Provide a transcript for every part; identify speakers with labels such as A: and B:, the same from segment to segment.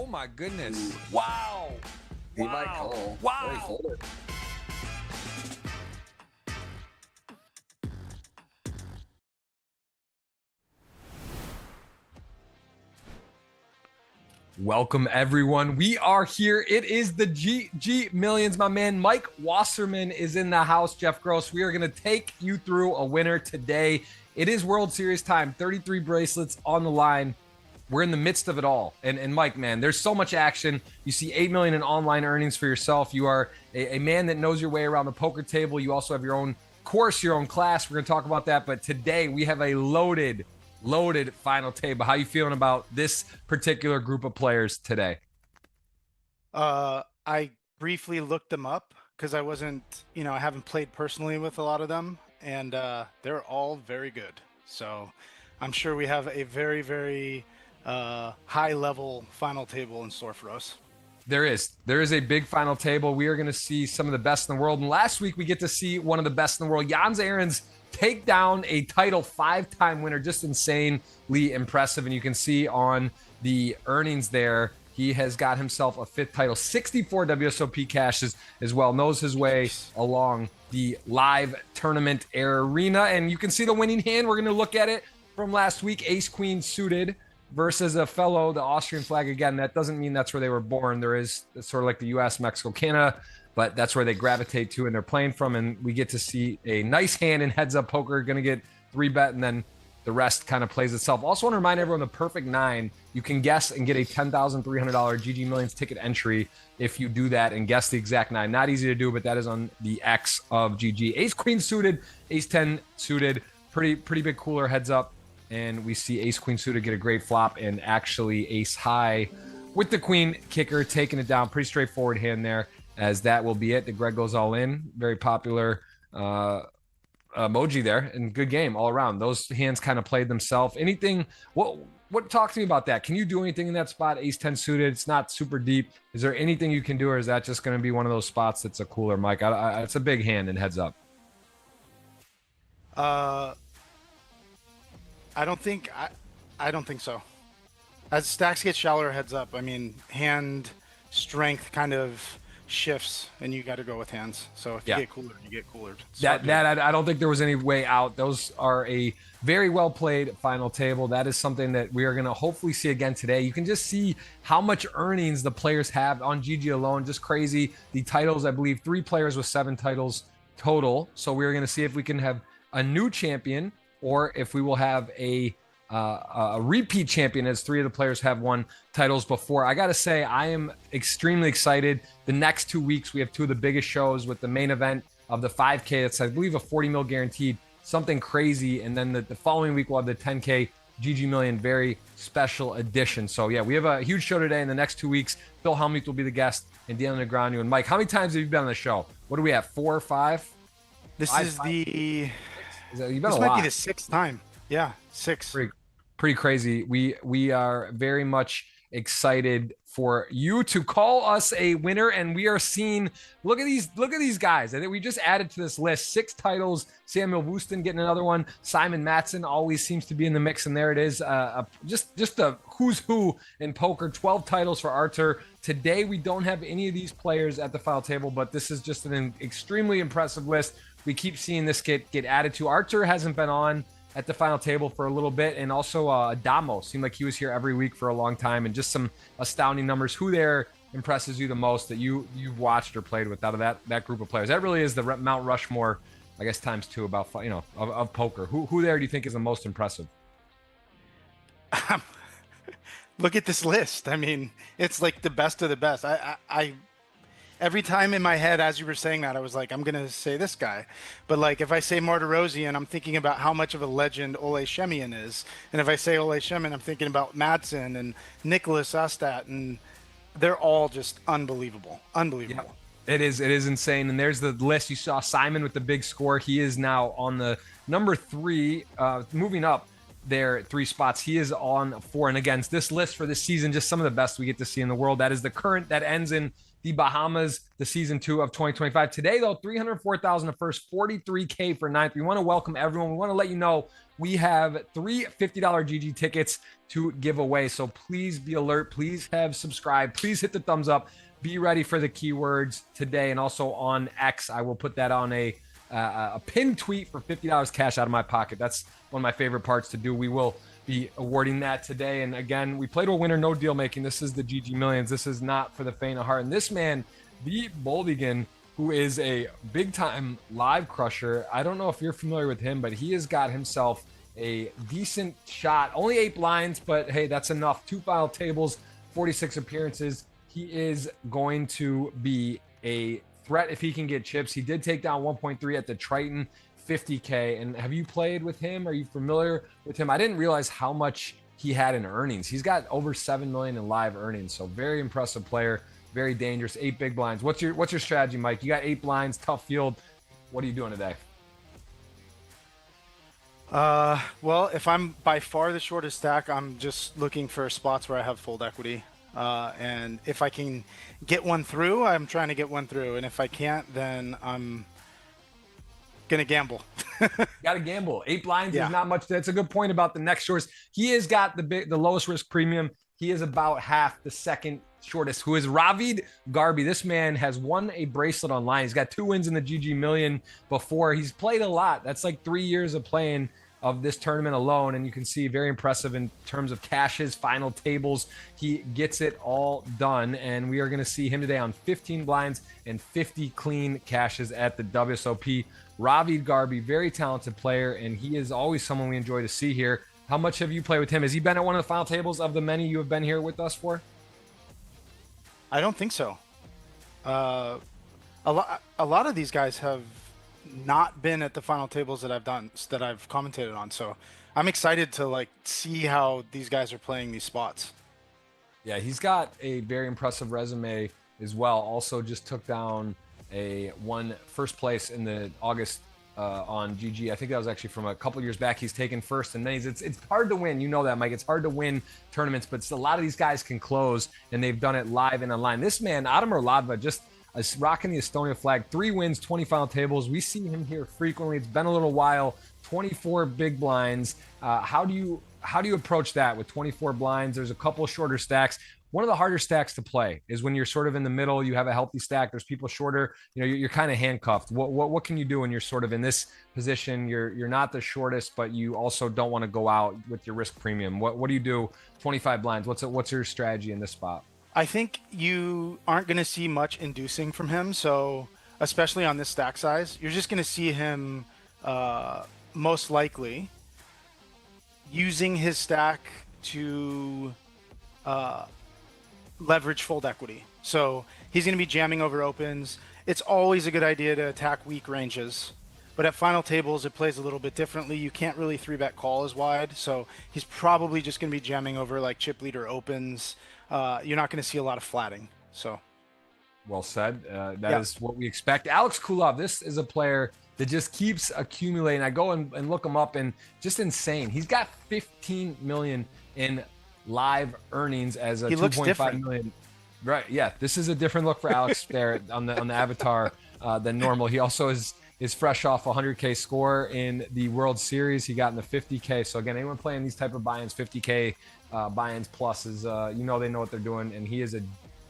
A: Oh my goodness. Wow.
B: He might call.
A: Wow. Welcome, everyone. We are here. It is the GG Millions. My man, Mike Wasserman, is in the house. Jeff Gross. We are going to take you through a winner today. It is World Series time. 33 bracelets on the line. We're in the midst of it all. And Mike, man, there's so much action. You see 8 million in online earnings for yourself. You are a man that knows your way around the poker table. You also have your own course, your own class. We're going to talk about that. But today we have a loaded final table. How you feeling about this particular group of players today?
C: I briefly looked them up because I wasn't, I haven't played personally with a lot of them, and they're all very good. So I'm sure we have a very, very high level final table in store for us.
A: There is a big final table. We are going to see some of the best in the world. And last week we get to see one of the best in the world, Jans Aarons, take down a title 5-time winner. Just insanely impressive. And you can see on the earnings there, he has got himself a 5th title, 64 WSOP cashes as well, knows his way along the live tournament arena. And you can see the winning hand. We're going to look at it from last week, ace queen suited versus a fellow, the Austrian flag. Again, that doesn't mean that's where they were born. There is, it's sort of like the US, Mexico, Canada, but that's where they gravitate to and they're playing from. And we get to see a nice hand in heads up poker, going to get 3-bet, and then the rest kind of plays itself. Also want to remind everyone, the perfect 9, you can guess and get a $10,300 GG Millions ticket entry if you do that and guess the exact 9. Not easy to do, but that is on the X of GG. Ace queen suited, ace 10 suited, pretty big cooler heads up. And we see ace queen suited get a great flop, and actually ace high with the queen kicker taking it down. Pretty straightforward hand there, as that will be it. The Greg goes all in. Very popular emoji there, and good game all around. Those hands kind of played themselves. Anything, what talk to me about that? Can you do anything in that spot? Ace 10 suited, it's not super deep. Is there anything you can do, or is that just going to be one of those spots that's a cooler, Mike? It's a big hand and heads up.
C: I don't think so. As stacks get shallower heads up, I mean, hand strength kind of shifts, and you got to go with hands. So if you get cooler, you get cooler.
A: I don't think there was any way out. Those are a very well played final table. That is something that we are going to hopefully see again today. You can just see how much earnings the players have on GG alone. Just crazy. The titles, I believe 3 players with 7 titles total. So we're going to see if we can have a new champion, or if we will have a repeat champion, as 3 of the players have won titles before. I got to say, I am extremely excited. The next 2 weeks, we have 2 of the biggest shows, with the main event of the 5K. It's, I believe, a 40 mil guaranteed, something crazy. And then the following week, we'll have the 10K GG Million, very special edition. So yeah, we have a huge show today. In the next 2 weeks, Phil Helmuth will be the guest, and Daniel Negreanu. And Mike, how many times have you been on the show? What do we have, 4 or 5?
C: This is the...
A: This
C: might be the 6th time. Yeah, 6.
A: Pretty crazy. We are very much excited for you to call us a winner, and we are seeing, look at these guys. I think we just added to this list 6 titles. Samuel Wooston getting another one. Simon Matson always seems to be in the mix, and there it is. Just the who's who in poker. 12 titles for Artur. Today we don't have any of these players at the final table, but this is just an extremely impressive list. We keep seeing this get added to. Artur hasn't been on at the final table for a little bit, and also Adamo seemed like he was here every week for a long time, and just some astounding numbers. Who there impresses you the most that you've watched or played with out of that group of players? That really is the Mount Rushmore, I guess, times 2 about, of poker. Who there do you think is the most impressive?
C: Look at this list. I mean, it's like the best of the best. I every time in my head, as you were saying that, I was like, I'm going to say this guy. But like, if I say Martirosian, I'm thinking about how much of a legend Ole Shemian is. And if I say Ole Shemian, I'm thinking about Madsen and Nicholas Astat, and they're all just unbelievable. Unbelievable.
A: Yeah, it is insane. And there's the list. You saw Simon with the big score. He is now on the number 3, moving up there 3 spots. He is on 4. And again, this list for this season, just some of the best we get to see in the world. That is the current, that ends in the Bahamas, the season 2 of 2025. Today, though, 304,000 the first, 43K for ninth. We want to welcome everyone. We want to let you know we have 3 $50 GG tickets to give away. So please be alert. Please have subscribed. Please hit the thumbs up. Be ready for the keywords today. And also on X, I will put that on a pinned tweet for $50 cash out of my pocket. That's one of my favorite parts to do. We will be awarding that today. And again, we played a winner, no deal making. This is the GG Millions. This is not for the faint of heart. And this man beat Boldigan, who is a big time live crusher. I don't know if you're familiar with him, but he has got himself a decent shot. Only 8 blinds, but hey, that's enough. 2 final tables, 46 appearances. He is going to be a threat if he can get chips. He did take down 1.3 at the Triton, 50K. And have you played with him? Are you familiar with him? I didn't realize how much he had in earnings. He's got over 7 million in live earnings. So very impressive player, very dangerous. 8 big blinds. What's your strategy, Mike? You got 8 blinds, tough field. What are you doing today?
C: Well, if I'm by far the shortest stack, I'm just looking for spots where I have fold equity. And if I can get one through, I'm trying to get one through. And if I can't, then I'm gonna gamble.
A: Got to gamble. 8 blinds is not much. That's a good point about the next shortest. He has got the lowest risk premium. He is about half the second shortest, who is Ravid Garbi. This man has won a bracelet online. He's got 2 wins in the GG Million before. He's played a lot. That's like 3 years of playing of this tournament alone, and you can see very impressive in terms of cashes, final tables. He gets it all done, and we are going to see him today on 15 blinds and 50 clean cashes at the WSOP. Ravid Garbi, very talented player, and he is always someone we enjoy to see here. How much have you played with him? Has he been at one of the final tables of the many you have been here with us for?
C: I don't think so. A lot of these guys have not been at the final tables that I've commentated on. So I'm excited to like see how these guys are playing these spots.
A: Yeah, he's got a very impressive resume as well. Also just took down won first place in the August on GG. I think that was actually from a couple years back. He's taken first, and then it's hard to win. You know that, Mike. It's hard to win tournaments, but a lot of these guys can close, and they've done it live and online. This man, Adamir Ladva, just rocking the Estonia flag, 3 wins, 20 final tables. We see him here frequently. It's been a little while. 24 big blinds. How do you approach that with 24 blinds? There's a couple shorter stacks. One of the harder stacks to play is when you're sort of in the middle. You have a healthy stack. There's people shorter. You know, you're kind of handcuffed. What can you do when you're sort of in this position? You're not the shortest, but you also don't want to go out with your risk premium. What do you do? 25 blinds. What's your strategy in this spot?
C: I think you aren't going to see much inducing from him. So especially on this stack size, you're just going to see him most likely using his stack to leverage fold equity. So he's going to be jamming over opens. It's always a good idea to attack weak ranges. But at final tables, it plays a little bit differently. You can't really 3-bet call as wide. So he's probably just going to be jamming over like chip leader opens. You're not going to see a lot of flatting. So,
A: well said. That is what we expect. Alex Kulov, this is a player that just keeps accumulating. I go and look him up, and just insane. He's got 15 million in live earnings as a 2.5 million. Right? Yeah, this is a different look for Alex Barrett on the avatar than normal. He also is fresh off a 100K score in the World Series. He got in the 50K. So again, anyone playing these type of buy-ins, 50K buy-ins plus is, they know what they're doing. And he is a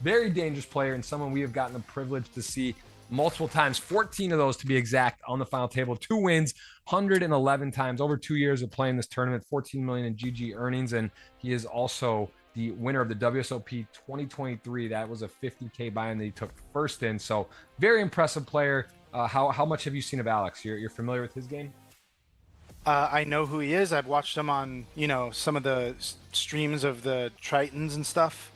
A: very dangerous player and someone we have gotten the privilege to see multiple times, 14 of those to be exact on the final table, 2 wins, 111 times over 2 years of playing this tournament, 14 million in GG earnings. And he is also the winner of the WSOP 2023. That was a 50K buy-in that he took first in. So very impressive player. How much have you seen of Alex? You're familiar with his game?
C: I know who he is. I've watched him on, some of the streams of the Tritons and stuff.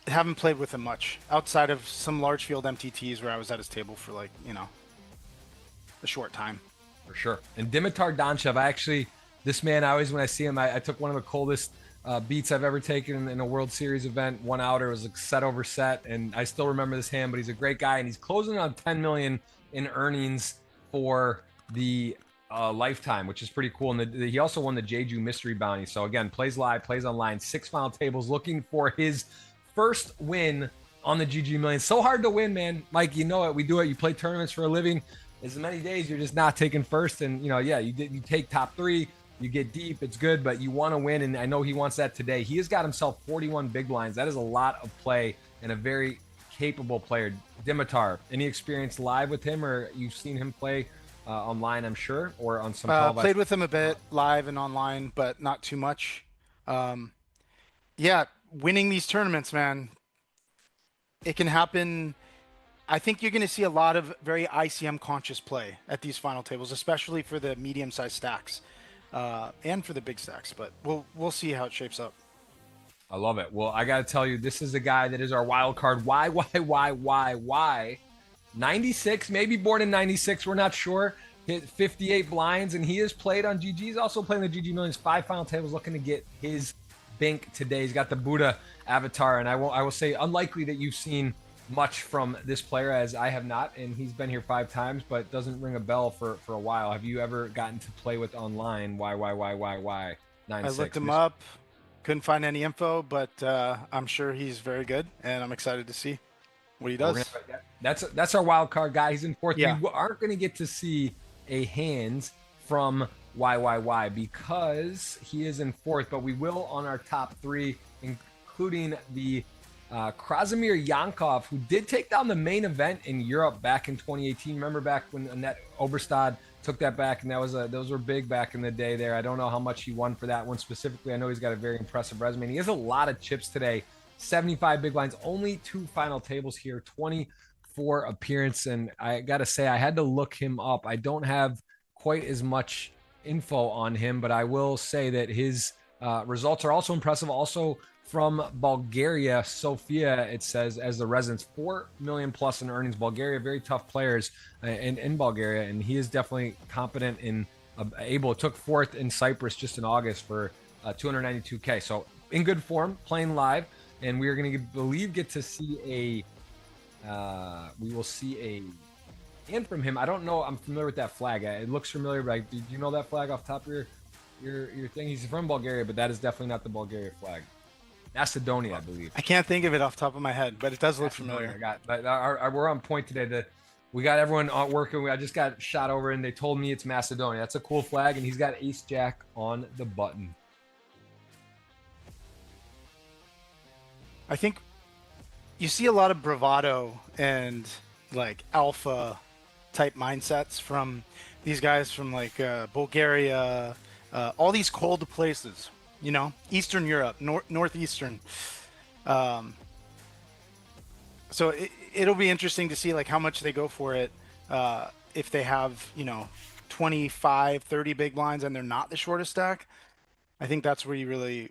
C: Haven't played with him much outside of some large field MTTs where I was at his table for a short time.
A: For sure. And Dimitar Donchev, this man, when I see him, I took one of the coldest beats I've ever taken in a World Series event. 1 outer, was like set over set, and I still remember this hand, but he's a great guy, and he's closing on 10 million in earnings for the lifetime, which is pretty cool. And he also won the Jeju Mystery Bounty. So again, plays live, plays online, 6 final tables, looking for his first win on the GG Million. So hard to win, man. Mike, you know it. We do it. You play tournaments for a living. As many days you're just not taking first, and you take top 3, you get deep, it's good, but you want to win, and I know he wants that today. He has got himself 41 big blinds. That is a lot of play and a very capable player. Dimitar, any experience live with him, or you've seen him play online, I'm sure, or on some
C: played with him a bit live and online, but not too much. Yeah, winning these tournaments, man, it can happen. I think you're going to see a lot of very ICM conscious play at these final tables, especially for the medium-sized stacks and for the big stacks. But we'll see how it shapes up.
A: I love it. Well, I got to tell you, this is a guy that is our wild card. Why? 96, maybe born in 96. We're not sure. Hit 58 blinds, and he has played on GG. He's also playing the GG Millions 5 final tables, looking to get his bink today. He's got the Buddha avatar, and I will say, unlikely that you've seen much from this player, as I have not, and he's been here 5 times, but doesn't ring a bell for a while. Have you ever gotten to play with online? Why? 96.
C: I looked him up, couldn't find any info, but I'm sure he's very good, and I'm excited to see what he does.
A: That's our wild card guy. He's in 4th.
C: Yeah.
A: We aren't going to get to see a hands from YYY because he is in 4th, but we will on our top 3, including the Krasimir Yankov, who did take down the main event in Europe back in 2018. Remember back when Annette Oberstad took that back, and those were big back in the day there. I don't know how much he won for that one specifically. I know he's got a very impressive resume, and he has a lot of chips today. 75 big blinds, only 2 final tables here, 24 appearance, and I got to say, I had to look him up. I don't have quite as much info on him, but I will say that his results are also impressive. Also from Bulgaria, Sofia, it says, as the residents, 4 million plus in earnings. Bulgaria, very tough players in Bulgaria, and he is definitely competent in took 4th in Cyprus just in August for 292K. So in good form, playing live, and we are going to get to see we will see a hand from him. I don't know. I'm familiar with that flag. It looks familiar, but do you know that flag off the top of your thing? He's from Bulgaria, but that is definitely not the Bulgaria flag. Macedonia, I believe.
C: I can't think of it off the top of my head, but it does look familiar.
A: We're on point today. We got everyone working. I just got shot over, and they told me it's Macedonia. That's a cool flag, and he's got Ace Jack on the button.
C: I think you see a lot of bravado and like alpha type mindsets from these guys from like Bulgaria, all these cold places. Eastern Europe, northeastern. So it'll be interesting to see like how much they go for it. If they have, 25, 30 big blinds and they're not the shortest stack, I think that's where you'll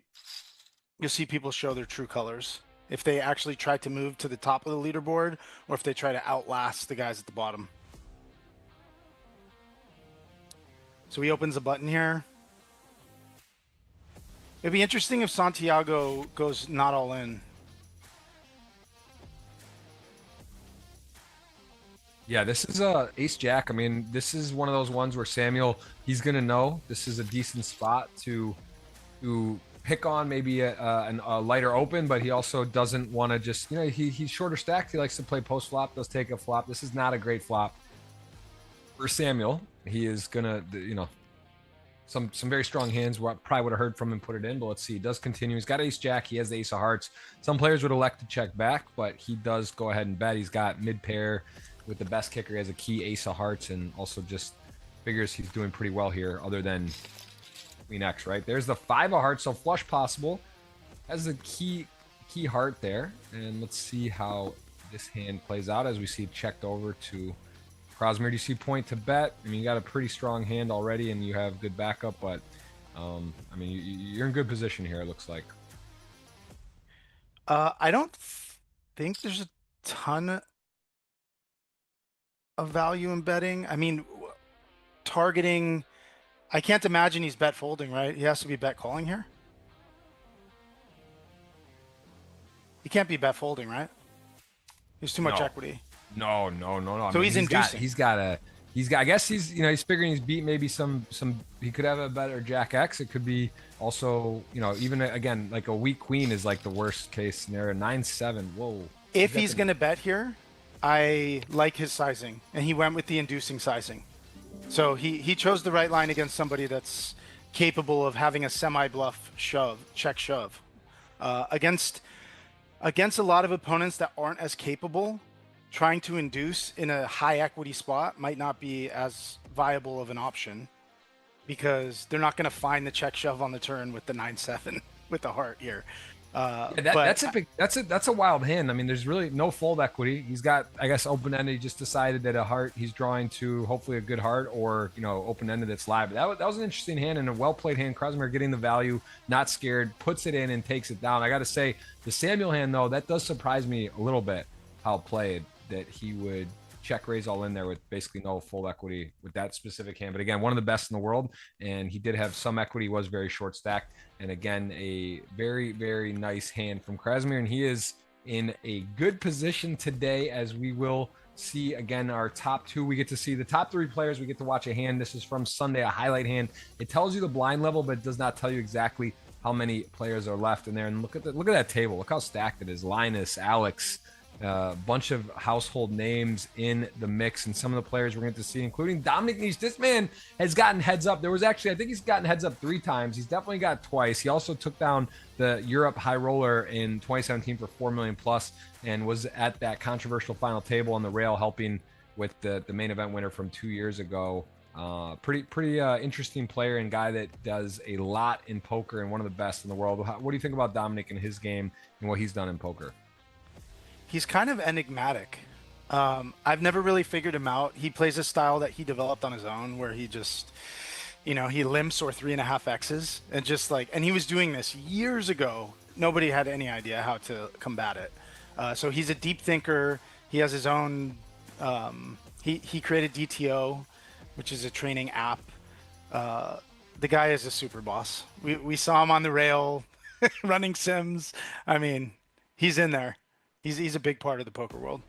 C: see people show their true colors. If they actually try to move to the top of the leaderboard, or if they try to outlast the guys at the bottom. So he opens a button here. It'd be interesting if Santiago goes not all in.
A: Yeah, this is Ace Jack. I mean, this is one of those ones where Samuel, he's going to know this is a decent spot to pick on, maybe a lighter open, but he also doesn't want to just, he's shorter stacked. He likes to play post flop, does take a flop. This is not a great flop for Samuel. He is going to, some very strong hands. Probably would have heard from him, put it in, but let's see. He does continue. He's got Ace Jack. He has the Ace of Hearts. Some players would elect to check back, but he does go ahead and bet. He's got mid pair with the best kicker. He has a key Ace of Hearts, and also just figures he's doing pretty well here, other than Queen X, right? There's the 5 of Hearts, so flush possible. Has the key heart there, and let's see how this hand plays out as we see it checked over to Krasimir. Do you see point to bet? I mean, you got a pretty strong hand already, and you have good backup, but I mean, you're in good position here, it looks like.
C: I don't think there's a ton of value in betting. I mean, targeting, I can't imagine he's bet folding, right? He has to be bet calling here. He can't be bet folding, right? There's too much equity.
A: No.
C: So he's inducing.
A: He's got. I guess he's figuring he's beat maybe some. He could have a better Jack X. It could be also, even again, like a weak queen is like the worst case scenario. 9-7. Whoa.
C: If he's going to bet here, I like his sizing, and he went with the inducing sizing. So he chose the right line against somebody that's capable of having a semi-bluff shove, check shove. Against a lot of opponents that aren't as capable, trying to induce in a high equity spot might not be as viable of an option, because they're not going to find the check shove on the turn with the 9-7 with the heart here.
A: That's a wild hand. I mean, there's really no fold equity. He's got, I guess, open ended. He just decided that a heart he's drawing to, hopefully a good heart, or open ended that's live. But that was an interesting hand and a well played hand. Krasimir getting the value, not scared, puts it in and takes it down. I got to say, the Samuel hand though, that does surprise me a little bit how played, that he would check raise all in there with basically no full equity with that specific hand. But again, one of the best in the world, and he did have some equity, was very short stacked, and again, a very, very nice hand from Krasimir, and he is in a good position today, as we will see again our top two. We get to see the top three players. We get to watch a hand. This is from Sunday, a highlight hand. It tells you the blind level, but it does not tell you exactly how many players are left in there. And look at that table. Look how stacked it is. Linus, Alex, a bunch of household names in the mix, and some of the players we're going to see, including Dominic Niche. This man has gotten heads up. There was actually, I think he's gotten heads up 3 times. He's definitely got twice. He also took down the Europe high roller in 2017 for 4 million plus, and was at that controversial final table on the rail, helping with the main event winner from 2 years ago. Pretty interesting player, and guy that does a lot in poker, and one of the best in the world. What do you think about Dominic and his game and what he's done in poker?
C: He's kind of enigmatic. I've never really figured him out. He plays a style that he developed on his own, where he just, he limps or 3.5 X's, and just and he was doing this years ago. Nobody had any idea how to combat it. So he's a deep thinker. He has his own. He created DTO, which is a training app. The guy is a super boss. We saw him on the rail, running sims. I mean, he's in there. He's a big part of the poker world.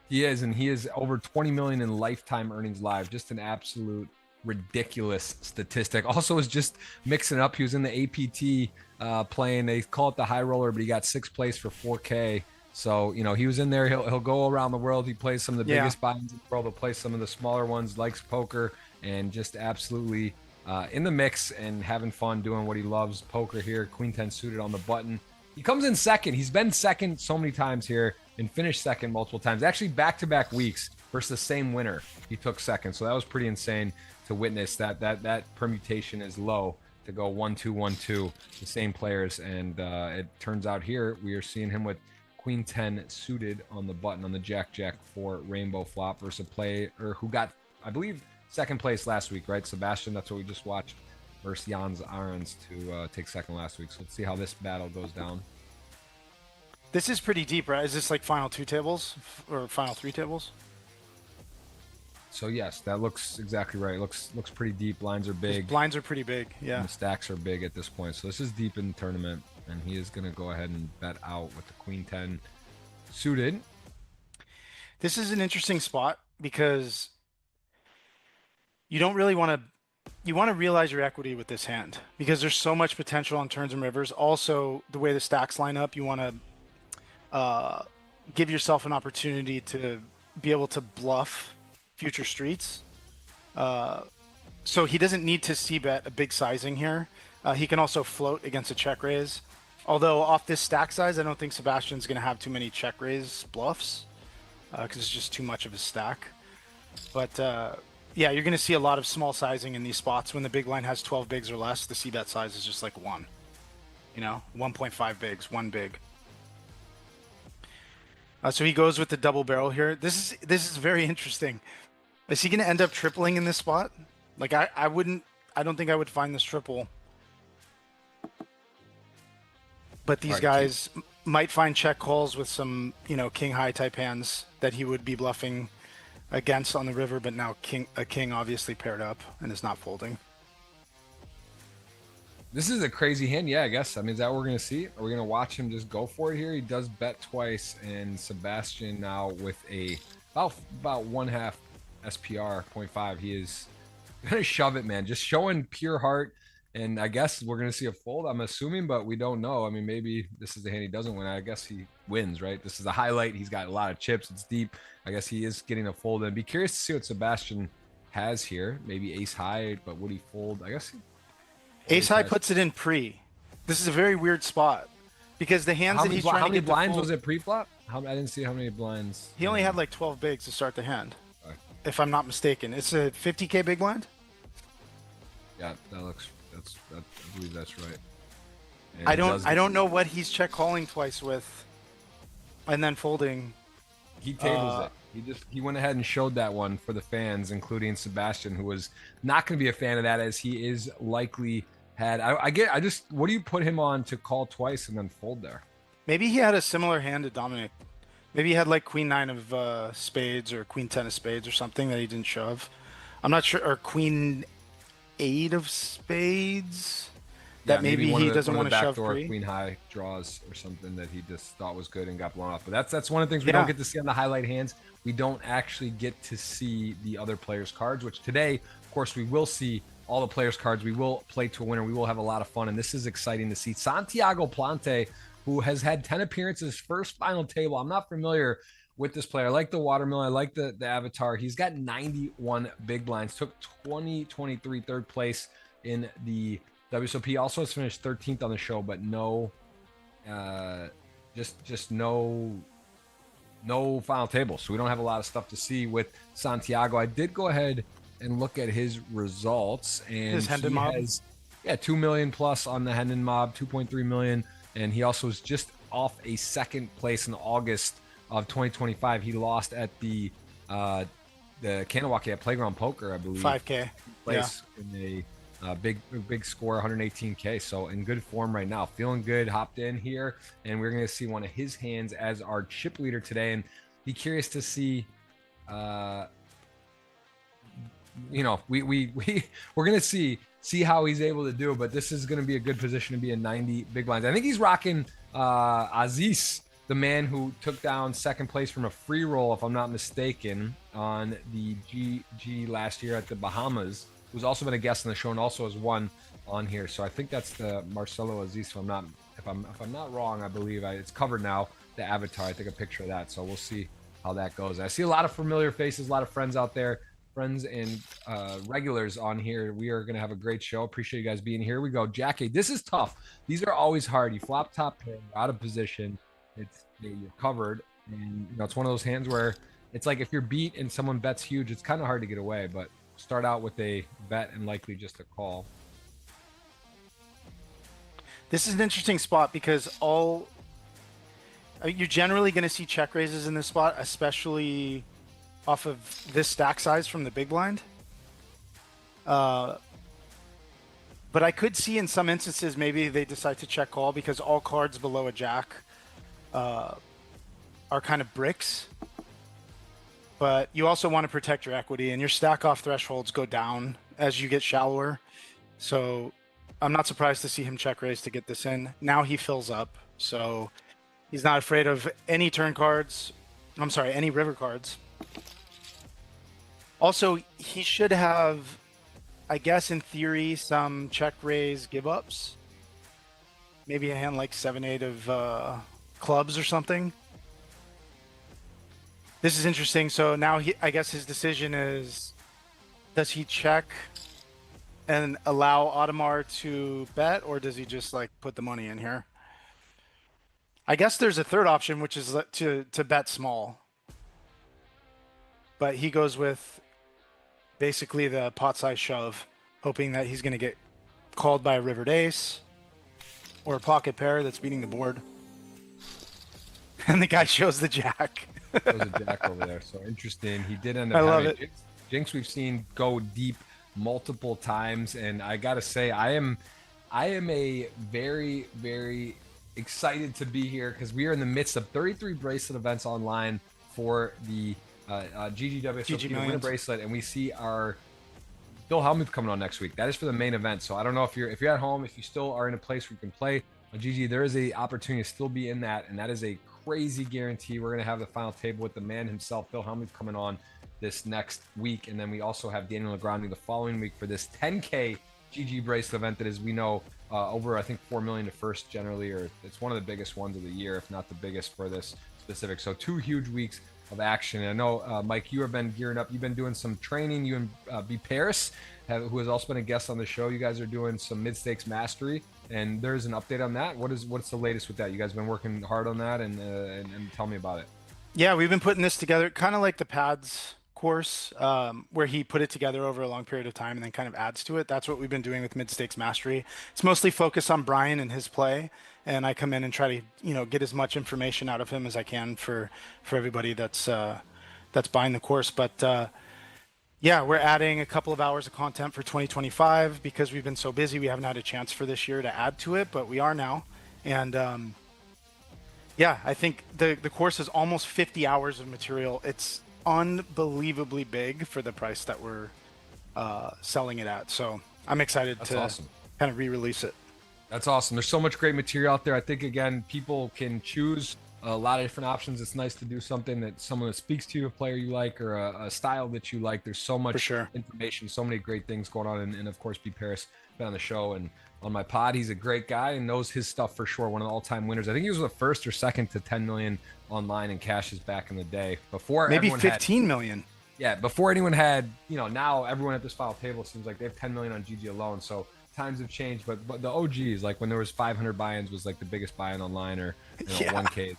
A: He is, and he is over 20 million in lifetime earnings live. Just an absolute ridiculous statistic. Also was just mixing up. He was in the APT playing. They call it the high roller, but he got 6th place for 4K. So, he was in there. He'll go around the world. He plays some of the biggest buy-ins in the world. He'll play some of the smaller ones, likes poker, and just absolutely in the mix and having fun doing what he loves. Poker here, Queen 10 suited on the button. He comes in second. He's been second so many times here and finished second multiple times. Actually, back-to-back weeks versus the same winner, he took second. So that was pretty insane to witness. That permutation is low to go 1-2, 1-2, the same players. And it turns out here we are seeing him with Queen 10 suited on the button on the Jack for Rainbow flop versus a player who got, I believe, 2nd place last week, right? Sebastian, that's what we just watched, versus Jans Arons to take 2nd last week. So let's see how this battle goes down.
C: This is pretty deep, right? Is this like final 2 tables or final 3 tables?
A: So yes, that looks exactly right. Looks pretty deep. Lines are big.
C: His blinds are pretty big, yeah.
A: And the stacks are big at this point. So this is deep in the tournament, and he is going to go ahead and bet out with the Queen 10 suited.
C: This is an interesting spot because you don't really want to. You want to realize your equity with this hand because there's so much potential on turns and rivers. Also, the way the stacks line up, you want to give yourself an opportunity to be able to bluff future streets. So he doesn't need to c-bet a big sizing here. He can also float against a check raise. Although off this stack size, I don't think Sebastian's going to have too many check raise bluffs because it's just too much of a stack. But yeah, you're going to see a lot of small sizing in these spots. When the big line has 12 bigs or less, the c-bet size is just like 1. 1.5 bigs, 1 big. So he goes with the double barrel here. This is very interesting. Is he going to end up tripling in this spot? Like I don't think I would find this triple. But these guys might find check calls with some, king high type hands that he would be bluffing against on the river, but now a king obviously paired up and is not folding.
A: This is a crazy hand. Yeah, I guess. I mean, is that what we're going to see? Are we going to watch him just go for it here? He does bet twice, and Sebastian now with a about 1/2 SPR 0.5. He is going to shove it, man. Just showing pure heart. And I guess we're going to see a fold, I'm assuming, but we don't know. I mean, maybe this is the hand he doesn't win. I guess he wins, right? This is a highlight. He's got a lot of chips. It's deep. I guess he is getting a fold. And be curious to see what Sebastian has here. Maybe ace high, but would he fold? I guess
C: ace high puts it in pre. This is a very weird spot because the hands that he's trying to get.
A: How many blinds was it pre-flop? I didn't see how many blinds.
C: He only had like 12 bigs to start the hand, if I'm not mistaken. It's a 50K big blind.
A: Yeah, that looks. I believe that's right. And
C: I don't know what he's check calling twice with, and then folding.
A: He tables it. He went ahead and showed that one for the fans, including Sebastian, who was not going to be a fan of that, as he is likely had. What do you put him on to call twice and then fold there?
C: Maybe he had a similar hand to Dominic. Maybe he had like queen 9 of spades or queen 10 of spades or something that he didn't shove. I'm not sure. Or queen 8 of spades. That maybe he doesn't want to shove pre.
A: Queen high draws or something that he just thought was good and got blown off. But that's one of the things we don't get to see on the highlight hands. We don't actually get to see the other players' cards, which today, of course, we will see all the players' cards. We will play to a winner. We will have a lot of fun, and this is exciting to see. Santiago Plante, who has had 10 appearances, first final table. I'm not familiar with this player. I like the watermelon. I like the avatar. He's got 91 big blinds. Took 2023 third place in the WSOP. Also has finished 13th on the show, but no, just no final table. So we don't have a lot of stuff to see with Santiago. I did go ahead and look at his results, and
C: his Hendon Mob
A: has 2 million plus on the Hendon Mob, 2.3 million, and he also was just off a second place in August of 2025. He lost at the Kanawake at Playground Poker, I believe.
C: 5K
A: place in a big score, 118K. So in good form right now, feeling good. Hopped in here, and we're going to see one of his hands as our chip leader today, and be curious to see. We're going to see how he's able to do, but this is going to be a good position to be in 90 big blinds. I think he's rocking Aziz, the man who took down second place from a free roll, if I'm not mistaken, on the GG last year at the Bahamas, who's also been a guest on the show and also has won on here. So I think that's the Marcelo Aziz. If I'm not wrong, I believe it's covered now, the avatar. I think a picture of that. So we'll see how that goes. I see a lot of familiar faces, a lot of friends out there, friends and regulars on here. We are going to have a great show. Appreciate you guys being here. We go. Jackie, this is tough. These are always hard. You flop top pair, out of position. You're covered. And it's one of those hands where it's like if you're beat and someone bets huge, it's kind of hard to get away, but start out with a bet and likely just a call.
C: This is an interesting spot because you're generally going to see check raises in this spot, especially off of this stack size from the big blind. But I could see in some instances maybe they decide to check call because all cards below a jack are kind of bricks. But you also want to protect your equity, and your stack off thresholds go down as you get shallower. So I'm not surprised to see him check raise to get this in. Now he fills up, so he's not afraid of any turn cards. I'm sorry, any river cards. Also, he should have, I guess in theory, some check raise give ups. Maybe a hand like 7-8 of clubs or something. This is interesting. So now I guess his decision is, does he check and allow Audemars to bet, or does he just like put the money in here? I guess there's a third option, which is to bet small. But he goes with basically the pot size shove, hoping that he's going to get called by a rivered ace or a pocket pair that's beating the board. And the guy shows the jack.
A: Shows a jack over there. So interesting. He did end up
C: having
A: it. Jinx we've seen go deep multiple times, and I gotta say I am a very, very excited to be here because we are in the midst of 33 bracelet events online for the GGWSOP winner bracelet, and we see our Phil Hellmuth coming on next week. That is for the main event. So I don't know if you're at home, if you still are in a place where you can play on GG, there is a opportunity to still be in that, and that is a crazy guarantee. We're gonna have the final table with the man himself, Phil Hellmuth, coming on this next week, and then we also have Daniel Negreanu the following week for this 10K GG bracelet event that is, we know, over I think 4 million to first generally, or it's one of the biggest ones of the year, if not the biggest for this specific. So 2 huge weeks of action. And I know, Mike, you have been gearing up. You've been doing some training. You and B. Paris, who has also been a guest on the show. You guys are doing some mid-stakes mastery, and there's an update on that. What's the latest with that? You guys been working hard on that, and tell me about it.
C: Yeah, we've been putting this together, kind of like the pads course, where he put it together over a long period of time and then kind of adds to it. That's what we've been doing with mid-stakes mastery. It's mostly focused on Brian and his play, and I come in and try to get as much information out of him as I can for everybody that's buying the course. But yeah, we're adding a couple of hours of content for 2025 because we've been so busy. We haven't had a chance for this year to add to it, but we are now. And yeah, I think the course is almost 50 hours of material. It's unbelievably big for the price that we're selling it at. So I'm excited to kind of re-release it.
A: That's awesome. There's so much great material out there. I think, again, people can choose a lot of different options. It's nice to do something that someone that speaks to you, a player you like, or a style that you like. There's so much information, so many great things going on. And of course, B. Paris been on the show and on my pod. He's a great guy and knows his stuff for sure. One of the all-time winners. I think he was the first or second to 10 million online in cashes back in the day. Before
C: maybe 15 million.
A: Yeah, before anyone had, now everyone at this final table seems like they have 10 million on GG alone. So times have changed, but the OGs, like when there was 500 buy-ins was like the biggest buy-in online, or 1K.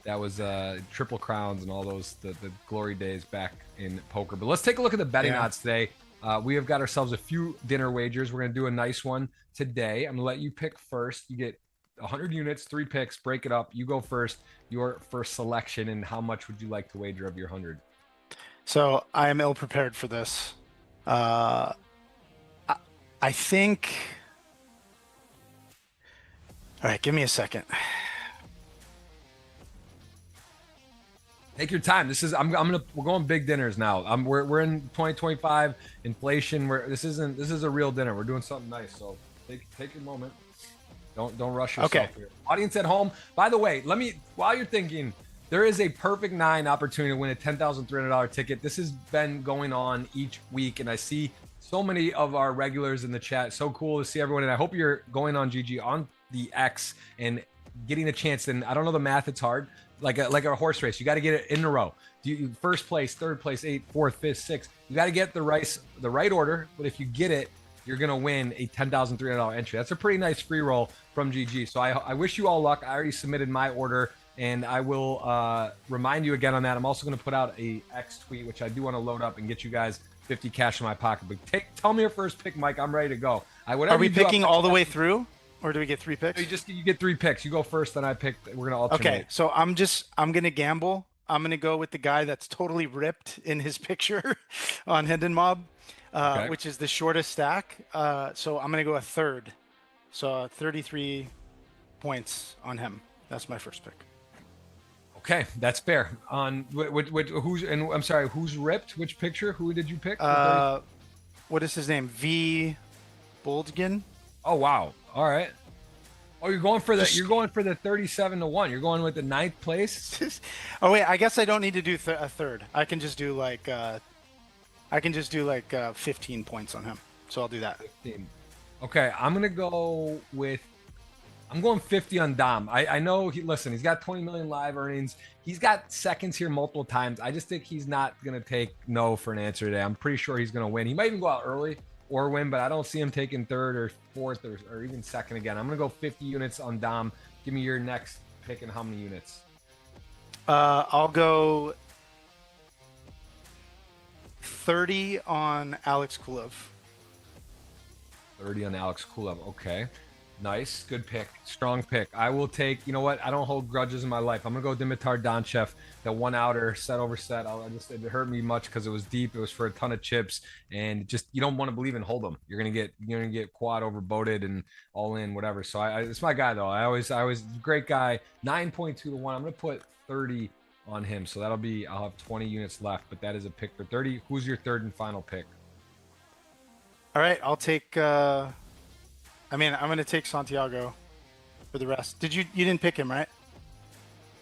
A: That was triple crowns and all those the glory days back in poker. But let's take a look at the betting odds today. We have got ourselves a few dinner wagers. We're going to do a nice one today. I'm going to let you pick first. You get 100 units, 3 picks, break it up. You go first, your first selection, and how much would you like to wager of your 100?
C: So I am ill prepared for this. I think. All right, give me a second.
A: Take your time. This is we're going big dinners now. We're in 2025 inflation. This is a real dinner. We're doing something nice. So take your moment. Don't rush yourself here. Audience at home, by the way, while you're thinking, there is a perfect 9 opportunity to win a $10,300 ticket. This has been going on each week, and I see so many of our regulars in the chat. So cool to see everyone, and I hope you're going on GG on the X and getting a chance. And I don't know the math; it's hard. Like a horse race, you got to get it in a row. First place, third place, 8th, 4th, 5th, 6th. You got to get the right order. But if you get it, you're gonna win a $10,300 entry. That's a pretty nice free roll from GG. So I wish you all luck. I already submitted my order, and I will remind you again on that. I'm also gonna put out a X tweet, which I do want to load up and get you guys 50 cash in my pocket. But tell me your first pick, Mike. I'm ready to go.
C: Are we picking all the way through, or do we get 3 picks?
A: You get 3 picks. You go first, then I pick. We're gonna alternate.
C: Okay, so I'm gonna gamble. I'm gonna go with the guy that's totally ripped in his picture on Hendon Mob, which is the shortest stack. So I'm gonna go a third. So 33 points on him. That's my first pick.
A: Okay, that's fair. On I'm sorry, who's ripped? Which picture? Who did you pick?
C: What is his name? V. Boldgin.
A: Oh wow! All right. Oh, you're going for the 37-1. You're going with the 9th place.
C: Oh wait, I guess I don't need to do a third. I can just do like 15 points on him. So I'll do that.
A: 15. Okay, I'm going 50 on Dom. I know he's got 20 million live earnings. He's got seconds here multiple times. I just think he's not going to take no for an answer today. I'm pretty sure he's going to win. He might even go out early or win, but I don't see him taking 3rd or 4th or even 2nd again. I'm going to go 50 units on Dom. Give me your next pick and how many units?
C: I'll go 30 on Alex Kulov.
A: 30 on Alex Kulov. Okay. Nice. Good pick. Strong pick. I will take, you know what? I don't hold grudges in my life. I'm going to go Dimitar Donchev, the 1-outer, set over set. It hurt me much because it was deep. It was for a ton of chips. And just, you don't want to believe in hold'em. You're going to get quad overboated and all in, whatever. So it's my guy, though. I always great guy. 9.2 to 1. I'm going to put 30 on him. So I'll have 20 units left, but that is a pick for 30. Who's your 3rd and final pick?
C: All right. I'll take, I'm going to take Santiago for the rest. You didn't pick him, right?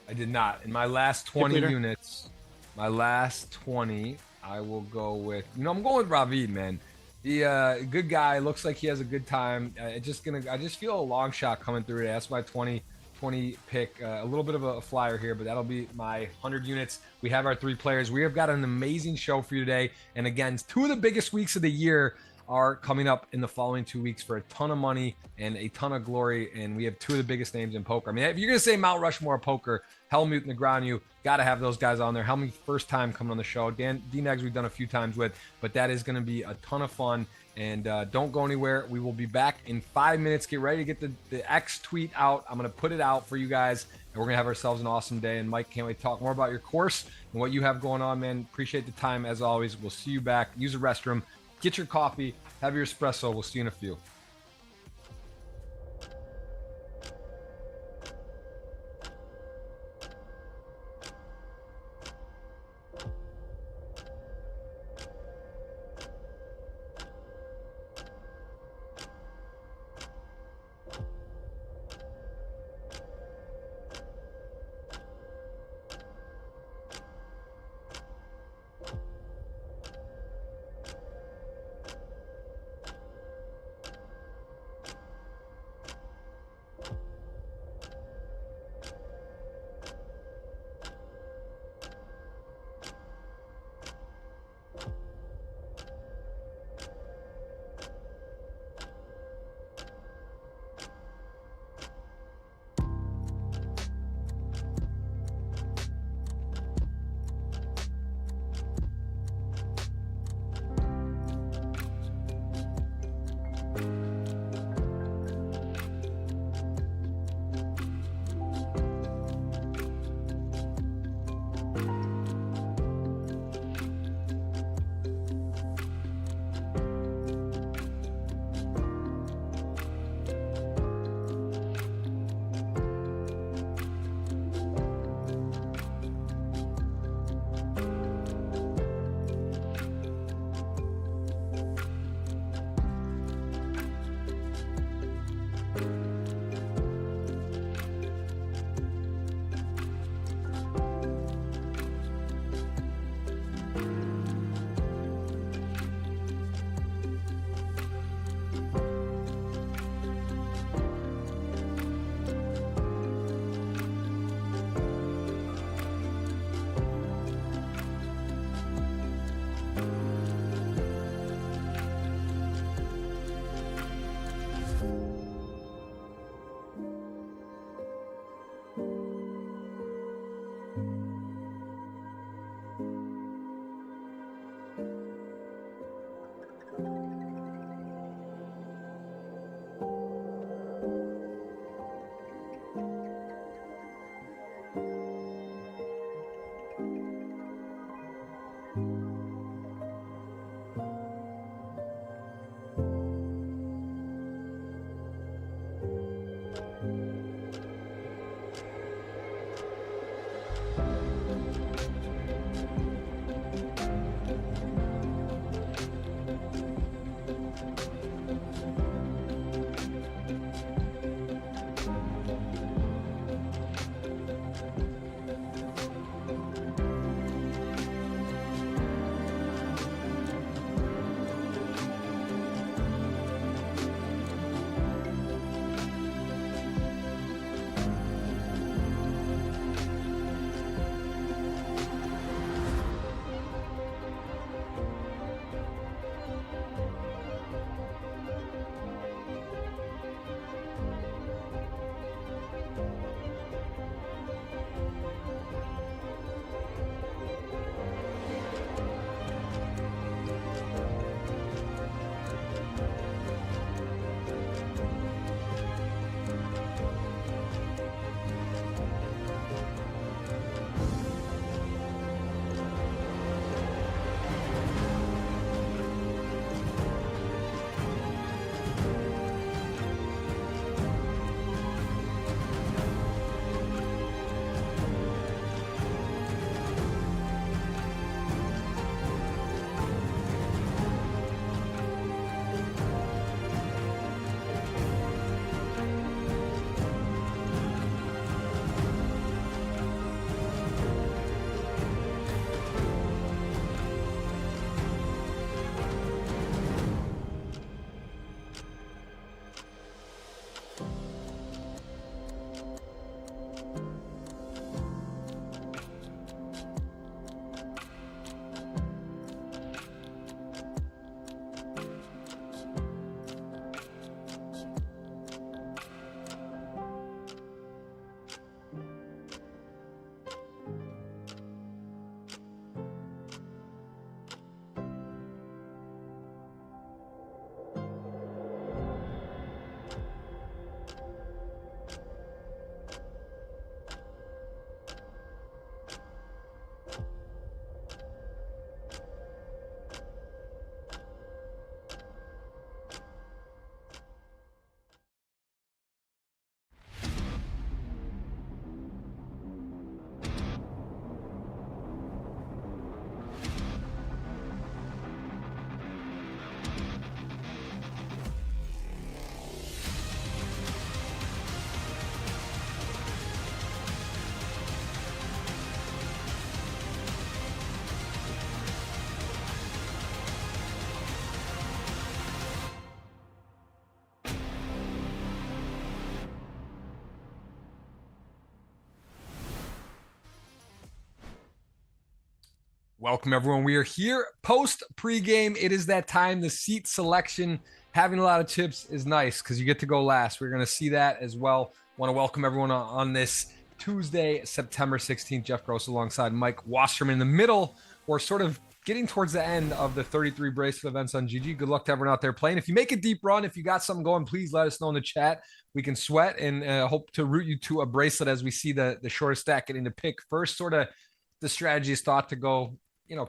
A: I did not. In my last 20 units, I will go with, I'm going with Ravid, man. He good guy. Looks like he has a good time. I just feel a long shot coming through today. That's my 2020 pick. A little bit of a flyer here, but that'll be my 100 units. We have our 3 players. We have got an amazing show for you today. And again, 2 of the biggest weeks of the year are coming up in the following 2 weeks for a ton of money and a ton of glory. And we have 2 of the biggest names in poker. I mean, if you're going to say Mount Rushmore poker, Helmut Negreanu, got to have those guys on there. Helmut, first time coming on the show. D-Negs we've done a few times with, but that is going to be a ton of fun. And don't go anywhere. We will be back in 5 minutes. Get ready to get the X tweet out. I'm going to put it out for you guys, and we're going to have ourselves an awesome day. And Mike, can't wait to talk more about your course and what you have going on, man. Appreciate the time as always. We'll see you back. Use the restroom. Get your coffee. Have your espresso. We'll see you in a few. Welcome, everyone. We are here post pregame. It is that time. The seat selection, having a lot of chips is nice because you get to go last. We're going to see that as well. Want to welcome everyone on this Tuesday, September 16th. Jeff Gross alongside Mike Wasserman in the middle, or sort of getting towards the end of the 33 bracelet events on GG. Good luck to everyone out there playing. If you make a deep run, if you got something going, please let us know in the chat. We can sweat and hope to root you to a bracelet as we see the shortest stack getting to pick first. Sort of the strategy is thought to go,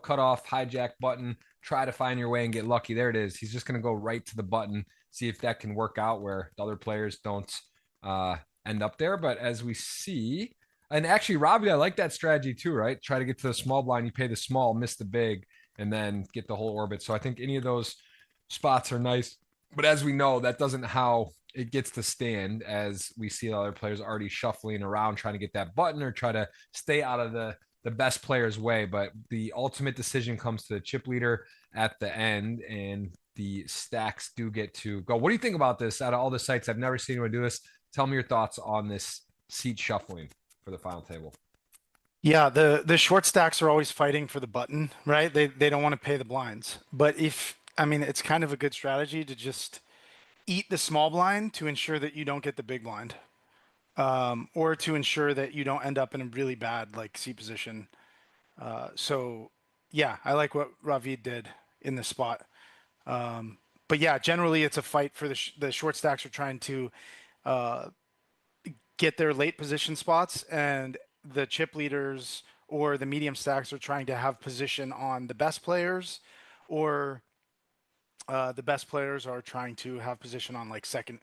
A: cut off, hijack button, try to find your way and get lucky. There it is. He's just going to go right to the button, see if that can work out where the other players don't end up there. But as we see, and actually, Robbie, I like that strategy too, right? Try to get to the small blind, you pay the small, miss the big, and then get the whole orbit. So I think any of those spots are nice. But as we know, that doesn't how it gets to stand, as we see other players already shuffling around trying to get that button or try to stay out of the best player's way. But the ultimate decision comes to the chip leader at the end, and the stacks do get to go. What do you think about this? Out of all the sites, I've never seen anyone do this. Tell me your thoughts on this seat shuffling for the final table.
C: Yeah, the short stacks are always fighting for the button, right? They don't want to pay the blinds. But it's kind of a good strategy to just eat the small blind to ensure that you don't get the big blind. Or to ensure that you don't end up in a really bad like C position. So yeah, I like what Ravid did in the spot. But yeah, generally it's a fight for the short stacks are trying to get their late position spots, and the chip leaders or the medium stacks are trying to have position on the best players, or the best players are trying to have position on like second.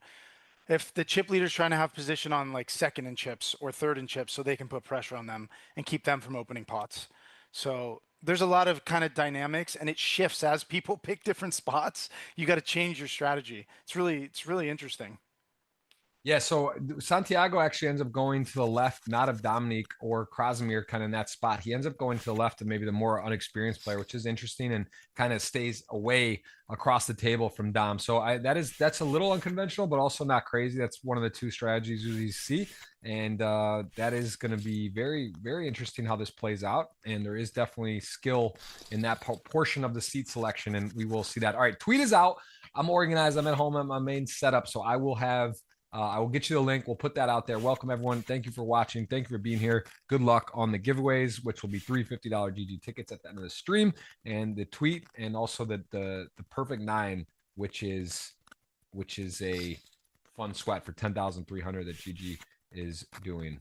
C: If the chip leader's trying to have position on like second in chips or third in chips, so they can put pressure on them and keep them from opening pots. So there's a lot of kind of dynamics, and it shifts as people pick different spots. You got to change your strategy. It's really interesting.
A: Yeah, so Santiago actually ends up going to the left, not of Dominique or Krasimir, kind of in that spot. He ends up going to the left of maybe the more unexperienced player, which is interesting, and kind of stays away across the table from Dom. So that's a little unconventional, but also not crazy. That's one of the two strategies you see, and that is going to be very, very interesting how this plays out. And there is definitely skill in that portion of the seat selection, and we will see that. All right, tweet is out. I'm organized. I'm at home at my main setup, so I will have. I will get you the link. We'll put that out there. Welcome, everyone. Thank you for watching. Thank you for being here. Good luck on the giveaways, which will be $3 $50 GG tickets at the end of the stream, and the tweet, and also the perfect nine, which is a fun sweat for 10,300 that GG is doing.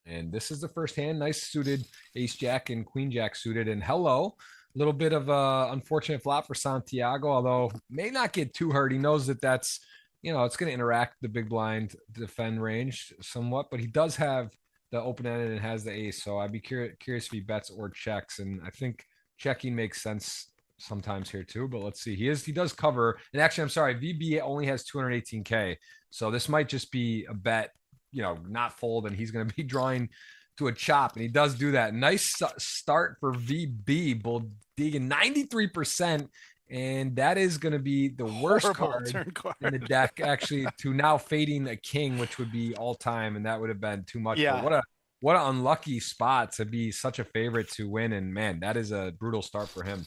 A: And this is the first hand. Nice suited ace jack and queen jack suited. And hello. Little bit of a unfortunate flop for Santiago, although may not get too hurt. He knows that that's, it's going to interact the big blind defend range somewhat, but he does have the open ended and has the ace. So I'd be curious if he bets or checks. And I think checking makes sense sometimes here too, but let's see. He does cover. And actually, I'm sorry, VB only has 218K. So this might just be a bet, not fold, and he's going to be drawing to a chop, and he does do that. Nice start for VB, Bulldigging 93%, and that is going to be the worst card in the deck, actually, to now fading a king, which would be all time, and that would have been too much.
C: Yeah.
A: But what an unlucky spot to be such a favorite to win, and man, that is a brutal start for him.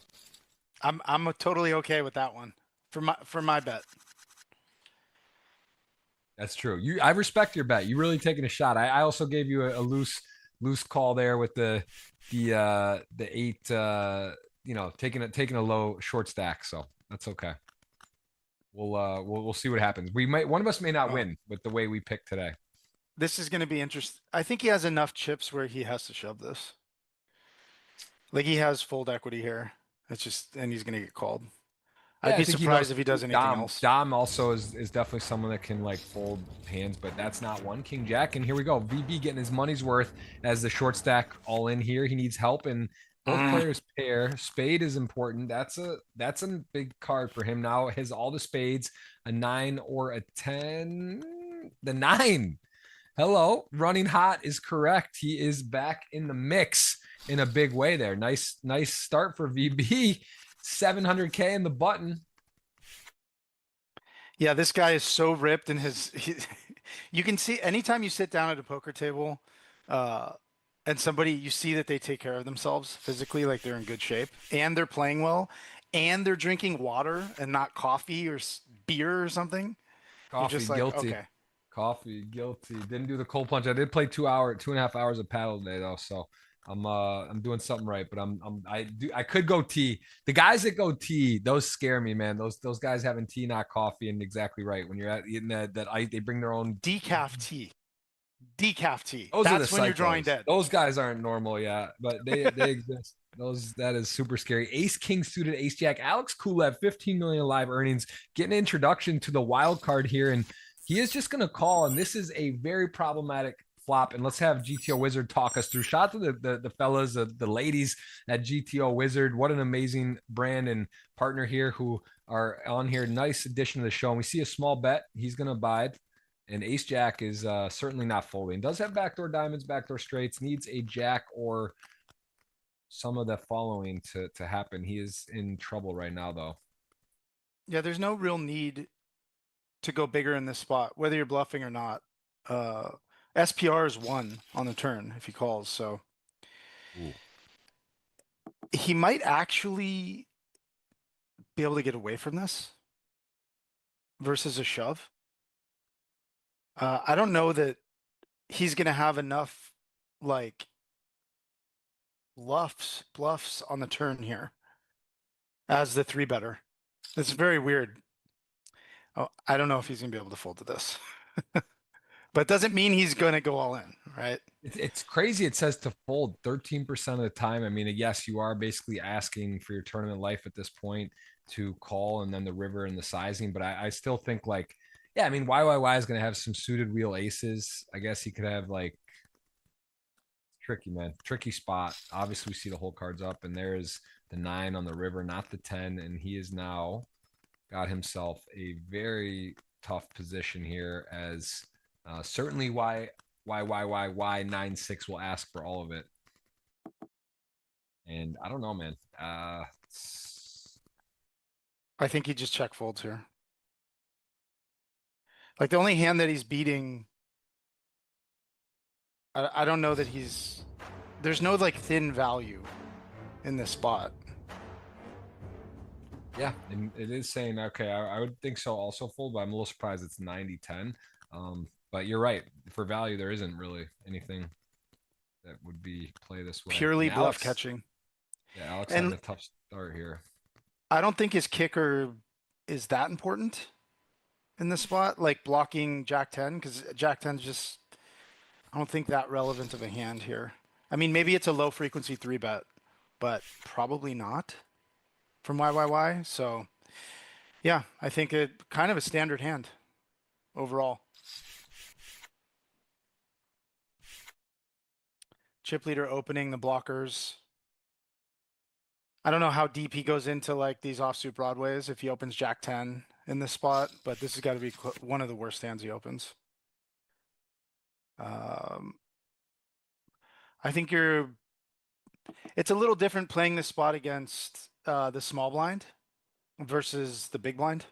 C: I'm totally okay with that one for my bet.
A: That's true. I respect your bet. You really taking a shot. I also gave you a loose call there with the 8 taking a low short stack, so that's okay. We'll see what happens. One of us may not win with the way we pick today.
C: This is going to be interesting. I think he has enough chips where he has to shove this. Like he has fold equity here. And he's going to get called. I'd be surprised if he does anything else.
A: Dom also is definitely someone that can like fold hands, but that's not one. King Jack, and here we go. VB getting his money's worth as the short stack all in here. He needs help, and both players pair. Spade is important. That's a big card for him now. Has all the spades, a 9 or a 10. The 9. Hello, running hot is correct. He is back in the mix in a big way there. Nice start for VB. 700K in the button.
C: Yeah, this guy is so ripped in you can see anytime you sit down at a poker table, uh, and somebody you see that they take care of themselves physically, like they're in good shape, and they're playing well, and they're drinking water and not coffee or beer or something, you're
A: Coffee,
C: just like,
A: guilty.
C: okay.
A: Coffee, guilty. Didn't do the cold plunge. I did play 2.5 hours of paddle today though, so I'm doing something right. But I could go tea. The guys that go tea, those scare me, man. Those guys having tea, not coffee, and exactly right. When you're at eating that ice, they bring their own.
C: Decaf tea. Decaf tea.
A: Those are the
C: That's when you're drawing
A: psychos.
C: dead.
A: Those guys aren't normal, yeah, but they exist. Those that is super scary. Ace King suited Ace Jack. Alex Kulev, 15 million live earnings, getting an introduction to the wild card here, and he is just going to call. And this is a very problematic flop. And let's have GTO Wizard talk us through. Shout out to the fellas, the ladies at GTO Wizard. What an amazing brand and partner here who are on here. Nice addition to the show. And we see a small bet. He's going to abide. And Ace Jack is certainly not folding. Does have backdoor diamonds, backdoor straights, needs a jack or some of the following to happen. He is in trouble right now, though.
C: Yeah, there's no real need to go bigger in this spot, whether you're bluffing or not. SPR is 1 on the turn if he calls, so
A: Ooh.
C: he might actually be able to get away from this versus a shove. I don't know that he's going to have enough like bluffs on the turn here as the 3-better. It's very weird. Oh, I don't know if he's going to be able to fold to this, but it doesn't mean he's going to go all in, right?
A: It's crazy. It says to fold 13% of the time. I mean, yes, you are basically asking for your tournament life at this point to call and then the river and the sizing. But I still think like, yeah, I mean, YYY is going to have some suited wheel aces. I guess he could have like tricky, man. Tricky spot. Obviously, we see the whole cards up, and there's the 9 on the river, not the 10. And he is now got himself a very tough position here as certainly why 9-6 will ask for all of it. And I don't know, man.
C: I think he just check folds here. Like the only hand that he's beating, I don't know that there's no like thin value in this spot.
A: Yeah, and it is saying, okay, I would think so also fold, but I'm a little surprised it's 90-10. But you're right. For value, there isn't really anything that would be play this way.
C: Purely
A: And
C: bluff
A: Alex,
C: catching.
A: yeah, Alex
C: And
A: having a tough start here.
C: I don't think his kicker is that important in this spot, like blocking Jack 10, because Jack 10 is just, I don't think that relevant of a hand here. I mean, maybe it's a low frequency 3-bet, but probably not from YYY. So yeah, I think it kind of a standard hand overall. Chip leader opening the blockers. I don't know how deep he goes into like these offsuit broadways if he opens Jack 10 in this spot, but this has got to be one of the worst hands he opens. I think it's a little different playing this spot against the small blind versus the big blind,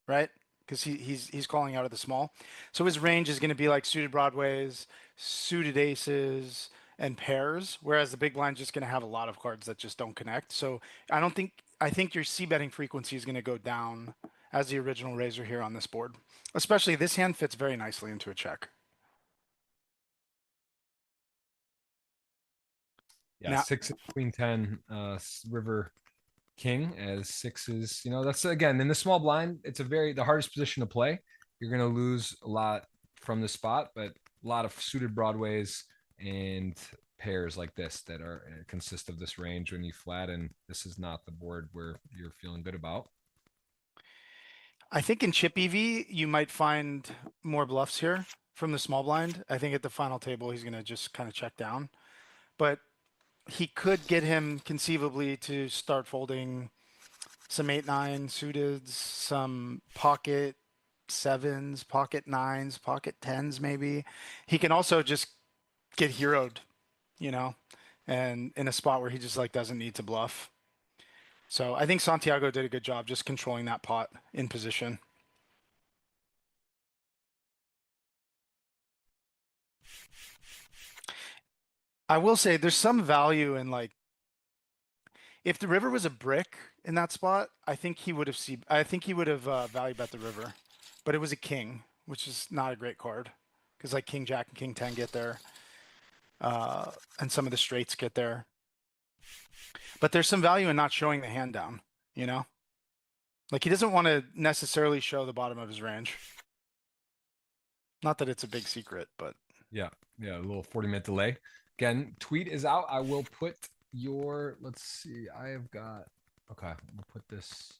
C: right? Because he's calling out of the small. So his range is going to be like suited broadways, suited aces, and pairs, whereas the big blind's just going to have a lot of cards that just don't connect. So I think your c betting frequency is going to go down as the original raiser here on this board. Especially this hand fits very nicely into a check.
A: Yeah,
C: Now,
A: 6 queen 10, river king as sixes. You know, that's again in the small blind. It's the hardest position to play. You're going to lose a lot from the spot, but a lot of suited broadways and pairs like this that are consist of this range when you flat, and this is not the board where you're feeling good about.
C: I think in chip EV, you might find more bluffs here from the small blind. I think at the final table, he's going to just kind of check down. But he could get him conceivably to start folding some 8-9 suited, some pocket 7s, pocket 9s, pocket 10s maybe. He can also just get heroed, you know, and in a spot where he just like doesn't need to bluff. So I think Santiago did a good job just controlling that pot in position. I will say there's some value in like if the river was a brick in that spot, I think he would have value bet the river, but it was a king, which is not a great card because like king jack and king 10 get there, and some of the straights get there. But there's some value in not showing the hand down, you know? Like he doesn't want to necessarily show the bottom of his range. Not that it's a big secret, but
A: Yeah, a little 40-minute delay. Again, tweet is out. I will put your, let's see, I have got, okay, we'll put this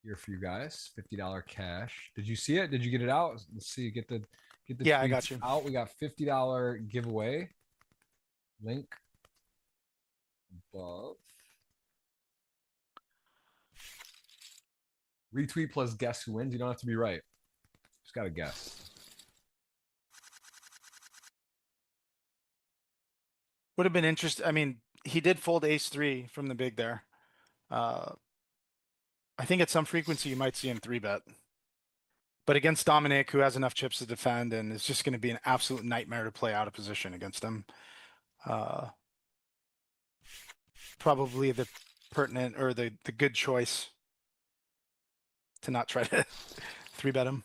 A: here for you guys. $50 cash. Did you see it? Did you get it out? Let's see, get the
C: yeah, I
A: tweets
C: got you.
A: out. We got $50 giveaway. Link above. Retweet plus guess who wins. You don't have to be right. Just got to guess.
C: Would have been interesting. I mean, he did fold ace three from the big there. I think at some frequency you might see him three bet. But against Dominic, who has enough chips to defend and is just going to be an absolute nightmare to play out of position against him. Probably the pertinent or the good choice to not try to three bet him.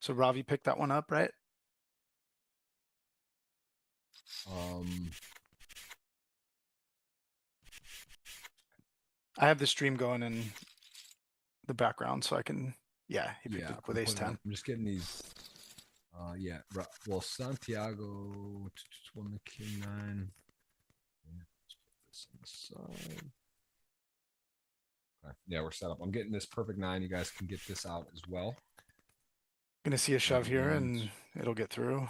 C: So Ravi picked that one up, right? I have the stream going in the background so I can, yeah, he picked it up with ace 10.
A: I'm just getting these. Yeah. Well, Santiago won the king 9. Let's put this on the side. Okay. Yeah, we're set up. I'm getting this perfect 9. You guys can get this out as well.
C: Gonna see a shove here and it'll get through.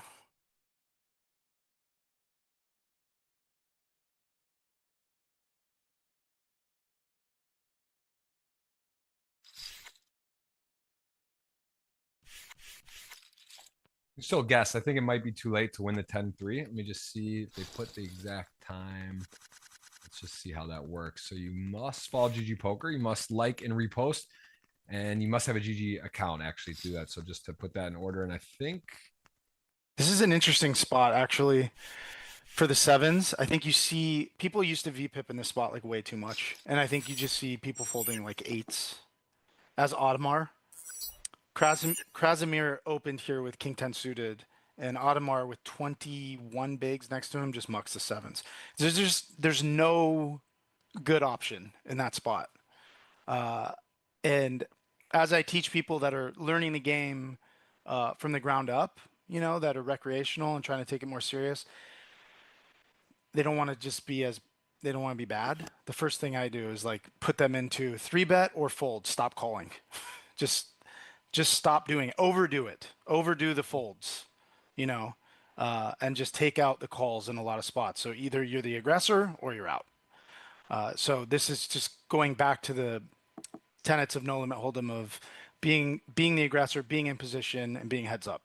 A: Still guess. I think it might be too late to win the 10-3. Let me just see if they put the exact time. Let's just see how that works. So you must follow GGPoker. You must like and repost. And you must have a GG account actually to do that. So just to put that in order. And I think
C: this is an interesting spot actually for the sevens. I think you see people used to VPip in this spot like way too much. And I think you just see people folding like eights as Audemars. Krasimir opened here with king 10 suited, and Audemars with 21 bigs next to him just mucks the sevens. There's no good option in that spot. And as I teach people that are learning the game from the ground up, you know, that are recreational and trying to take it more serious, they don't want to just be they don't want to be bad. The first thing I do is like put them into three bet or fold. Stop calling. Just stop doing it. Overdo the folds, you know, and just take out the calls in a lot of spots. So either you're the aggressor or you're out. So this is just going back to the tenets of no limit hold'em of being the aggressor, being in position, and being heads up.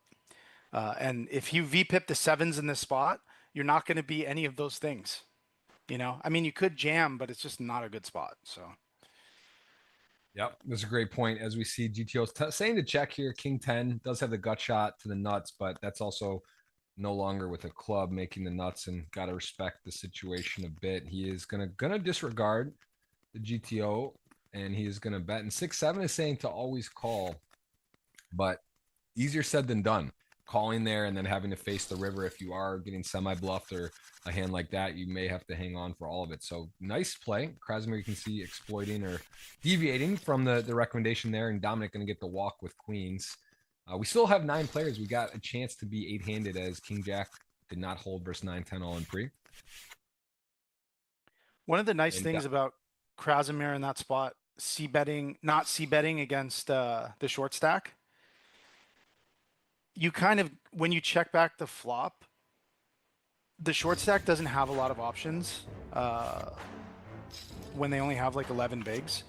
C: And if you VPip the sevens in this spot, you're not going to be any of those things. You know, I mean, you could jam, but it's just not a good spot. So.
A: Yep, that's a great point. As we see GTO saying to check here, King 10 does have the gut shot to the nuts, but that's also no longer with a club making the nuts, and got to respect the situation a bit. He is gonna disregard the GTO, and he is gonna bet. And 6-7 is saying to always call, but easier said than done. Calling there and then having to face the river. If you are getting semi-bluffed or a hand like that, you may have to hang on for all of it. So nice play. Krasimir, you can see exploiting or deviating from the recommendation there, and Dominic going to get the walk with queens. We still have 9 players. We got a chance to be 8-handed as King Jack did not hold versus 9-10 all in pre.
C: One of the nice things about Krasimir in that spot, not c-betting against the short stack, you kind of, when you check back the flop, the short stack doesn't have a lot of options when they only have like 11 bigs.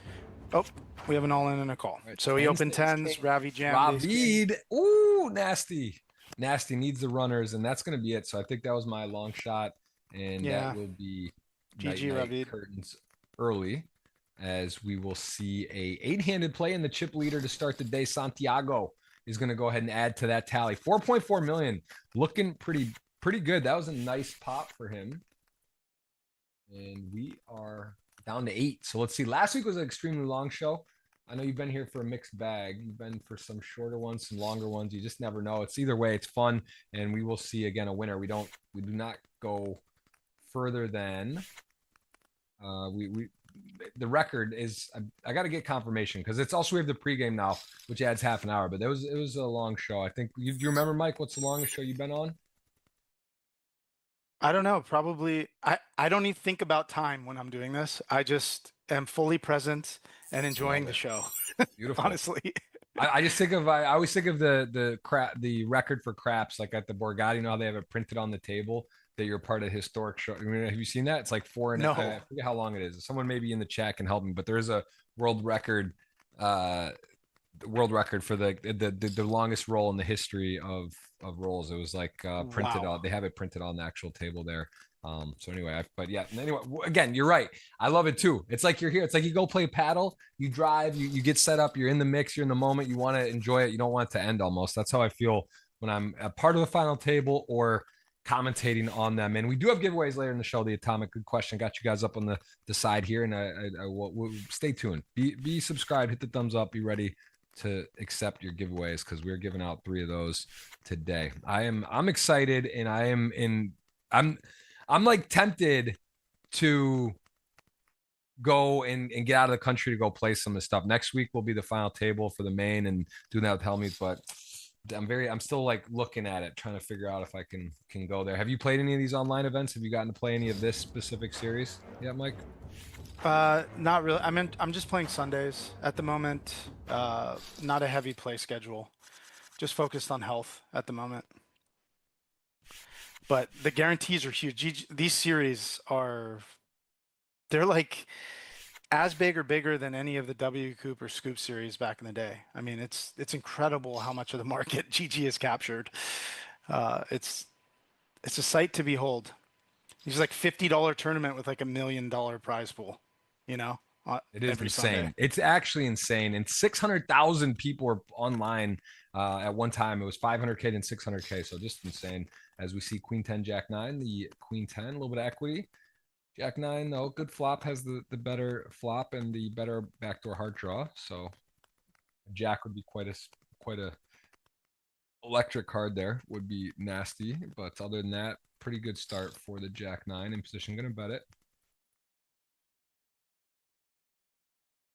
C: Oh, we have an all in and a call. Right, so he opened tens, Ravi jammed.
A: Ravid. Ooh, nasty. Nasty needs the runners, and that's going to be it. So I think that was my long shot, and that will be GG Ravid curtains early, as we will see a 8-handed play in the chip leader to start the day. Santiago is going to go ahead and add to that tally. 4.4 million, looking pretty good. That was a nice pop for him. And we are down to 8. So let's see. Last week was an extremely long show. I know you've been here for a mixed bag. You've been for some shorter ones, some longer ones. You just never know. It's either way. It's fun, and we will see again a winner. We do not go further than the record is. I got to get confirmation because it's also we have the pregame now, which adds half an hour. But it was a long show. I think you remember, Mike? What's the longest show you've been on?
C: I don't know. Probably. I don't even think about time when I'm doing this. I just am fully present and enjoying the show.
A: Beautiful.
C: Honestly.
A: I just think of I always think of the record for craps like at the Borgata. You know how they have it printed on the table that you're part of historic show. I mean, have you seen that? It's like
C: No.
A: I forget how long it is. Someone maybe in the chat can help me, but there is a world record for the longest roll in the history of rolls. It was like printed
C: Wow.
A: out. They have it printed on the actual table there. So anyway, again, you're right. I love it too. It's like you're here. It's like you go play paddle, you drive, you get set up, you're in the mix, you're in the moment, you want to enjoy it. You don't want it to end almost. That's how I feel when I'm a part of the final table or commentating on them. And we do have giveaways later in the show. The Atomic, good question. Got you guys up on the side here. And I will stay tuned. Be subscribed, hit the thumbs up, be ready to accept your giveaways because we're giving out 3 of those today. I'm excited and I'm like tempted to go and get out of the country to go play some of this stuff. Next week will be the final table for the main and doing that with Helmies, but I'm still like looking at it, trying to figure out if I can go there. Have you played any of these online events? Have you gotten to play any of this specific series? Yeah, Mike?
C: Not really. I'm just playing Sundays at the moment. Not a heavy play schedule. Just focused on health at the moment. But the guarantees are huge. These series they're like as big or bigger than any of the W Coop or Scoop series back in the day. I mean, it's incredible how much of the market GG has captured. It's a sight to behold. It's like $50 tournament with like $1 million prize pool, you know,
A: It is
C: every
A: insane.
C: Sunday.
A: It's actually insane. And 600,000 people were online at one time. It was 500K and 600K. So just insane. As we see Queen 10, Jack 9, the Queen 10, a little bit of equity. Jack 9, though, good flop, has the better flop and the better backdoor hard draw. So Jack would be quite a electric card there. Would be nasty. But other than that, pretty good start for the Jack 9 in position. Going to bet it.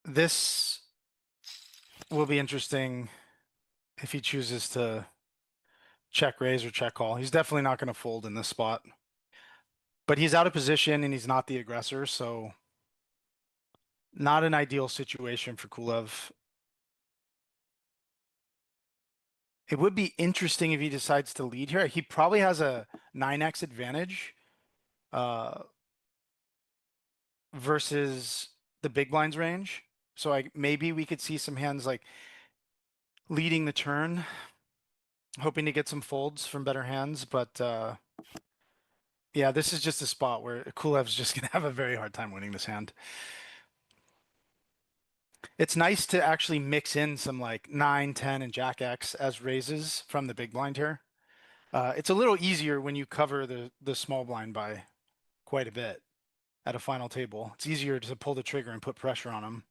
C: This will be interesting if he chooses to check raise or check call. He's definitely not going to fold in this spot. But he's out of position and he's not the aggressor, so not an ideal situation for Kulev. It would be interesting if he decides to lead here. He probably has a 9x advantage versus the big blinds range. So maybe we could see some hands like leading the turn, hoping to get some folds from better hands. But yeah, this is just a spot where Kulev's just going to have a very hard time winning this hand. It's nice to actually mix in some like 9, 10, and Jack X as raises from the big blind here. It's a little easier when you cover the small blind by quite a bit at a final table. It's easier to pull the trigger and put pressure on them.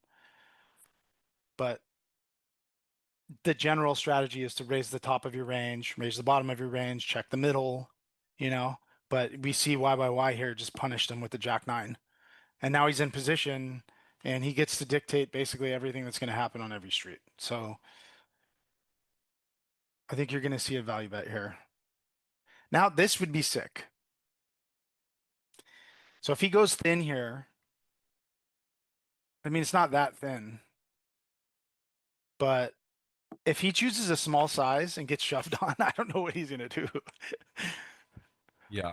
C: But the general strategy is to raise the top of your range, raise the bottom of your range, check the middle, you know. But we see Y here just punished him with the Jack 9. And now he's in position and he gets to dictate basically everything that's going to happen on every street. So I think you're going to see a value bet here. Now this would be sick. So if he goes thin here, I mean, it's not that thin, but if he chooses a small size and gets shoved on, I don't know what he's going to do.
A: Yeah.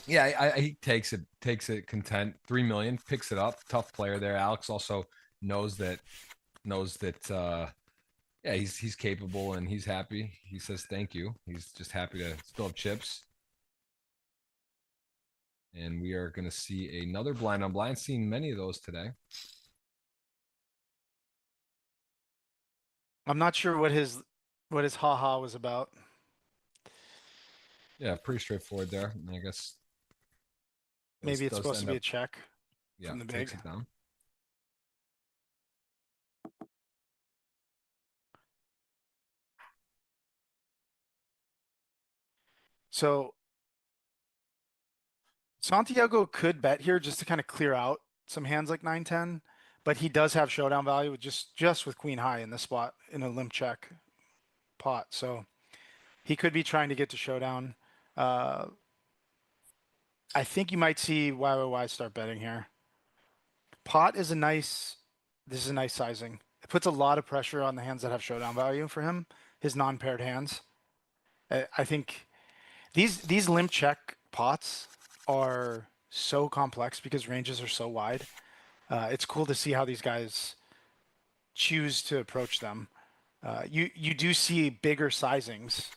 A: Yeah, he takes it content. 3 million, picks it up. Tough player there. Alex also knows that yeah, he's capable and he's happy. He says thank you. He's just happy to still have chips. And we are going to see another blind on blind. Seen many of those today.
C: I'm not sure what his haha was about.
A: Yeah, pretty straightforward there. And I guess
C: Maybe it's
A: does
C: supposed to
A: end
C: be
A: up,
C: a check
A: yeah,
C: from the
A: takes
C: big.
A: it down.
C: So Santiago could bet here just to kind of clear out some hands like 9-10, but he does have showdown value with just with queen high in the spot in a limp check pot. So he could be trying to get to showdown. Uh, I think you might see YYY start betting here. Pot is a nice, this is a nice sizing. It puts a lot of pressure on the hands that have showdown value for him, his non-paired hands. I think these limp check pots are so complex because ranges are so wide. It's cool to see how these guys choose to approach them. You do see bigger sizings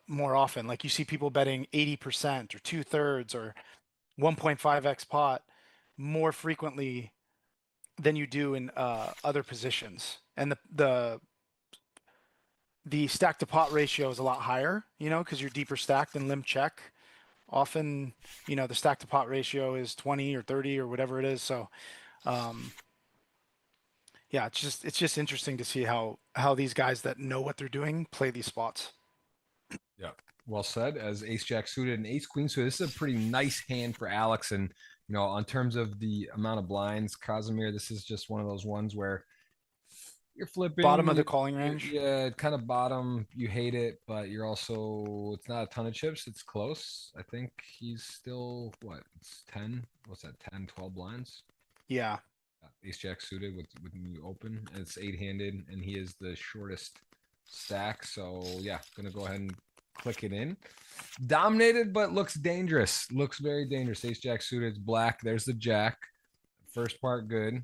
C: more often. Like you see people betting 80% or 2/3 or 1.5x pot more frequently than you do in other positions. And the stack to pot ratio is a lot higher, because you're deeper stacked than limp check. Often, the stack to pot ratio is 20 or 30 or whatever it is. So, yeah, it's just interesting to see how these guys that know what they're doing play these spots.
A: Yeah. Well said. As ace jack suited and ace queen suited, this is a pretty nice hand for Alex. And, on terms of the amount of blinds, Casimir, this is just one of those ones where you're
C: Bottom
A: flipping,
C: of the calling range.
A: yeah, kind of bottom. You hate it, but you're also, it's not a ton of chips. It's close. I think he's still, what, it's 10, what's that, 10, 12 blinds?
C: Yeah.
A: Ace jack suited with you open. And it's 8-handed, and he is the shortest stack. So, yeah, going to go ahead and click it in. Dominated, but looks dangerous. Looks very dangerous. Ace jack suited, it's black. There's the jack. First part good.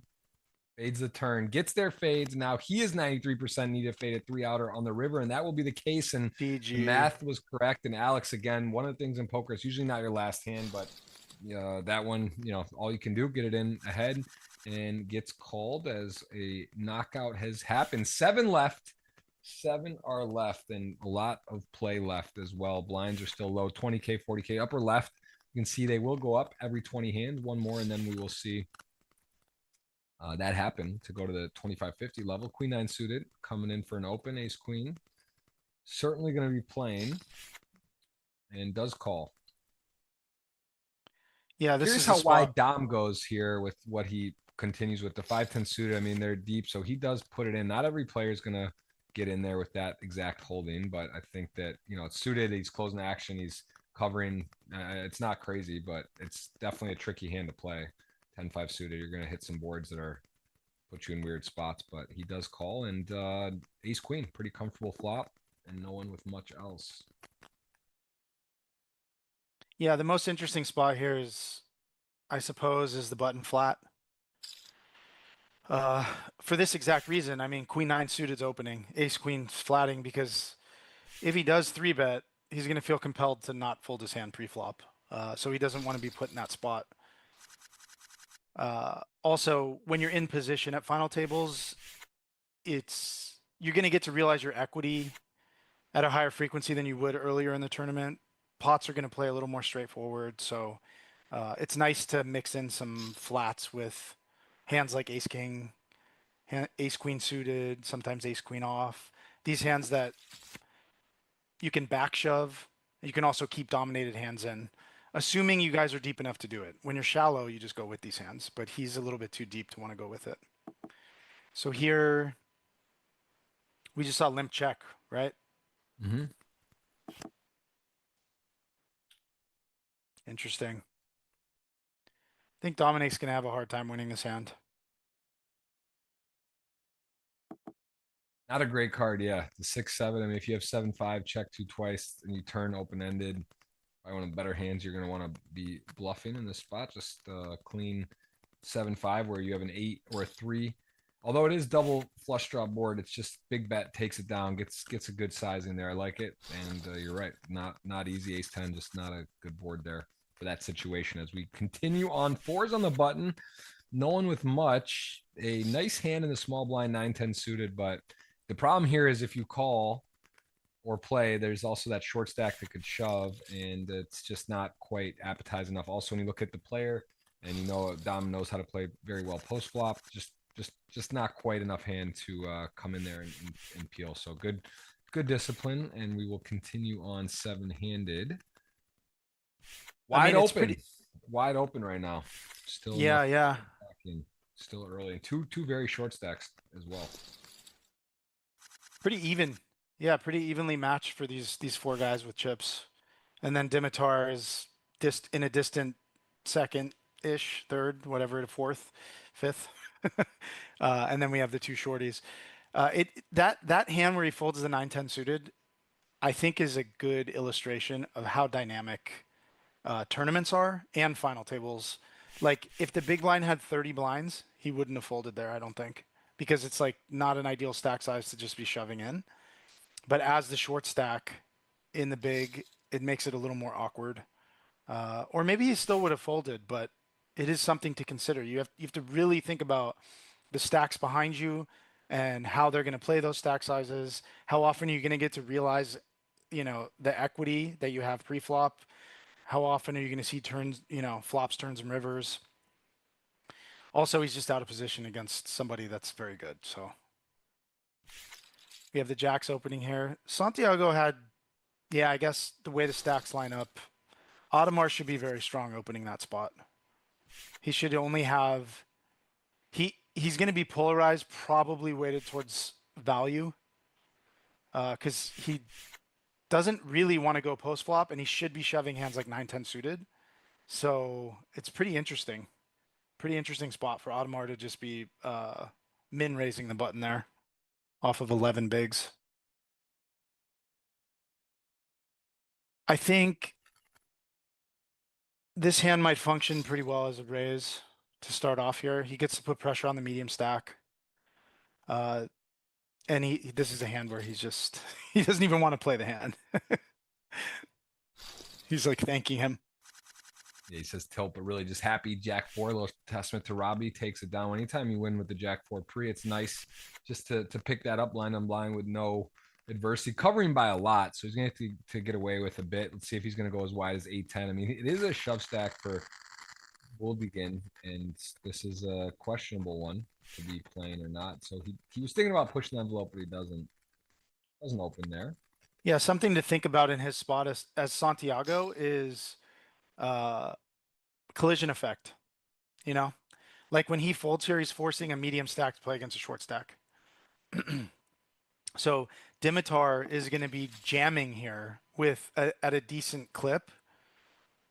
A: Fades the turn, gets their fades. Now he is 93% need to fade a 3-outer on the river, and that will be the case. And the
C: GG.
A: math was correct. And Alex, again, one of the things in poker, it's usually not your last hand, but that one, all you can do, get it in ahead, and gets called as a knockout has happened. 7 left. 7 are left, and a lot of play left as well. Blinds are still low, 20K, 40K. Upper left, you can see they will go up every 20 hands. One more, and then we will see that happened to go to the 25-50 level. Queen 9 suited, coming in for an open. Ace queen, certainly going to be playing, and does call.
C: Yeah, this
A: Curious
C: is the
A: how wide
C: spot.
A: Dom goes here with what he continues with the 5-10 suited. I mean, they're deep, so he does put it in. Not every player is going to get in there with that exact holding, but I think that, it's suited. He's closing action. He's covering. It's not crazy, but it's definitely a tricky hand to play. 10-5 suited, you're going to hit some boards that are put you in weird spots, but he does call. And ace queen, pretty comfortable flop, and no one with much else.
C: Yeah, the most interesting spot here is, I suppose, is the button flat. For this exact reason, I mean, queen 9 suited's opening, ace queen's flatting, because if he does 3-bet, he's going to feel compelled to not fold his hand pre-flop. So he doesn't want to be put in that spot. Also, when you're in position at final tables, you're going to get to realize your equity at a higher frequency than you would earlier in the tournament. Pots are going to play a little more straightforward, so it's nice to mix in some flats with hands like ace king, ace queen suited, sometimes ace queen off. These hands that you can back shove. You can also keep dominated hands in, assuming you guys are deep enough to do it. When you're shallow, you just go with these hands, but he's a little bit too deep to want to go with it. So here, we just saw limp check, right?
A: Mm-hmm.
C: Interesting. I think Dominic's going to have a hard time winning this hand.
A: Not a great card, yeah. The 6-7. I mean, if you have 7-5, check 2 twice, and you turn open-ended, probably one of the better hands you're going to want to be bluffing in this spot. Just clean 7-5 where you have an 8 or a 3. Although it is double flush draw board, it's just big bet takes it down, gets a good size in there. I like it, and you're right, not easy. Ace 10, just not a good board there for that situation. As we continue on, 4s on the button, no one with much. A nice hand in the small blind 9-10 suited, but The problem here is if you call or play, there's also that short stack that could shove, and it's just not quite appetizing enough. Also, when you look at the player, and you know Dom knows how to play very well post flop, just not quite enough hand to come in there and peel. So good discipline, and we will continue on 7-handed. Wide open right now. Still
C: Yeah.
A: Still early. Two very short stacks as well.
C: Pretty even. Yeah, pretty evenly matched for these four guys with chips. And then Dimitar is in a distant second-ish, third, whatever, fourth, fifth. And then we have the two shorties. That hand where he folds the 9-10 suited, I think is a good illustration of how dynamic tournaments are and final tables. Like if the big blind had 30 blinds, he wouldn't have folded there, I don't think, because it's like not an ideal stack size to just be shoving in. But as the short stack in the big, it makes it a little more awkward. Or maybe he still would have folded, but it is something to consider. You have to really think about the stacks behind you and how they're going to play those stack sizes. How often are you going to get to realize, the equity that you have pre-flop? How often are you going to see turns, flops, turns, and rivers? Also, he's just out of position against somebody that's very good. So we have the jacks opening here. Santiago had, I guess the way the stacks line up, Audemars should be very strong opening that spot. He should only have, he's going to be polarized, probably weighted towards value, because he doesn't really want to go post flop, and he should be shoving hands like 9-10 suited. So it's pretty interesting spot for Audemars to just be min raising the button there off of 11 bigs. I think this hand might function pretty well as a raise to start off here. He gets to put pressure on the medium stack. And this is a hand where he doesn't even want to play the hand. He's like thanking him.
A: Yeah, he says tilt, but really just happy. Jack 4, little testament to Robbie, takes it down. Anytime you win with the Jack 4 pre, it's nice just to pick that up line on blind with no adversity, covering by a lot. So he's going to have to get away with a bit. Let's see if he's going to go as wide as 8-10. I mean, it is a shove stack for Woldigan, and this is a questionable one to be playing or not. So he was thinking about pushing the envelope, but he doesn't open there.
C: Yeah, something to think about in his spot as Santiago is collision effect. Like when he folds here, he's forcing a medium stack to play against a short stack. So Dimitar is going to be jamming here at a decent clip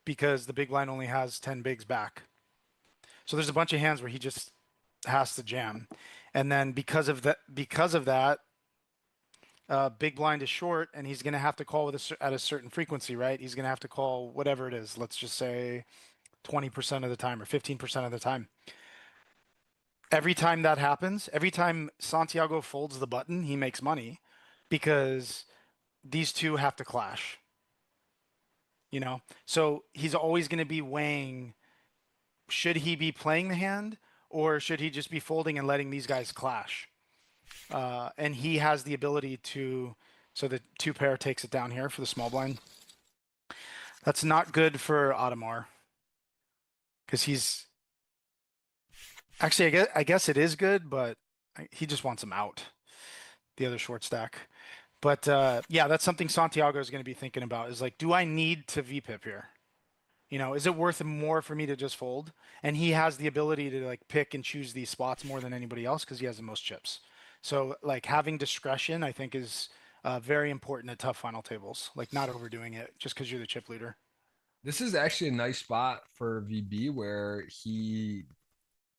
C: because the big blind only has 10 bigs back. So there's a bunch of hands where he just has to jam. And then because of that, big blind is short, and he's going to have to call at a certain frequency, right? He's going to have to call whatever it is. Let's just say 20% of the time or 15% of the time. Every time that happens, every time Santiago folds the button, he makes money because these two have to clash. So he's always going to be weighing, should he be playing the hand or should he just be folding and letting these guys clash? And he has the ability so the 2-pair takes it down here for the small blind. That's not good for Audemars because he's actually, I guess it is good, but he just wants him out, the other short stack. But that's something Santiago is going to be thinking about is like, do I need to VPIP here? Is it worth more for me to just fold? And he has the ability to like pick and choose these spots more than anybody else because he has the most chips. So like having discretion, I think is very important at tough final tables, like not overdoing it just because you're the chip leader.
A: This is actually a nice spot for VB where he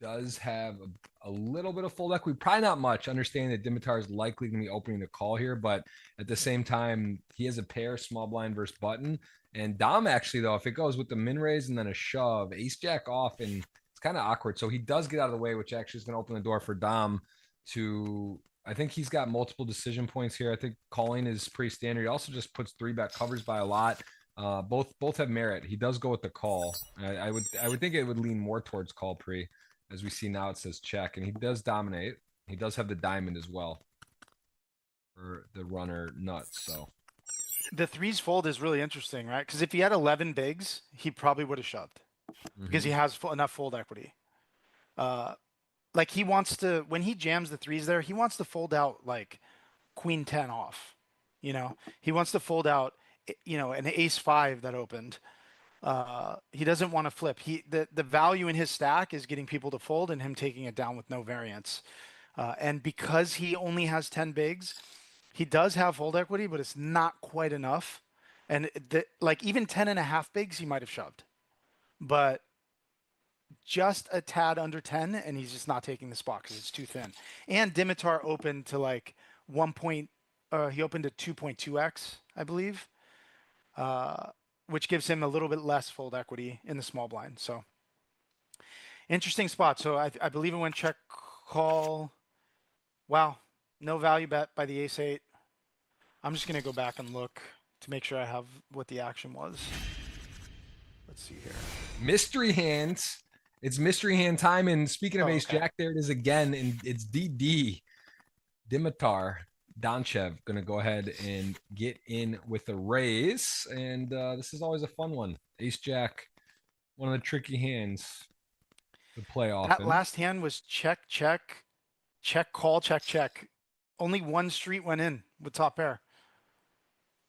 A: does have a little bit of fold equity, probably not much. Understanding that Dimitar is likely going to be opening the call here, but at the same time, he has a pair small blind versus button. And Dom actually, though, if it goes with the min raise and then a shove, ace jack off, and it's kind of awkward. So he does get out of the way, which actually is going to open the door for Dom to. I think he's got multiple decision points here. I think calling is pretty standard. He also just puts 3-bet covers by a lot. Both have merit. He does go with the call. I would think it would lean more towards call pre. As we see now, it says check, and he does dominate. He does have the diamond as well. for the runner nuts. So
C: The threes fold is really interesting, right? Because if he had 11 bigs, he probably would have shoved because he has enough fold equity. Uh, like he wants to, when he jams the threes there, he wants to fold out like queen 10 off. He wants to fold out, an ace five that opened. He doesn't want to flip. The value in his stack is getting people to fold and him taking it down with no variance. And because he only has 10 bigs, he does have fold equity, but it's not quite enough. And like even 10 and a half bigs, he might have shoved, but just a tad under 10, and he's just not taking the spot because it's too thin. And Dimitar opened to like 1 point, he opened to 2.2x, I believe, which gives him a little bit less fold equity in the small blind. So interesting spot. So I believe it went check call. Wow. No value bet by the ace eight. I'm just going to go back and look to make sure I have what the action was. Let's see here.
A: Mystery hands. It's mystery hand time. And speaking of ace jack, there it is again. And it's DD. Dimitar Donchev going to go ahead and get in with a raise. And this is always a fun one. Ace jack, one of the tricky hands to play often.
C: That last hand was check, check, check, call, check, check. Only one street went in with top pair.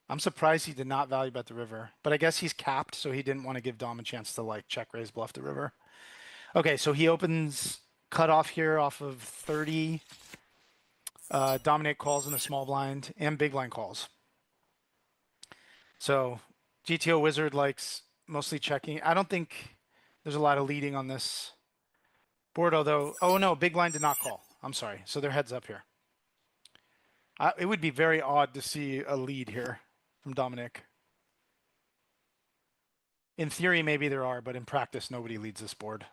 C: I'm surprised he did not value bet the river, but I guess he's capped, so he didn't want to give Dom a chance to like check raise bluff the river. Okay, so he opens cutoff here off of 30. Dominate calls in the small blind and big blind calls. So GTO Wizard likes mostly checking. I don't think there's a lot of leading on this board, although, oh no, big blind did not call. I'm sorry. So they're heads up here. It would be very odd to see a lead here from Dominic. In theory, maybe there are, but in practice, nobody leads this board.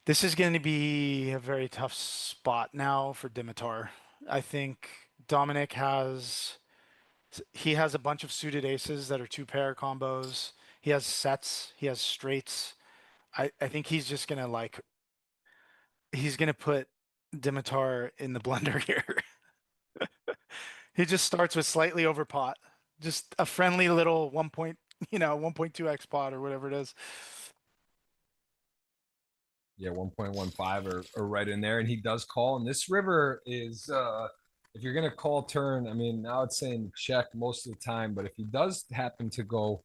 C: This is going to be a very tough spot now for Dimitar. I think Dominic has a bunch of suited aces that are two pair combos. He has sets. He has straights. I think he's just going to he's going to put Dimitar in the blender here. He just starts with slightly over pot, just a friendly little 1.2x pot or whatever it is.
A: Yeah, 1.15 or right in there. And he does call. And this river is, if you're going to call turn, I mean, now it's saying check most of the time. But if he does happen to go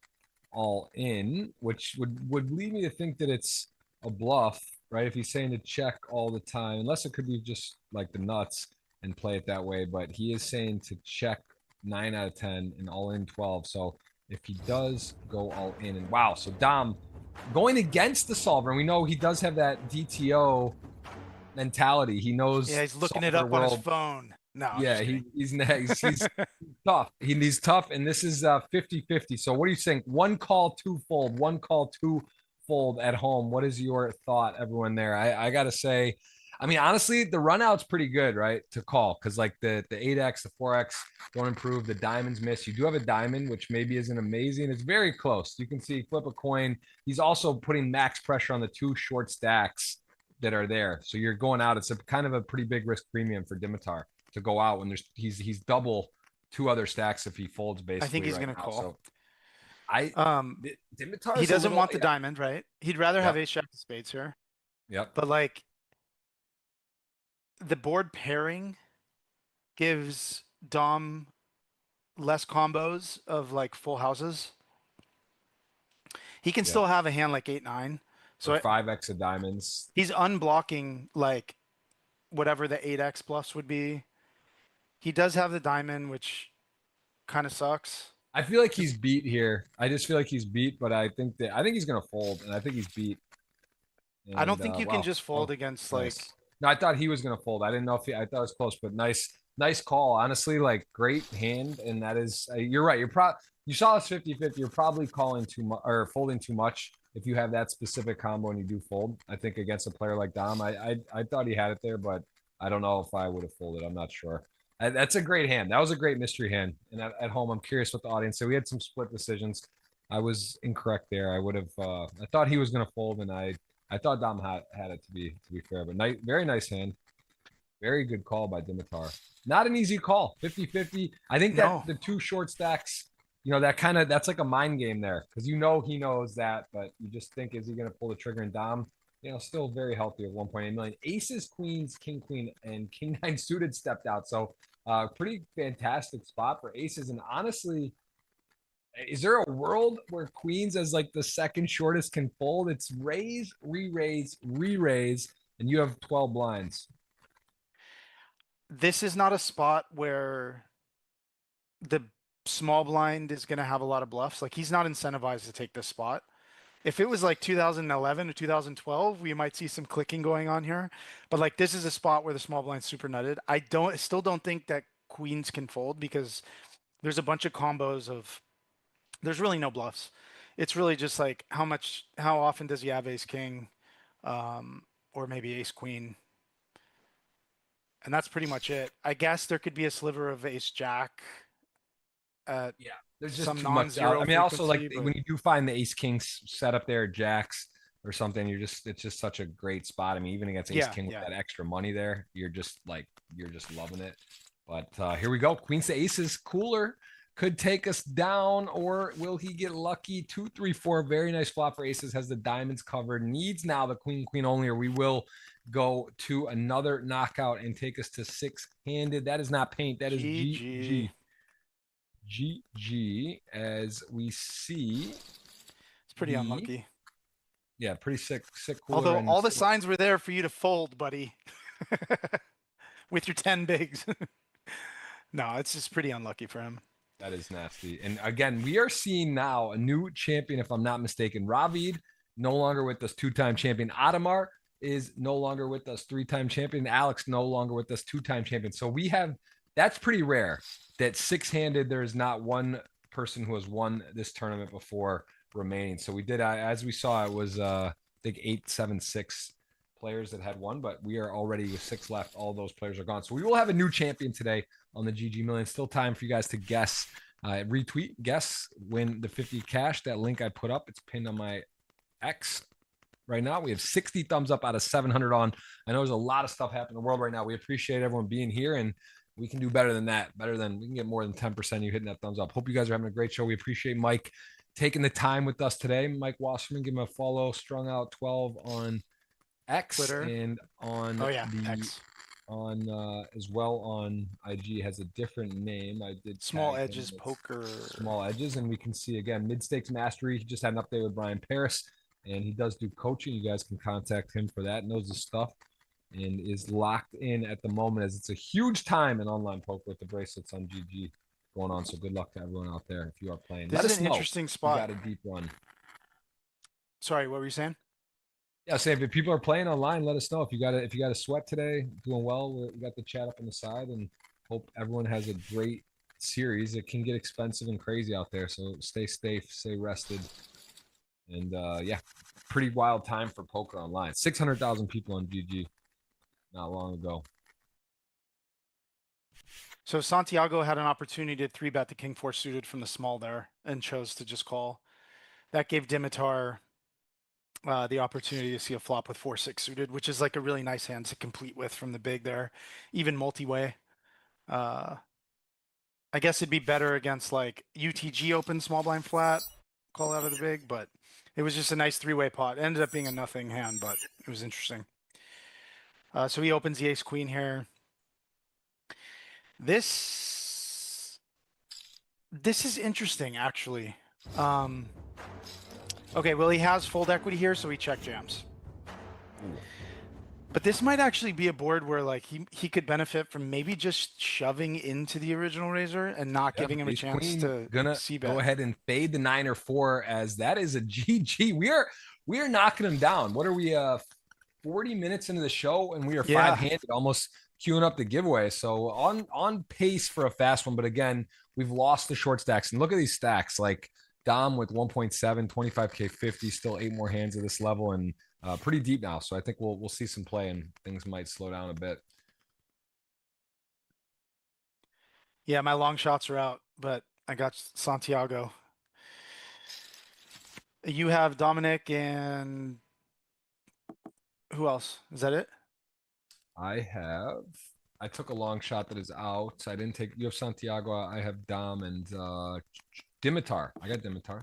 A: all in, which would lead me to think that it's a bluff, right? If he's saying to check all the time, unless it could be just like the nuts and play it that way. But he is saying to check 9 out of 10 and all in 12. So if he does go all in, and wow, so Dom going against the solver, and we know he does have that DTO mentality. He knows.
C: Yeah, he's looking it up on his phone. No.
A: Yeah, he's next. He's tough. He's tough, and this is 50-50. So what do you think? One call, two fold. One call, two fold at home. What is your thought, everyone there? I gotta say, I mean, honestly, the run out's pretty good, right? To call, because like the 8x, the 4x don't improve. The diamonds miss. You do have a diamond, which maybe isn't amazing. It's very close. You can see flip a coin. He's also putting max pressure on the two short stacks that are there. So you're going out. It's a kind of a pretty big risk premium for Dimitar to go out when he's double two other stacks if he folds basically.
C: I think he's gonna call.
A: So
C: Dimitar, he doesn't want the diamond, right? He'd rather have ace jack of spades here.
A: Yep.
C: But like the board pairing gives Dom less combos of like full houses. He can still have a hand like 8-9. So
A: 5x of diamonds.
C: He's unblocking like whatever the 8x plus would be. He does have the diamond, which kind of sucks.
A: I feel like he's beat here. I just feel like he's beat, but I think he's gonna fold, and I think he's beat.
C: And, I don't think you can just fold against like.
A: No, I thought he was gonna fold. I didn't know if I thought it was close, but nice call. Honestly, like great hand, and that is you're right. You saw us 50-50. You're probably calling too much or folding too much if you have that specific combo and you do fold. I think against a player like Dom, I thought he had it there, but I don't know if I would have folded. I'm not sure. That's a great hand. That was a great mystery hand. And at home, I'm curious what the audience said. We had some split decisions. I was incorrect there. I would have. I thought he was going to fold, and I thought Dom had it to be fair. But very nice hand. Very good call by Dimitar. Not an easy call. 50-50. I think that
C: No.
A: the two short stacks, that's like a mind game there because he knows that, but you just think, is he going to pull the trigger? And Dom, still very healthy at 1.8 million. Aces, queens, king, queen, and king nine suited stepped out. So pretty fantastic spot for aces. And honestly, is there a world where queens as like the second shortest can fold? It's raise, re-raise, re-raise, and you have 12 blinds.
C: This is not a spot where the small blind is going to have a lot of bluffs. Like he's not incentivized to take this spot. If it was like 2011 or 2012, we might see some clicking going on here. But like this is a spot where the small blind's super nutted. Still don't think that queens can fold because there's a bunch of combos of there's really no bluffs. It's really just like how often does he have ace king, or maybe ace queen, and that's pretty much it. I guess there could be a sliver of ace jack at
A: Yeah, there's just
C: some
A: too much out.
C: non-zero
A: I mean, also like
C: frequency, but
A: when you do find the ace king set up there, jacks or something, it's just such a great spot. I mean, even against ace king with that extra money there, you're just loving it. But here we go. Queens to aces, cooler could take us down, or will he get lucky? 2, 3, 4. Very nice flop for aces. Has the diamonds covered. Needs now the queen, queen only, or we will go to another knockout and take us to six-handed. That is not paint. That is GG. GG, as we see.
C: It's pretty unlucky.
A: Yeah, pretty sick cooler.
C: Although all the signs were there for you to fold, buddy, with your 10 bigs. No, it's just pretty unlucky for him.
A: That is nasty. And again, we are seeing now a new champion, if I'm not mistaken. Ravid, no longer with us, 2-time champion. Adamar is no longer with us, 3-time champion. Alex, no longer with us, 2-time champion. So we have, that's pretty rare that six-handed, there is not one person who has won this tournament before remaining. So we did, as we saw, it was, I think 8, 7, 6 players that had won, but we are already with 6 left. All those players are gone. So we will have a new champion today on the GG Million. Still time for you guys to guess, retweet, guess, win the 50 cash. That link I put up, it's pinned on my X. Right now, we have 60 thumbs up out of 700 on. I know there's a lot of stuff happening in the world right now. We appreciate everyone being here, and we can do better than that. We can get more than 10% of you hitting that thumbs up. Hope you guys are having a great show. We appreciate Mike taking the time with us today. Mike Wasserman, give him a follow. Strung Out 12 on X, Twitter, and on
C: X.
A: On as well on IG has a different name. I did
C: Small Edges Poker.
A: Small Edges, and we can see again Mid Stakes Mastery. He just had an update with Brian Paris, and he does do coaching. You guys can contact him for that. Knows his stuff, and is locked in at the moment as it's a huge time in online poker with the bracelets on GG going on. So good luck to everyone out there if you are playing.
C: This is an interesting spot.
A: You got a deep run.
C: Sorry, what were you saying?
A: Yeah, say if people are playing online, let us know if you got a sweat today, doing well. We got the chat up on the side, and hope everyone has a great series. It can get expensive and crazy out there, so stay safe, stay rested, and yeah, pretty wild time for poker online. 600,000 people on GG not long ago.
C: So Santiago had an opportunity to 3-bet the king 4 suited from the small there and chose to just call. That gave Dimitar the opportunity to see a flop with 4-6 suited, which is like a really nice hand to complete with from the big there, even multi-way. I guess it'd be better against like UTG open small blind flat, call out of the big, but it was just a nice 3-way pot. It ended up being a nothing hand, but it was interesting. So he opens the ace queen here. This is interesting, actually. Okay, well, he has fold equity here, so he check jams. But this might actually be a board where like he could benefit from maybe just shoving into the original razor and not giving him a chance to c-bet.
A: Go ahead and fade the 9 or 4, as that is a GG. We are knocking him down. What are we 40 minutes into the show, and we are 5-handed, almost queuing up the giveaway. So on pace for a fast one, but again, we've lost the short stacks. And look at these stacks, like Dom with 1.7, 25K 50, still 8 more hands at this level, and pretty deep now. So I think we'll see some play, and things might slow down a bit.
C: Yeah, my long shots are out, but I got Santiago. You have Dominic and who else? Is that it?
A: I took a long shot that is out. I didn't take. You have Santiago. I have Dom and Dimitar. I got Dimitar.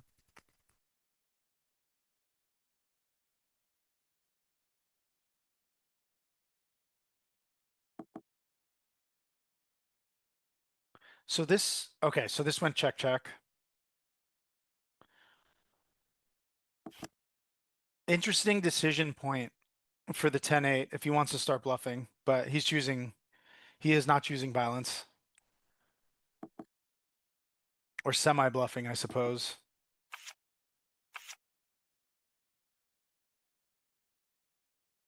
C: So this, okay, so this went check, check. Interesting decision point for the 10-8 if he wants to start bluffing, but he is not choosing violence or semi-bluffing, I suppose.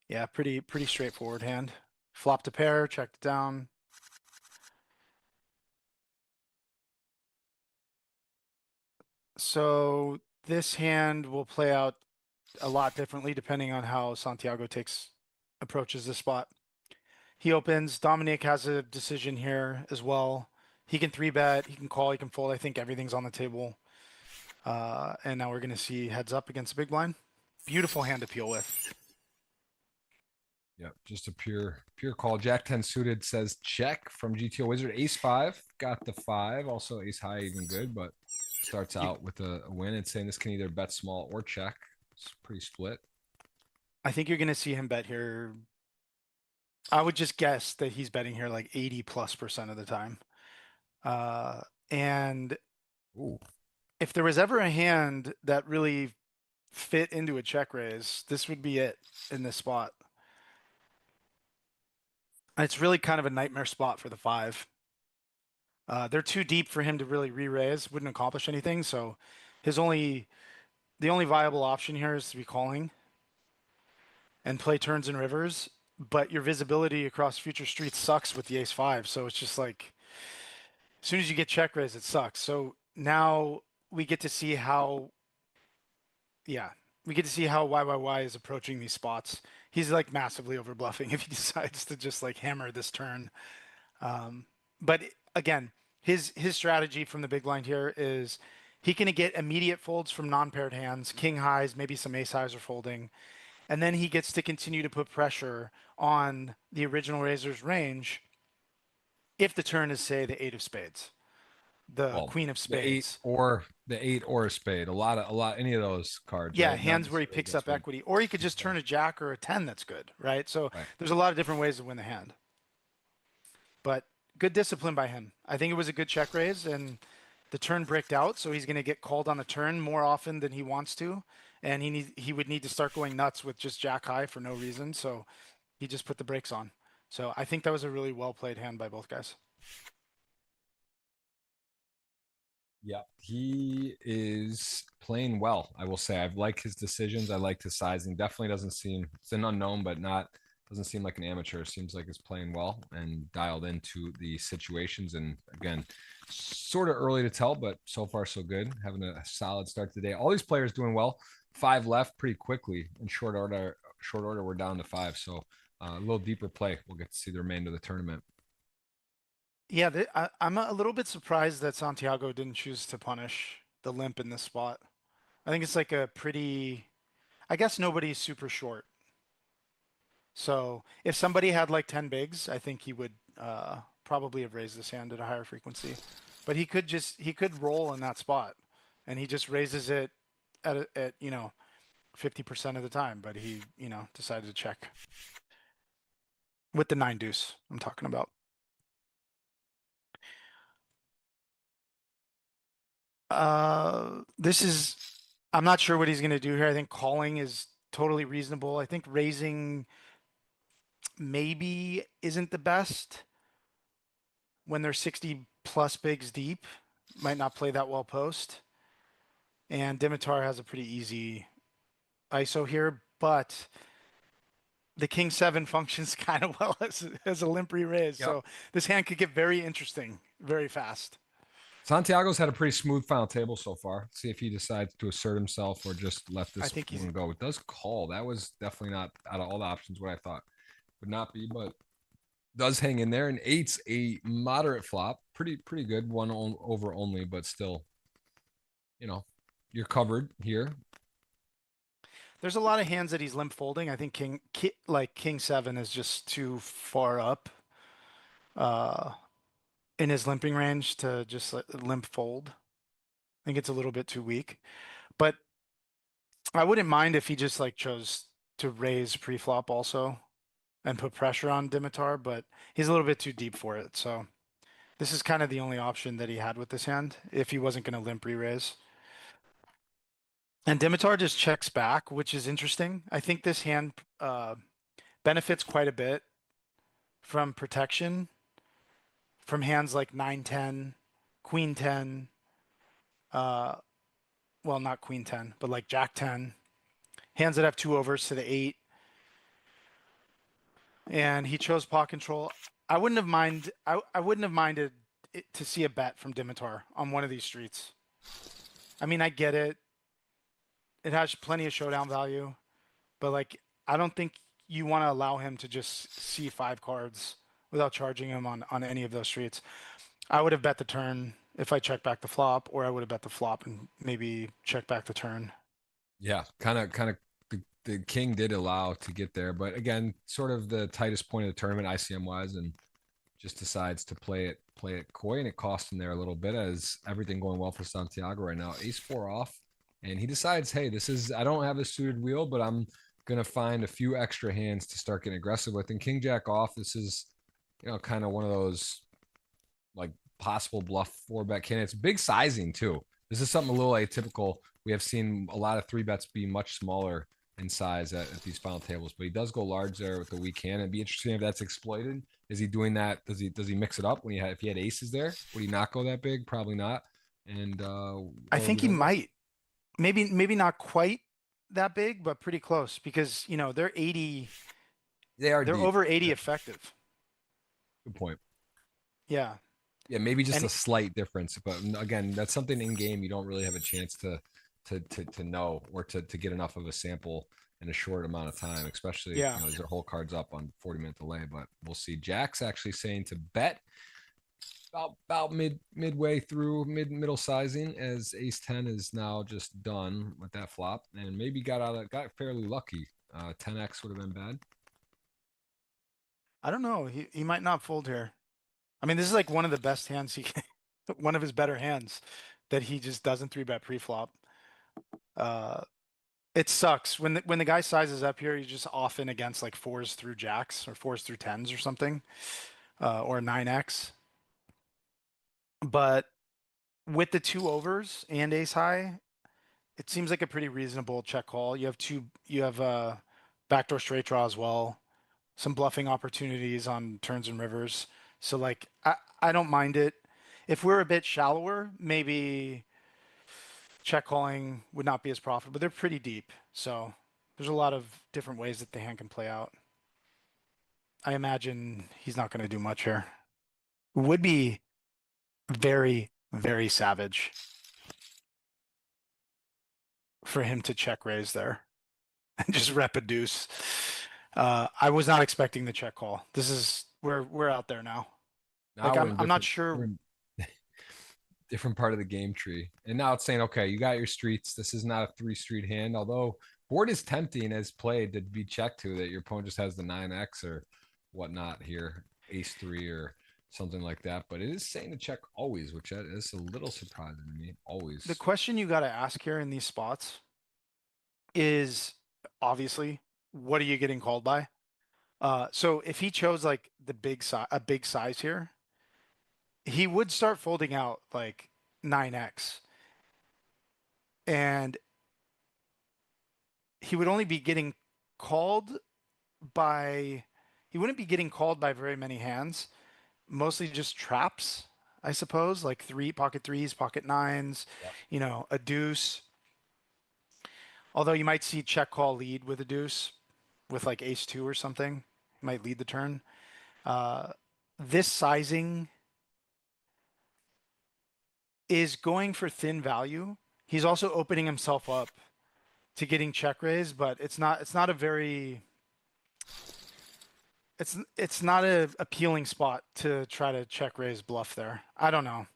C: Yeah, pretty straightforward hand. Flopped a pair, checked it down. So this hand will play out a lot differently depending on how Santiago approaches this spot. He opens. Dominic has a decision here as well. He can 3-bet, he can call, he can fold. I think everything's on the table. And now we're going to see heads up against the big blind. Beautiful hand to peel with.
A: Yep, just a pure call. Jack 10 suited says check from GTO Wizard. Ace 5 got the 5. Also ace high even good, but starts out with a win. It's saying this can either bet small or check. It's pretty split.
C: I think you're going to see him bet here. I would just guess that he's betting here like 80+% of the time. And
A: Ooh.
C: if there was ever a hand that really fit into a check raise, this would be it in this spot. It's really kind of a nightmare spot for the 5. They're too deep for him to really re-raise, wouldn't accomplish anything. So the only viable option here is to be calling and play turns and rivers. But your visibility across future streets sucks with the ace 5. So it's just like, as soon as you get check raise, it sucks. So now we get to see how, yeah, we get to see how YYY is approaching these spots. He's like massively over bluffing if he decides to just like hammer this turn. But again, his strategy from the big blind here is he can get immediate folds from non-paired hands, king highs, maybe some ace highs are folding, and then he gets to continue to put pressure on the original raiser's range if the turn is, say, the 8 of spades, the queen of spades.
A: The eight or a spade. A lot any of those cards,
C: Yeah,
A: right? Not
C: hands where he
A: necessarily
C: picks
A: against
C: up equity, or he could just turn a jack or a 10 that's good, right? So
A: right.
C: there's a lot of different ways to win the hand. But good discipline by him. I think it was a good check raise, and the turn bricked out, so he's going to get called on the turn more often than he wants to, and he would need to start going nuts with just jack high for no reason. So he just put the brakes on. So I think that was a really well played hand by both guys.
A: Yeah, he is playing well. I will say I like his decisions. I like his sizing. Definitely doesn't seem it's an unknown, but not doesn't seem like an amateur. Seems like he's playing well and dialed into the situations. And again, sort of early to tell, but so far so good. Having a solid start to the day. All these players doing well. 5 left pretty quickly in short order. Short order, we're down to 5. So a little deeper play. We'll get to see the remainder of the tournament.
C: Yeah, I'm a little bit surprised that Santiago didn't choose to punish the limp in this spot. I think it's like a pretty. I guess nobody's super short. So if somebody had like 10 bigs, I think he would probably have raised this hand at a higher frequency. But he could roll in that spot, and he just raises it at 50% of the time. But he decided to check with the 9 deuce. I'm talking about. This is. I'm not sure what he's going to do here. I think calling is totally reasonable. I think raising maybe isn't the best when they're 60 plus bigs deep. Might not play that well post. And Dimitar has a pretty easy ISO here, but the King 7 functions kind of well as a limp re-raise.
A: Yep.
C: So this hand could get very interesting very fast.
A: Santiago's had a pretty smooth final table so far. See if he decides to assert himself or just let this one go. It does call. That was definitely not out of all the options what I thought would not be, but does hang in there. And 8's a moderate flop. Pretty good. One over only, but still, you're covered here.
C: There's a lot of hands that he's limp folding. I think King 7 is just too far up in his limping range to just limp fold. I think it's a little bit too weak. But I wouldn't mind if he just like chose to raise pre-flop also and put pressure on Dimitar, but he's a little bit too deep for it. So this is kind of the only option that he had with this hand if he wasn't going to limp re-raise. And Dimitar just checks back, which is interesting. I think this hand benefits quite a bit from protection from hands like 9-10, Queen 10, uh, well, not Queen 10, but like Jack 10, hands that have two overs to the 8. And he chose pot control. I wouldn't have I wouldn't have minded to see a bet from Dimitar on one of these streets. I mean, I get it. It has plenty of showdown value, but like I don't think you want to allow him to just see 5 cards without charging him on any of those streets. I would have bet the turn if I checked back the flop, or I would have bet the flop and maybe check back the turn.
A: Yeah, kind of. The king did allow to get there, but again, sort of the tightest point of the tournament ICM wise, and just decides to play it coy, and it cost him there a little bit as everything going well for Santiago right now. Ace 4 off, and he decides, hey, this is I don't have a suited wheel, but I'm gonna find a few extra hands to start getting aggressive with. And King Jack off, this is kind of one of those like possible bluff 4-bet candidates. Big sizing too. This is something a little atypical. We have seen a lot of 3-bets be much smaller in size at these final tables, but he does go large there with the weak hand. It'd be interesting if that's exploited. Is he doing that? Does he mix it up when if he had aces there? Would he not go that big? Probably not. And
C: I think he might. Maybe not quite that big, but pretty close because they're 80.
A: They're
C: deep. Over 80 effective.
A: Good point.
C: Yeah.
A: Yeah, maybe just a slight difference, but again, that's something in game you don't really have a chance to know or to get enough of a sample in a short amount of time, especially these are whole cards up on 40-minute delay. But we'll see. Jack's actually saying to bet about midway through middle sizing, as Ace 10 is now just done with that flop, and maybe got fairly lucky. 10x would have been bad.
C: I don't know. He might not fold here. I mean, this is like one of the best hands one of his better hands that he just doesn't 3-bet pre-flop. It sucks when the guy sizes up here. He's just often against like 4s through jacks or 4s through 10s or something, or 9x. But with the 2 overs and ace high, it seems like a pretty reasonable check call. You have backdoor straight draw as well, some bluffing opportunities on turns and rivers. So like I don't mind it. If we're a bit shallower, maybe check calling would not be as profitable, but they're pretty deep. So there's a lot of different ways that the hand can play out. I imagine he's not going to do much here. Would be very, very savage for him to check raise there and just rep a deuce. I was not expecting the check call. This is we're out there now. Like I'm not sure.
A: Different part of the game tree. And now it's saying, okay, you got your streets. This is not a 3-street hand, although board is tempting as played to be checked to that your opponent just has the 9x or whatnot here, ace 3 or something like that. But it is saying to check always, which is a little surprising to me. Always.
C: The question you got to ask here in these spots is obviously, what are you getting called by? So if he chose like a big size here, he would start folding out like 9x, and he would only be getting called by he wouldn't be getting called by very many hands, mostly just traps, I suppose, like pocket threes, pocket nines, a deuce. Although you might see check call lead with a deuce with like ace 2 or something. He might lead the turn. This sizing is going for thin value. He's also opening himself up to getting check raised, but it's not a very appealing spot to try to check raise bluff there. I don't know.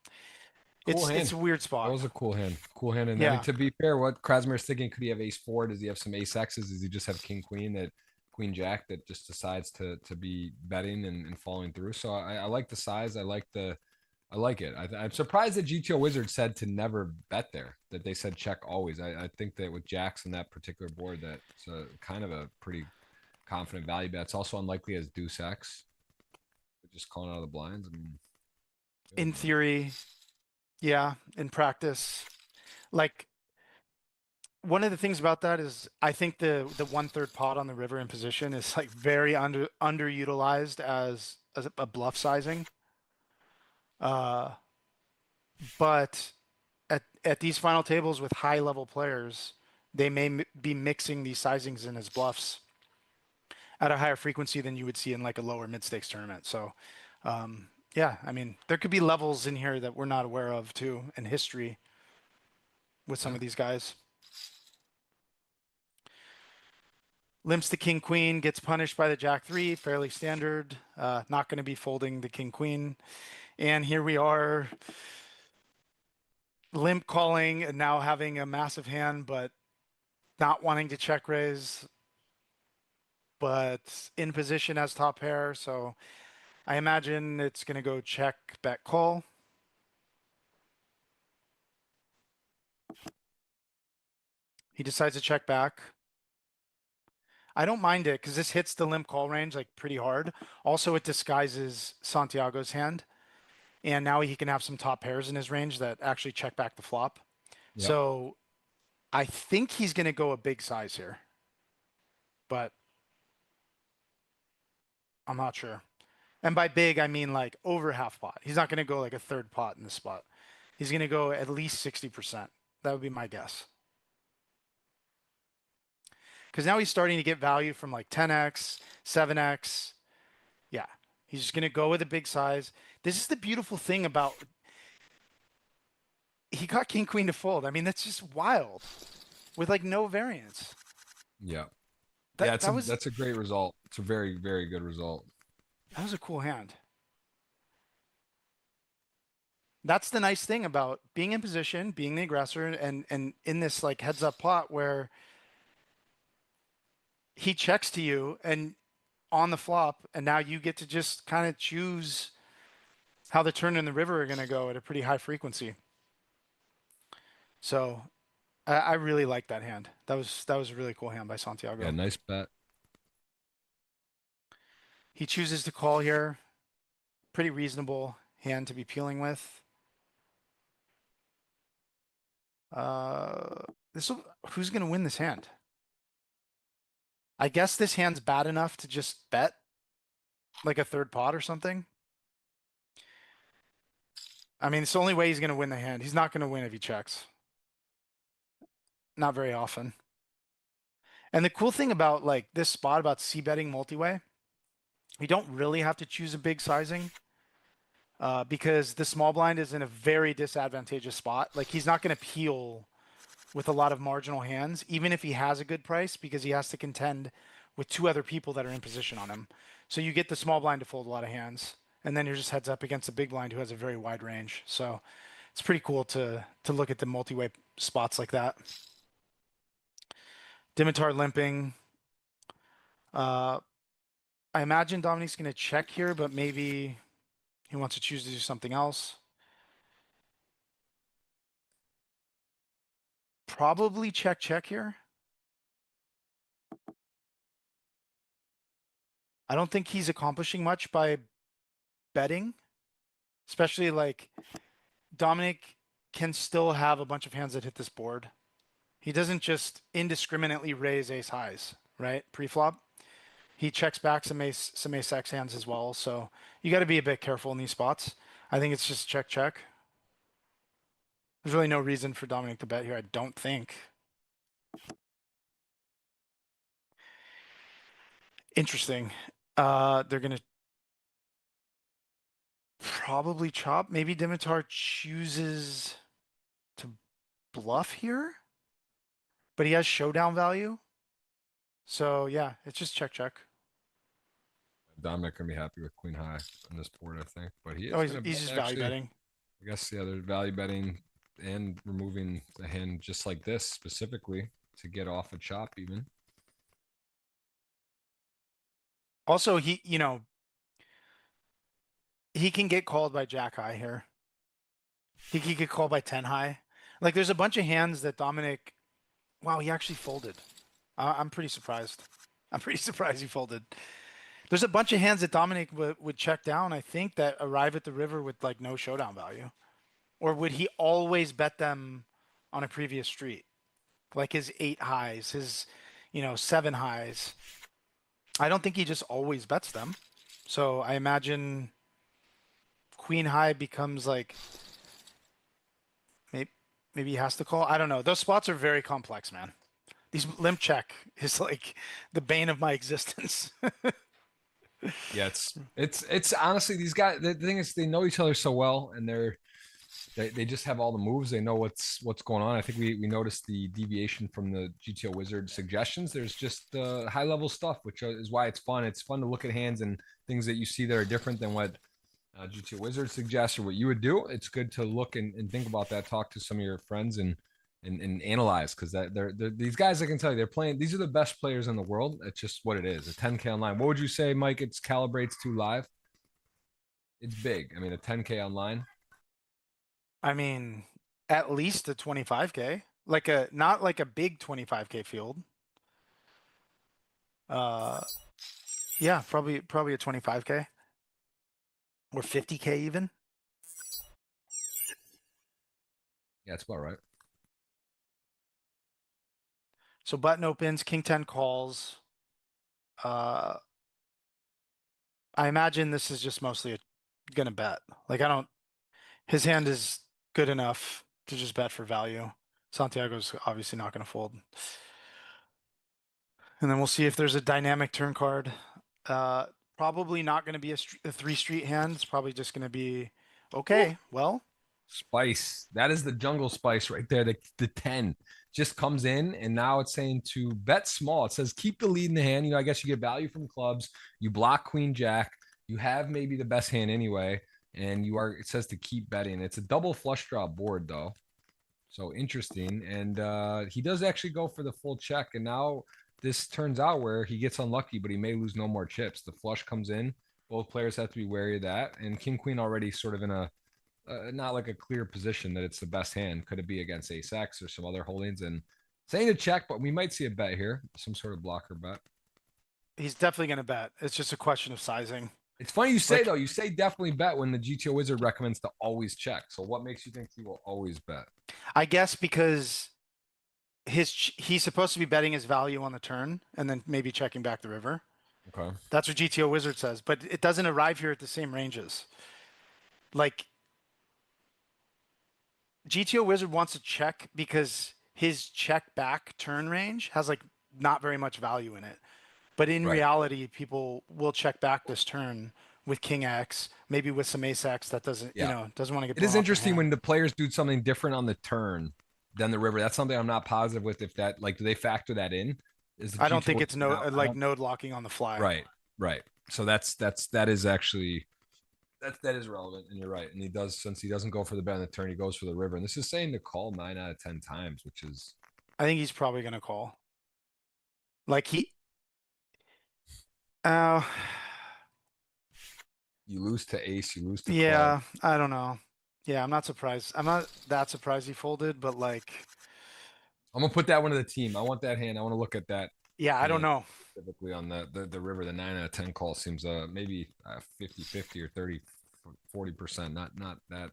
A: Cool
C: It's
A: hand.
C: a weird
A: That
C: spot.
A: was a cool hand. Cool hand. And I mean,
C: Yeah.
A: to be fair, what Krasmer's thinking, could he have ace four? Does he have some ace X's? Does he just have king queen that queen jack that just decides to be betting and following through? So I like the size. I like it. I'm surprised that GTO Wizard said to never bet there. That they said check always. I think that with jacks on that particular board, that's kind of a pretty confident value bet. It's also unlikely as deuce X. Just calling out of the blinds. I mean,
C: In theory, yeah. In practice, like one of the things about that is I think the 1/3 pot on the river in position is like very underutilized as a bluff sizing. But at these final tables with high level players, they may be mixing these sizings in as bluffs at a higher frequency than you would see in like a lower mid stakes tournament. So, yeah, I mean, there could be levels in here that we're not aware of too, and history with some of these guys. Limps the king queen, gets punished by the jack three, fairly standard. Not going to be folding the king queen. And here we are, limp calling and now having a massive hand, but not wanting to check raise, but in position as top pair. So I imagine it's going to go check, bet, call. He decides to check back. I don't mind it because this hits the limp call range like pretty hard. Also, it disguises Santiago's hand. And now he can have some top pairs in his range that actually check back the flop.
A: yep.
C: So I think he's going to go a big size here, but I'm not sure. And by big, I mean like over half pot. He's not going to go like a third pot in this spot. He's going to go at least 60%. That would be my guess. Because now he's starting to get value from like 10x, 7x. Yeah, he's just going to go with a big size. This is the beautiful thing about he got king queen to fold. I mean, that's just wild with like no variance.
A: Yeah. Yeah,
C: That was
A: that's a great result. It's a very, very good result.
C: that was a cool hand. That's the nice thing about being in position, being the aggressor, and in this like heads up pot where he checks to you and on the flop, and now you get to just kind of choose how the turn and the river are going to go at a pretty high frequency. So I really like that hand. That was a really cool hand by Santiago.
A: Yeah, nice bet.
C: He chooses to call here. Pretty reasonable hand to be peeling with. This who's going to win this hand? I guess this hand's bad enough to just bet like a third pot or something. I mean, it's the only way he's going to win the hand. He's not going to win if he checks. Not very often. And the cool thing about like this spot about c betting multi-way, you don't really have to choose a big sizing because the small blind is in a very disadvantageous spot. Like he's not going to peel with a lot of marginal hands, even if he has a good price, because he has to contend with two other people that are in position on him. So you get the small blind to fold a lot of hands, and then you're just heads up against the big blind who has a very wide range. So it's pretty cool to look at the multi-way spots like that. Dimitar limping. I imagine Dominic's going to check here, but maybe he wants to choose to do something else. Probably check here. I don't think he's accomplishing much by betting, especially like Dominic can still have a bunch of hands that hit this board. He doesn't just indiscriminately raise ace highs, right? Pre-flop. He checks back some ace X hands as well. So you got to be a bit careful in these spots. I think it's just check. There's really no reason for Dominic to bet here, I don't think. Interesting. They're gonna probably chop. Maybe Dimitar chooses to bluff here, but he has showdown value. So yeah, it's just check.
A: Dominic gonna be happy with queen high on this board, I think. But he
C: Oh,
A: is gonna
C: he's
A: bet
C: just value
A: actually.
C: betting.
A: I guess the other value betting and removing the hand just like this specifically to get off a chop even.
C: Also, he can get called by Jack high here. He can get called by 10 high. Like there's a bunch of hands that Dominic. Wow, he actually folded. I'm pretty surprised. I'm pretty surprised he folded. There's a bunch of hands that Dominic would check down, I think, that arrive at the river with like no showdown value. Or would he always bet them on a previous street? Like his 8 highs, his, 7 highs. I don't think he just always bets them. So I imagine queen high becomes like maybe he has to call. I don't know. Those spots are very complex, man. These limp check is like the bane of my existence.
A: Yeah, it's honestly these guys. The thing is, they know each other so well, and they just have all the moves. They know what's going on. I think we noticed the deviation from the GTO Wizard suggestions. There's just high level stuff, which is why it's fun. It's fun to look at hands and things that you see that are different than what GTO Wizard suggests or what you would do. It's good to look and think about that. Talk to some of your friends and analyze because they're these guys. I can tell you, they're playing. These are the best players in the world. It's just what it is. A 10K online. What would you say, Mike? It's calibrates to live. It's big. I mean, a 10K online.
C: I mean, at least a 25K. Like a not like a big 25K field. Uh yeah, probably a 25K or 50K even.
A: Yeah, it's about right.
C: So button opens, king 10 calls. Uh I imagine this is just mostly gonna bet. Like I don't his hand is good enough to just bet for value. Santiago's obviously not gonna fold. And then we'll see if there's a dynamic turn card. Uh, Probably not going to be a 3 street hand. It's probably just going to be
A: Woo.
C: okay. Well,
A: Spice. That is the jungle spice right there. The 10 just comes in, and now it's saying to bet small. It says keep the lead in the hand. I guess you get value from clubs. You block queen jack. You have maybe the best hand anyway, and it says to keep betting. It's a double flush draw board though. So interesting. And he does actually go for the full check. And now this turns out where he gets unlucky, but he may lose no more chips. The flush comes in. Both players have to be wary of that. And King Queen already sort of in a not like a clear position that it's the best hand. Could it be against ace X or some other holdings? And saying a check, but we might see a bet here, some sort of blocker bet.
C: he's definitely going to bet. It's just a question of sizing.
A: It's funny you say
C: Like,
A: though. You say definitely bet when the GTO Wizard recommends to always check. So what makes you think he will always bet?
C: I guess because he's supposed to be betting his value on the turn and then maybe checking back the river.
A: Okay.
C: That's what GTO Wizard says, but it doesn't arrive here at the same ranges. Like GTO Wizard wants to check because his check back turn range has like not very much value in it. But in
A: Right.
C: reality, people will check back this turn with King X, maybe with some Ace X that doesn't,
A: Yeah.
C: doesn't want to get
A: It is
C: blown off their
A: interesting
C: hand.
A: when the players do something different on the turn than the river. That's something I'm not positive with. If that like, do they factor that in? Is the
C: I don't
A: GTO
C: think it's no
A: now? I
C: like
A: don't.
C: node locking on the fly.
A: Right. Right. So that is actually that is relevant, and you're right. And he does since he doesn't go for the bet on the turn, he goes for the river. And this is saying to call 9 out of 10 times, which is
C: I think he's probably gonna call. Like uh,
A: you lose to ace, you lose to club.
C: yeah, I don't know. Yeah, I'm not surprised. I'm not that surprised he folded, but like,
A: I'm gonna put that one to the team. I want that hand. I want to look at that
C: yeah, I don't
A: hand
C: know.
A: specifically on the river. The 9 out of 10 call seems maybe 50-50 or 30-40%. Not that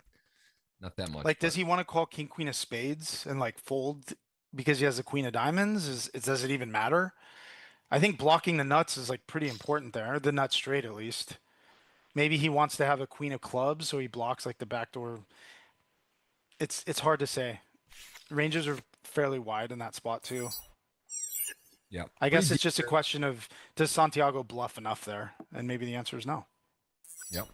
A: much,
C: Like,
A: but
C: does he want to call King Queen of Spades and like fold because he has the Queen of Diamonds? Does it even matter? I think blocking the nuts is like pretty important there. The nut straight at least. Maybe he wants to have a Queen of Clubs, so he blocks like the backdoor. It's hard to say. Ranges are fairly wide in that spot too.
A: yeah,
C: I
A: pretty
C: guess
A: deep
C: it's just a
A: here.
C: question of does Santiago bluff enough there? And maybe the answer is no.
A: Yep.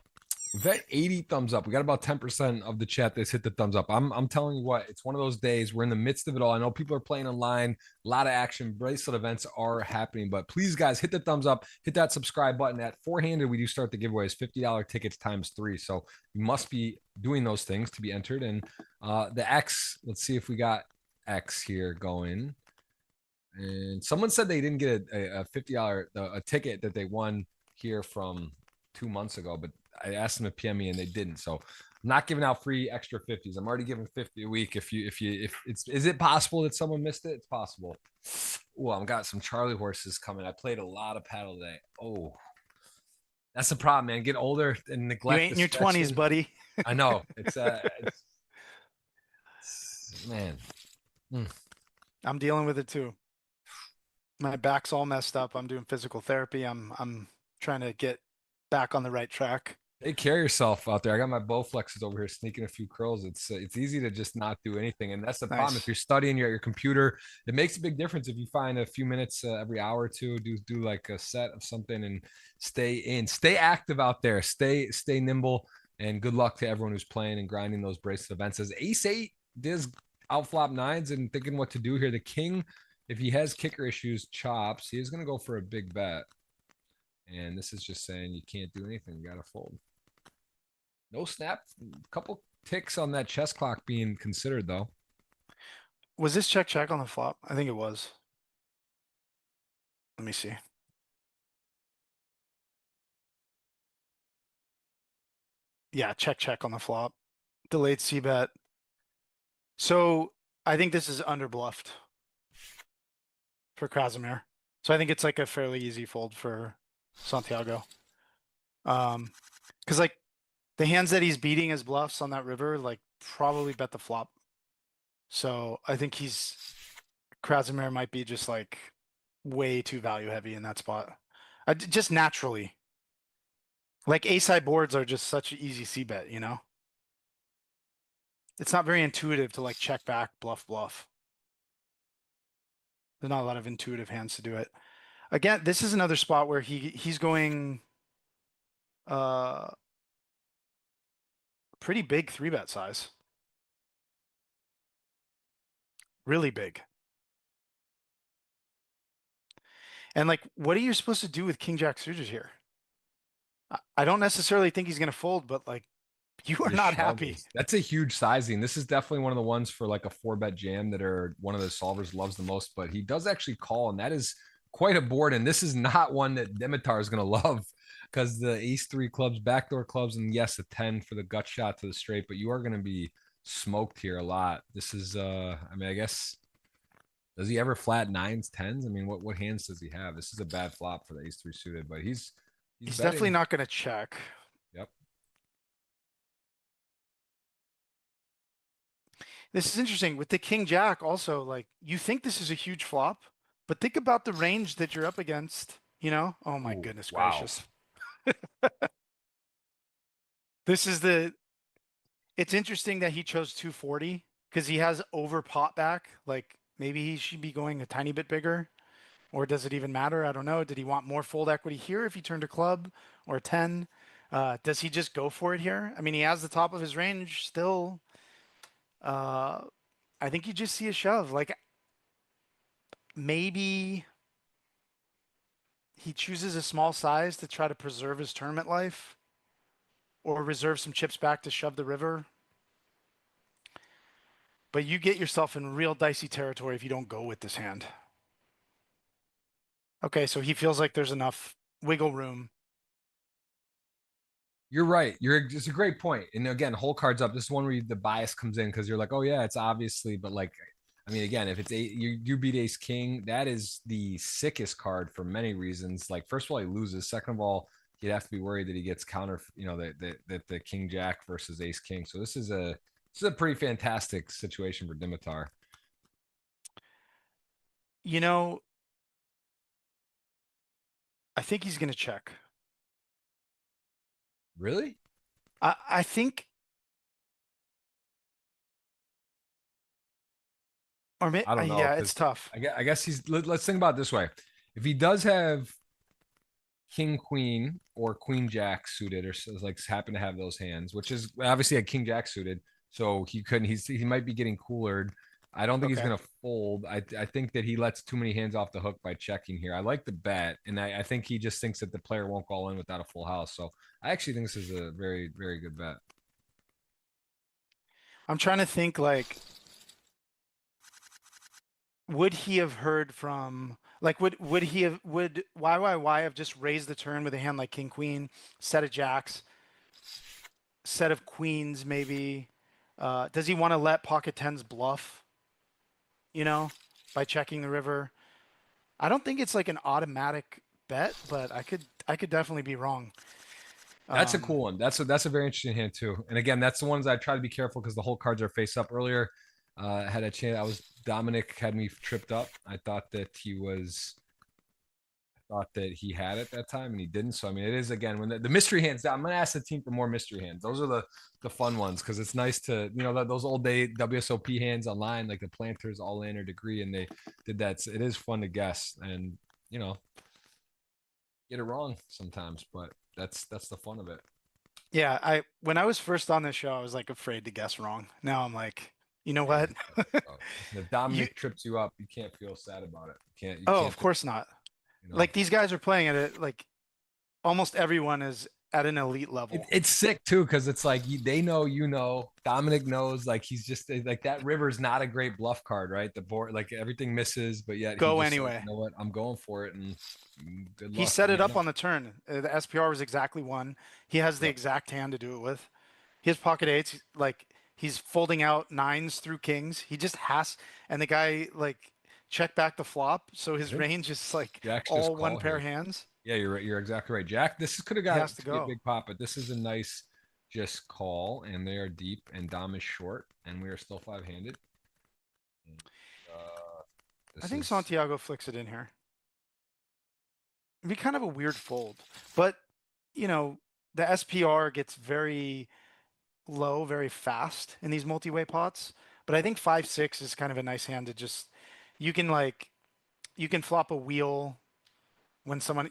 A: We've had 80 thumbs up. We got about 10% of the chat that's hit the thumbs up. I'm telling you what, it's one of those days. We're in the midst of it all. I know people are playing online, a lot of action. Bracelet events are happening, but please, guys, hit the thumbs up, hit that subscribe button. At four-handed, we do start the giveaways, $50 tickets times 3. So you must be doing those things to be entered. And the X, let's see if we got X here going. And someone said they didn't get a $50 a ticket that they won here from 2 months ago, but I asked them to PM me and they didn't. So I'm not giving out free extra 50s. I'm already giving 50 a week. If it's, is it possible that someone missed it? It's possible. Oh, I've got some Charlie horses coming. I played a lot of paddle today. Oh, that's the problem, man. Get older and neglect.
C: You ain't in your 20s, buddy.
A: I know. It's man.
C: I'm dealing with it too. My back's all messed up. I'm doing physical therapy. I'm trying to get back on the right track.
A: Take care of yourself out there. I got my Bowflexes over here sneaking a few curls. It's easy to just not do anything, and that's the problem. If you're studying, you're at your computer. It makes a big difference if you find a few minutes every hour or two. Do like a set of something and stay active out there. Stay nimble, and good luck to everyone who's playing and grinding those bracelet events. As Ace 8 does outflop nines and thinking what to do here. The King, if he has kicker issues, chops. He is going to go for a big bet. And this is just saying you can't do anything. You got to fold. No snap. A couple ticks on that chess clock being considered, though.
C: Was this check on the flop? I think it was. Let me see. Yeah, check on the flop. Delayed c-bet. So I think this is underbluffed for Krasimir. So I think it's like a fairly easy fold for Santiago. Because like the hands that he's beating as bluffs on that river, like probably bet the flop. So I think Krasimir might be just like way too value heavy in that spot. Just naturally. Like ace-high boards are just such an easy c-bet, you know? It's not very intuitive to like check back, bluff. There's not a lot of intuitive hands to do it. Again, this is another spot where he's going pretty big 3-bet size. Really big. And like, what are you supposed to do with King Jack suited here? I don't necessarily think he's going to fold, but like, you are not happy.
A: That's a huge sizing. This is definitely one of the ones for like a 4-bet jam that are one of the solvers loves the most, but he does actually call, and that is quite a board. And this is not one that Dimitar is going to love because the ace-3 clubs, backdoor clubs, and yes, a 10 for the gut shot to the straight, but you are going to be smoked here a lot. This is, I mean, I guess, does he ever flat 9s, 10s? I mean, what hands does he have? This is a bad flop for the ace-3 suited, but he's
C: definitely not going to check.
A: Yep.
C: This is interesting with the King Jack also, like you think this is a huge flop, but think about the range that you're up against, you know? Oh my goodness gracious. This is it's interesting that he chose 240 because he has over pot back. Like maybe he should be going a tiny bit bigger, or does it even matter? I don't know. Did he want more fold equity here if he turned a club or a 10? Does he just go for it here? I mean, he has the top of his range still. I think you just see a shove. Like maybe he chooses a small size to try to preserve his tournament life or reserve some chips back to shove the river. But you get yourself in real dicey territory if you don't go with this hand. Okay, so he feels like there's enough wiggle room.
A: You're right. It's a great point. And again, whole cards up. This is one where the bias comes in because you're like, oh yeah, it's obviously, but like, I mean, again, if it's you beat ace king, that is the sickest card for many reasons. Like, first of all, he loses. Second of all, you'd have to be worried that he gets counter, you know, that the king jack versus ace king. So this is a pretty fantastic situation for Dimitar.
C: You know, I think he's going to check.
A: Really?
C: I think, or maybe,
A: I don't know.
C: yeah, it's tough.
A: I guess let's think about it this way. If he does have king queen or queen jack suited, or like happen to have those hands, which is obviously a king jack suited. So he couldn't. He might be getting coolered. I don't think he's
C: Okay.
A: gonna fold. I think that he lets too many hands off the hook by checking here. I like the bet, and I think he just thinks that the player won't go all in without a full house. So I actually think this is a very very good bet.
C: I'm trying to think like, would he have heard from like would he have would YYY have just raised the turn with a hand like king queen, set of jacks, set of queens maybe? Does he want to let pocket tens bluff? You know, by checking the river. I don't think it's like an automatic bet, but I could definitely be wrong.
A: That's a
C: Um,
A: cool one. That's a very interesting hand too. And again, that's the ones I try to be careful because the whole cards are face up. Earlier, had a chance. I was Dominic had me tripped up. I thought that he had it that time and he didn't. So I mean, it is again when the mystery hands. I'm gonna ask the team for more mystery hands. Those are the fun ones because it's nice to those old day WSOP hands online like the planters all in or degree and they did that. So it is fun to guess and you know get it wrong sometimes, but that's the fun of it.
C: yeah, I when I was first on this show, I was like afraid to guess wrong. Now I'm like, you know
A: Yeah.
C: what?
A: Listen, if
C: You
A: Dominic trips you up, you can't feel sad about it. You
C: oh,
A: can't
C: of
A: feel,
C: course not.
A: you know.
C: Like these guys are playing at it like almost everyone is at an elite level.
A: It's sick too because it's like they know, Dominic knows, like he's just like that river's not a great bluff card, right? The board, like everything misses, but yet he
C: Go
A: just says,
C: anyway.
A: you know what, I'm going for it, and good
C: He
A: luck.
C: set
A: I
C: it
A: mean, I
C: up
A: don't.
C: on the turn. The SPR was exactly one. He has the
A: Yep.
C: exact hand to do it with. His pocket eights, like he's folding out nines through kings. He just has, and the guy like check back the flop, so
A: I
C: his
A: think
C: range is like
A: Jack's just
C: all one
A: call
C: pair
A: here.
C: hands.
A: Yeah, you're right. You're exactly right, Jack. This could have
C: He
A: got
C: has
A: it
C: to
A: to be a
C: go.
A: big pop, but this is a nice just call, and they are deep, and Dom is short, and we are still five handed.
C: I
A: This
C: think
A: is
C: Santiago flicks it in here. It'd be kind of a weird fold, but you know, the SPR gets very low very fast in these multi-way pots. But I think 5-6 is kind of a nice hand to just you can like you can flop a wheel when someone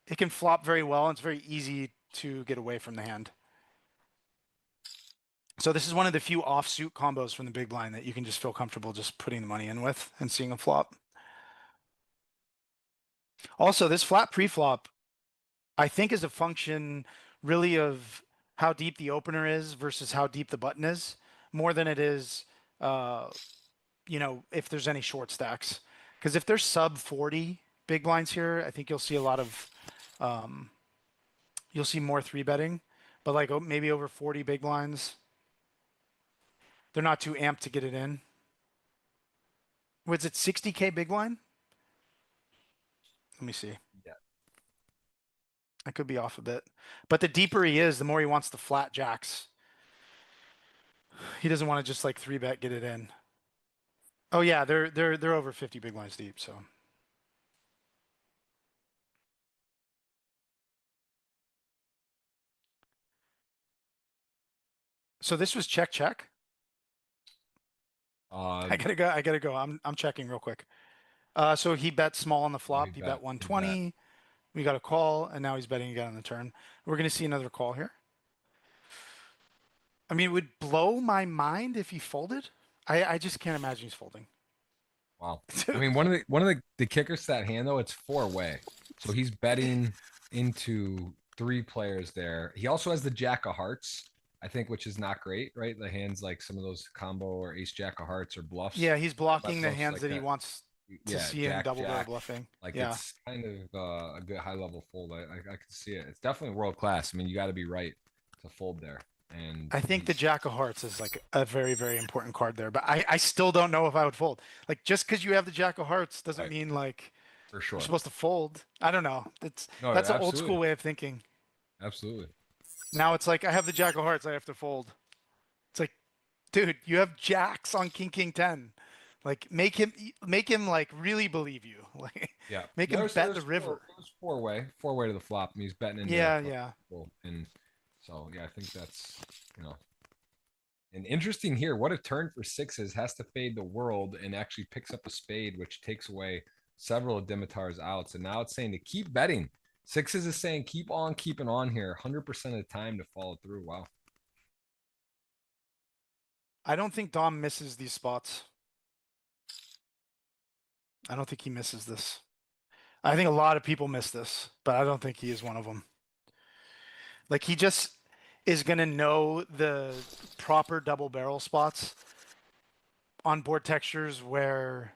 C: it can flop very well and it's very easy to get away from the hand. So this is one of the few offsuit combos from the big blind that you can just feel comfortable just putting the money in with and seeing a flop. Also, this flat pre-flop I think is a function really of how deep the opener is versus how deep the button is, more than it is, uh, if there's any short stacks. Because if there's sub 40 big blinds here, I think you'll see a lot of, you'll see more three betting. But like maybe over 40 big blinds, they're not too amped to get it in. Was it 60K big blind? Let me see.
A: yeah.
C: I could be off a bit. But the deeper he is, the more he wants the flat jacks. He doesn't want to just like three bet get it in. Oh yeah, they're over 50 big blinds deep, so this was check check.
A: Uh,
C: I gotta go. I'm checking real quick. So he bet small on the
A: oh, he
C: flop. He bet
A: bet.
C: 120. We got a call, and now he's betting again on the turn. We're gonna see another call here. I mean, it would blow my mind if he folded. I just can't imagine he's folding.
A: Wow. I mean, one of the kickers to that hand though, it's four way. So he's betting into three players there. He also has the jack of hearts, I think, which is not great, right? The hands like some of those combo or ace jack of hearts or bluffs.
C: Yeah, he's blocking the
A: Most
C: hands
A: like
C: that he
A: that.
C: wants to
A: Yeah,
C: see him
A: jack
C: double barrel
A: jack.
C: bluffing.
A: Like
C: Yeah.
A: it's kind of a good high level fold. I can see it. It's definitely world class. I mean, you got to be right to fold there. And
C: I think the Jack of Hearts is like a very, very important card there, but I still don't know if I would fold. Like just because you have the Jack of Hearts doesn't
A: right,
C: mean like
A: for
C: you're
A: sure.
C: supposed to fold. I don't know.
A: No,
C: That's an old school
A: absolutely.
C: way of thinking.
A: Absolutely.
C: Now it's like I have the Jack of Hearts, I have to fold. It's like, dude, you have Jacks on King 10. Like make him like really believe you. Like
A: Yeah.
C: make him bet the
A: There's
C: river.
A: four way to the flop, and he's betting into a
C: Yeah,
A: couple
C: yeah.
A: people. And so yeah, I think that's you know and interesting here. What a turn for sixes has to fade the world and actually picks up a spade, which takes away several of Dimitar's outs, and now it's saying to keep betting. Sixes is saying keep on keeping on here, 100% of the time to follow through. Wow.
C: I don't think Dom misses these spots. I don't think he misses this. I think a lot of people miss this, but I don't think he is one of them. Like he just is going to know the proper double barrel spots on board textures where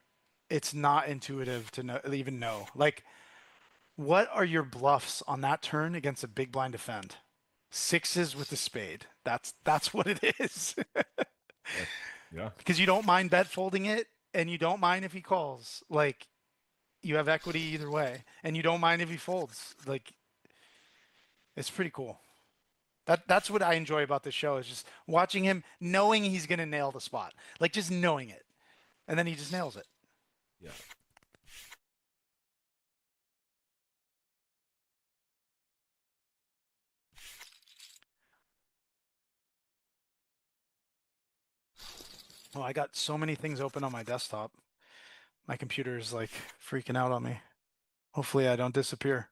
C: it's not intuitive to know, even know. Like, what are your bluffs on that turn against a big blind defend? Sixes with the spade. That's what it is.
A: Yeah.
C: Because you don't mind bet folding it, and you don't mind if he calls. Like, you have equity either way, and you don't mind if he folds. Like, it's pretty cool. That's what I enjoy about this show is just watching him, knowing he's gonna nail the spot, like just knowing it, and then he just nails it.
A: Yeah.
C: Oh, I got so many things open on my desktop. My computer is like freaking out on me. Hopefully, I don't disappear.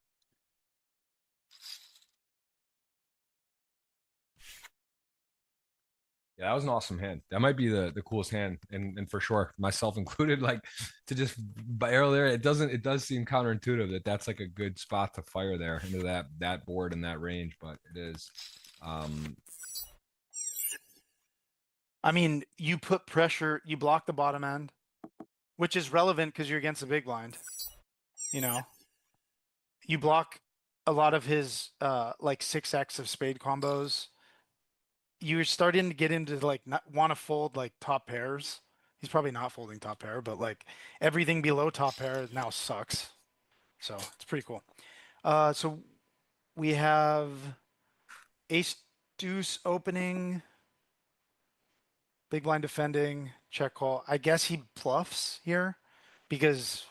A: Yeah, that was an awesome hand. That might be the coolest hand, and for sure, myself included. Like to just barrel there, it does seem counterintuitive that that's like a good spot to fire there into that board and that range, but it is.
C: I mean, you put pressure, you block the bottom end, which is relevant because you're against the big blind. You know, you block a lot of his like 6x of spade combos. You're starting to get into like not want to fold like top pairs. He's probably not folding top pair, but like everything below top pair now sucks. So it's pretty cool. So we have ace deuce opening, big blind defending, check call. I guess he bluffs here because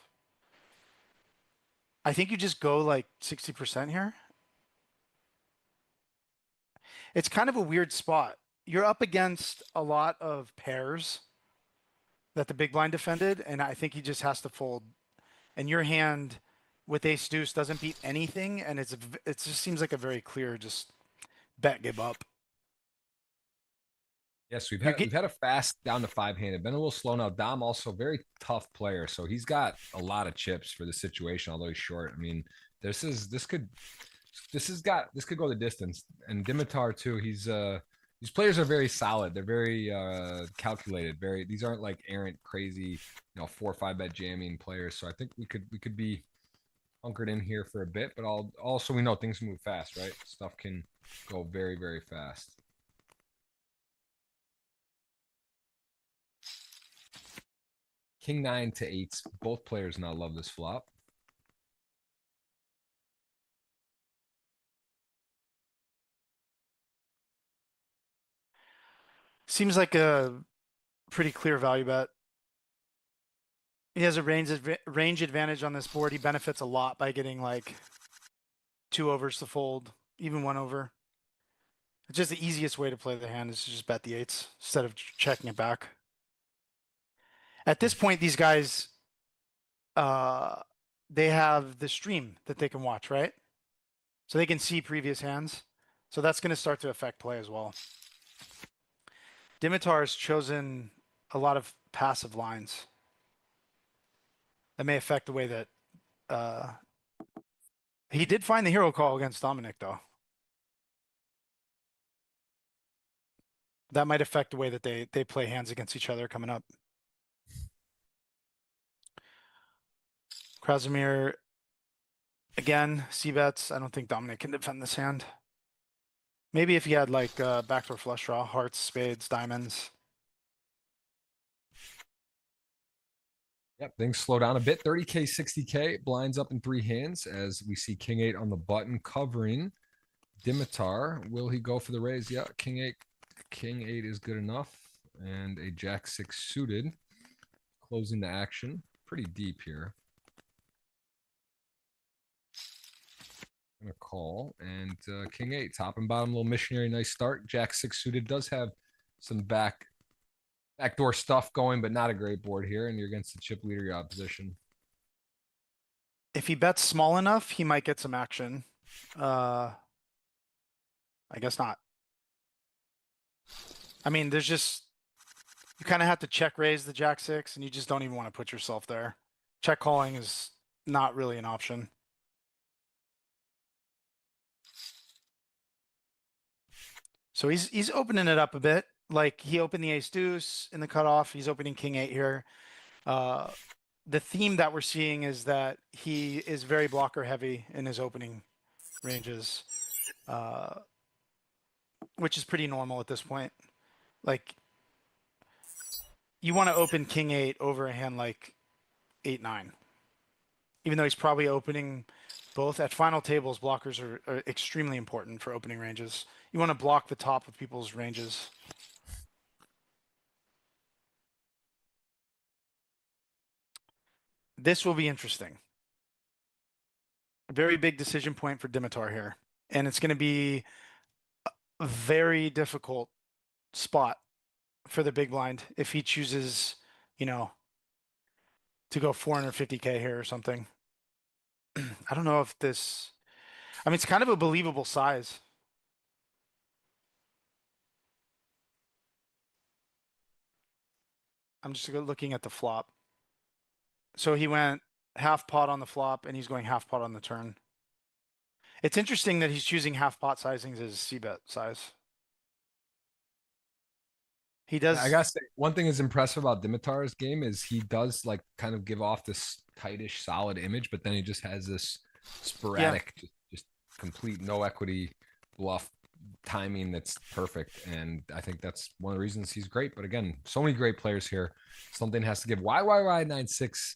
C: I think you just go like 60% here. It's kind of a weird spot. You're up against a lot of pairs that the big blind defended, and I think he just has to fold. And your hand with ace deuce doesn't beat anything, and it just seems like a very clear just bet give up.
A: Yes, we've
C: You
A: had
C: get
A: we've had a fast down to 5-handed. Been a little slow now. Dom also very tough player, so he's got a lot of chips for the situation. Although he's short, I mean, this could go the distance. And Dimitar too. These players are very solid. They're very calculated. These aren't like errant, crazy, 4 or 5 bet jamming players. So I think we could be hunkered in here for a bit. But also we know things move fast, right? Stuff can go very, very fast. King 9 to 8s. Both players now love this flop.
C: seems like a pretty clear value bet. He has a range advantage on this board. He benefits a lot by getting like 2 overs to fold, even 1 over. It's just the easiest way to play the hand is to just bet the 8s instead of checking it back. At this point, these guys, they have the stream that they can watch, right? So they can see previous hands. So that's going to start to affect play as well. Dimitar's chosen a lot of passive lines that may affect the way that he did find the hero call against Dominic, though. That might affect the way that they play hands against each other coming up. Krasimir, again, c-bets. I don't think Dominic can defend this hand. Maybe if he had like backdoor flush draw, hearts, spades, diamonds.
A: Yep, things slow down a bit. 30K, 60K, blinds up in 3 hands as we see King 8 on the button covering Dimitar. Will he go for the raise? Yeah, King 8 is good enough. And a Jack 6 suited, closing the action. Pretty deep here. Gonna call. And King 8, top and bottom, little missionary, nice start. Jack 6 suited does have some backdoor stuff going, but not a great board here. And you're against the chip leader, your opposition.
C: If he bets small enough, he might get some action. I guess not. I mean, there's just you kind of have to check raise the jack six, and you just don't even want to put yourself there. Check calling is not really an option. So he's opening it up a bit. Like he opened the ace deuce in the cutoff. He's opening king eight here. Uh, the theme that we're seeing is that he is very blocker heavy in his opening ranges, which is pretty normal at this point. Like you want to open king eight over a hand like 8-9, even though he's probably opening both. At final tables, blockers are extremely important for opening ranges. You want to block the top of people's ranges. This will be interesting. A very big decision point for Dimitar here. And it's going to be a very difficult spot for the big blind if he chooses, you know, to go 450K here or something. I don't know if this, I mean, it's kind of a believable size. I'm just looking at the flop. So he went half pot on the flop and he's going half pot on the turn. It's interesting that he's choosing half pot sizings as c-bet size. He
A: I
C: does,
A: gotta say, one thing is impressive about Dimitar's game is he does like kind of give off this tightish, solid image, but then he just has this sporadic, just complete no equity bluff timing that's perfect. And I think that's one of the reasons he's great. But again, so many great players here. Something has to give. YYY96,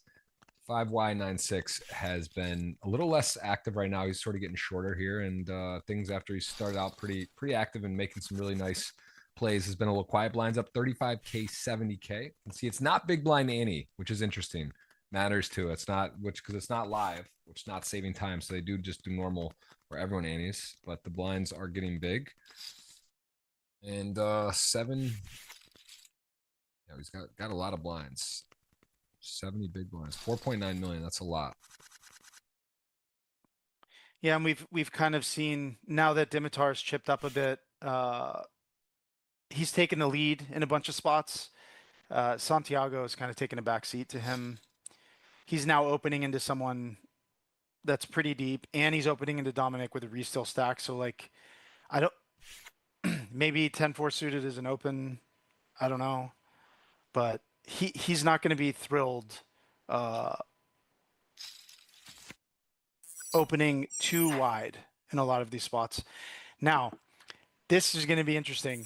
A: 5Y96 has been a little less active right now. He's sort of getting shorter here, and things after he started out pretty active and making some really nice plays has been a little quiet. Blinds up 35K, 70K. And see, it's not big blind Annie, which is interesting. Matters too. It's not because it's not live, which is not saving time. So they do just do normal where everyone Annies, but the blinds are getting big. And 7. Yeah, he's got a lot of blinds. 70 big blinds. 4.9 million. That's a lot.
C: yeah, and we've kind of seen now that Dimitar's chipped up a bit, he's taken the lead in a bunch of spots. Santiago is kind of taking a back seat to him. He's now opening into someone that's pretty deep, and he's opening into Dominic with a restill stack. So like, I don't. Maybe 10-4 suited is an open. I don't know, but he's not going to be thrilled opening too wide in a lot of these spots. Now, this is going to be interesting.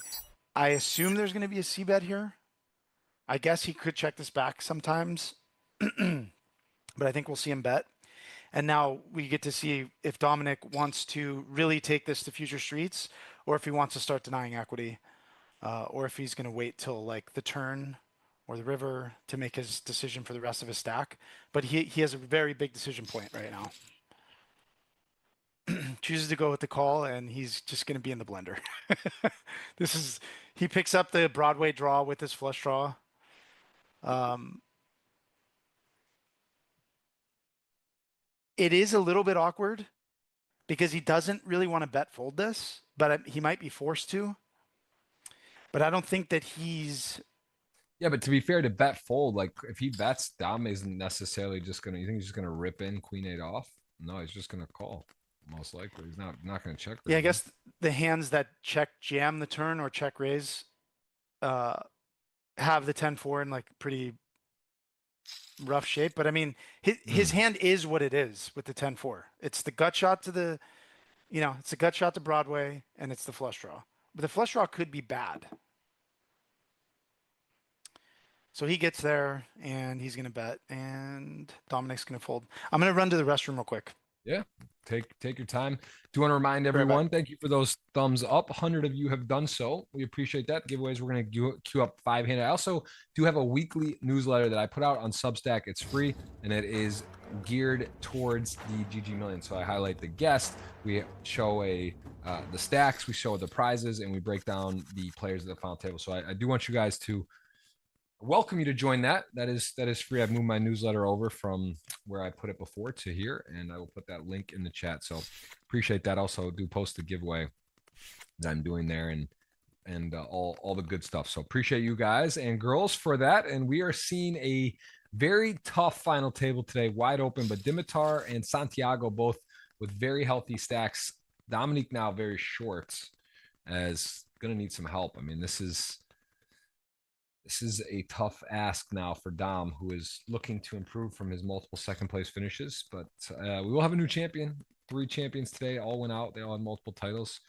C: I assume there's going to be a c-bet here. I guess he could check this back sometimes, but I think we'll see him bet. And now we get to see if Dominic wants to really take this to future streets, or if he wants to start denying equity, or if he's going to wait till like the turn or the river to make his decision for the rest of his stack. But he has a very big decision point right now. Chooses to go with the call, and he's just going to be in the blender. He picks up the Broadway draw with his flush draw. It is a little bit awkward because he doesn't really want to bet fold this, but he might be forced to. But I don't think that he's.
A: Yeah, but to be fair, to bet fold, like if he bets, Dom isn't necessarily just gonna. You think he's just gonna rip in Queen 8 off? No, he's just gonna call. Most likely, he's not gonna check.
C: Yeah, I guess the hands that check jam the turn or check raise have the 10-4 in like pretty rough shape. But I mean, his hand is what it is with the 10-4. It's the gut shot to the, it's the gut shot to Broadway, and it's the flush draw. But the flush draw could be bad. So he gets there, and he's gonna bet, and Dominic's gonna fold. I'm gonna run to the restroom real quick.
A: Yeah, take your time. Do want to remind everyone, thank you for those thumbs up. 100 of you have done so. We appreciate that. Giveaways, we're going to queue up 5-handed. I also do have a weekly newsletter that I put out on Substack. It's free, and it is geared towards the GGMillion. So I highlight the guest. We show the stacks, we show the prizes, and we break down the players at the final table. So I do want you guys to welcome you to join that. That is free. I've moved my newsletter over from where I put it before to here, and I will put that link in the chat. So appreciate that. Also, do post the giveaway that I'm doing there, and all the good stuff. So appreciate you guys and girls for that. And we are seeing a very tough final table today, wide open. But Dimitar and Santiago both with very healthy stacks. Dominique now very short, as going to need some help. I mean, this is a tough ask now for Dom, who is looking to improve from his multiple second place finishes. But we will have a new champion. 3 champions today all went out. They all had multiple titles,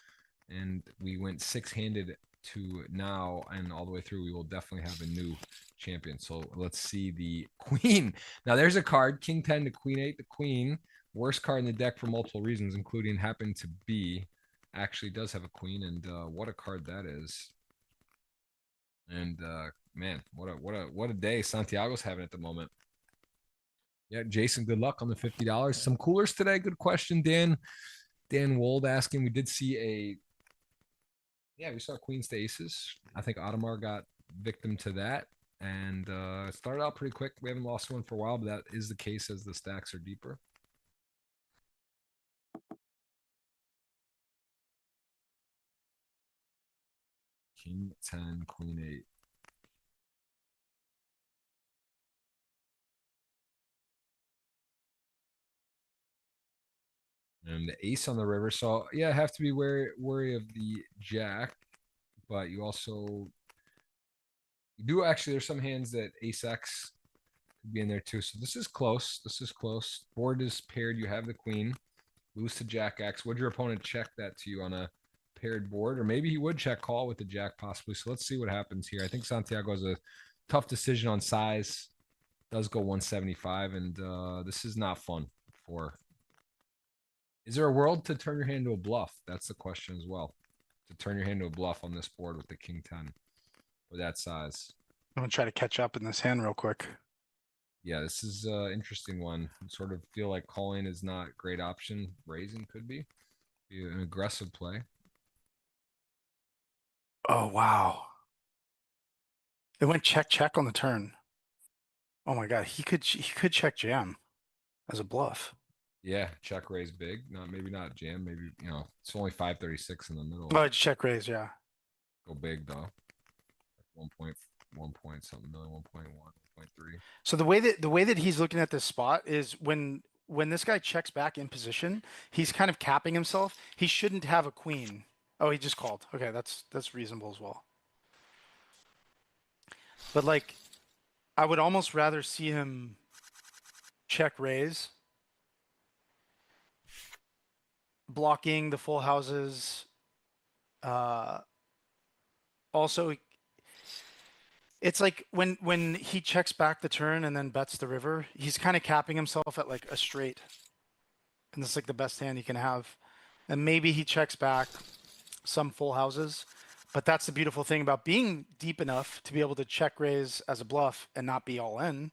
A: and we went 6-handed to now, and all the way through. We will definitely have a new champion. So let's see the queen. Now there's a card, King 10 to Queen 8. The queen, worst card in the deck for multiple reasons, including happen to be actually does have a queen, and what a card that is. And man, what a day Santiago's having at the moment. Yeah, Jason, good luck on the $50. Some coolers today. Good question, Dan. Dan Wold asking. We did see we saw queens to aces. I think Audemars got victim to that, and it started out pretty quick. We haven't lost one for a while, but that is the case as the stacks are deeper. King 10, Queen 8. And the ace on the river. So yeah, have to be wary of the jack, but you do actually, there's some hands that ace X could be in there too. So this is close. This is close. Board is paired. You have the queen. Lose to jack X. Would your opponent check that to you on a paired board? Or maybe he would check call with the jack possibly. So let's see what happens here. I think Santiago has a tough decision on size. Does go 175, and this is not fun for. Is there a world to turn your hand to a bluff? That's the question as well. To turn your hand to a bluff on this board with the King 10 with that size.
C: I'm gonna try to catch up in this hand real quick.
A: Yeah, this is an interesting one. Sort of feel like calling is not a great option. Raising could be an aggressive play.
C: Oh wow. It went check on the turn. Oh my god, he could check jam as a bluff.
A: Yeah, check raise big. Maybe not jam. Maybe it's only 536 in the middle.
C: Oh, check raise, yeah.
A: Go big though. 1.1 point something million, 1.1, 1.3.
C: So the way that he's looking at this spot is when this guy checks back in position, he's kind of capping himself. He shouldn't have a queen. Oh, he just called. Okay, that's reasonable as well. But like, I would almost rather see him check raise, blocking the full houses. Also, it's like when he checks back the turn and then bets the river, he's kind of capping himself at like a straight. And that's like the best hand he can have. And maybe he checks back some full houses. But that's the beautiful thing about being deep enough to be able to check raise as a bluff and not be all in.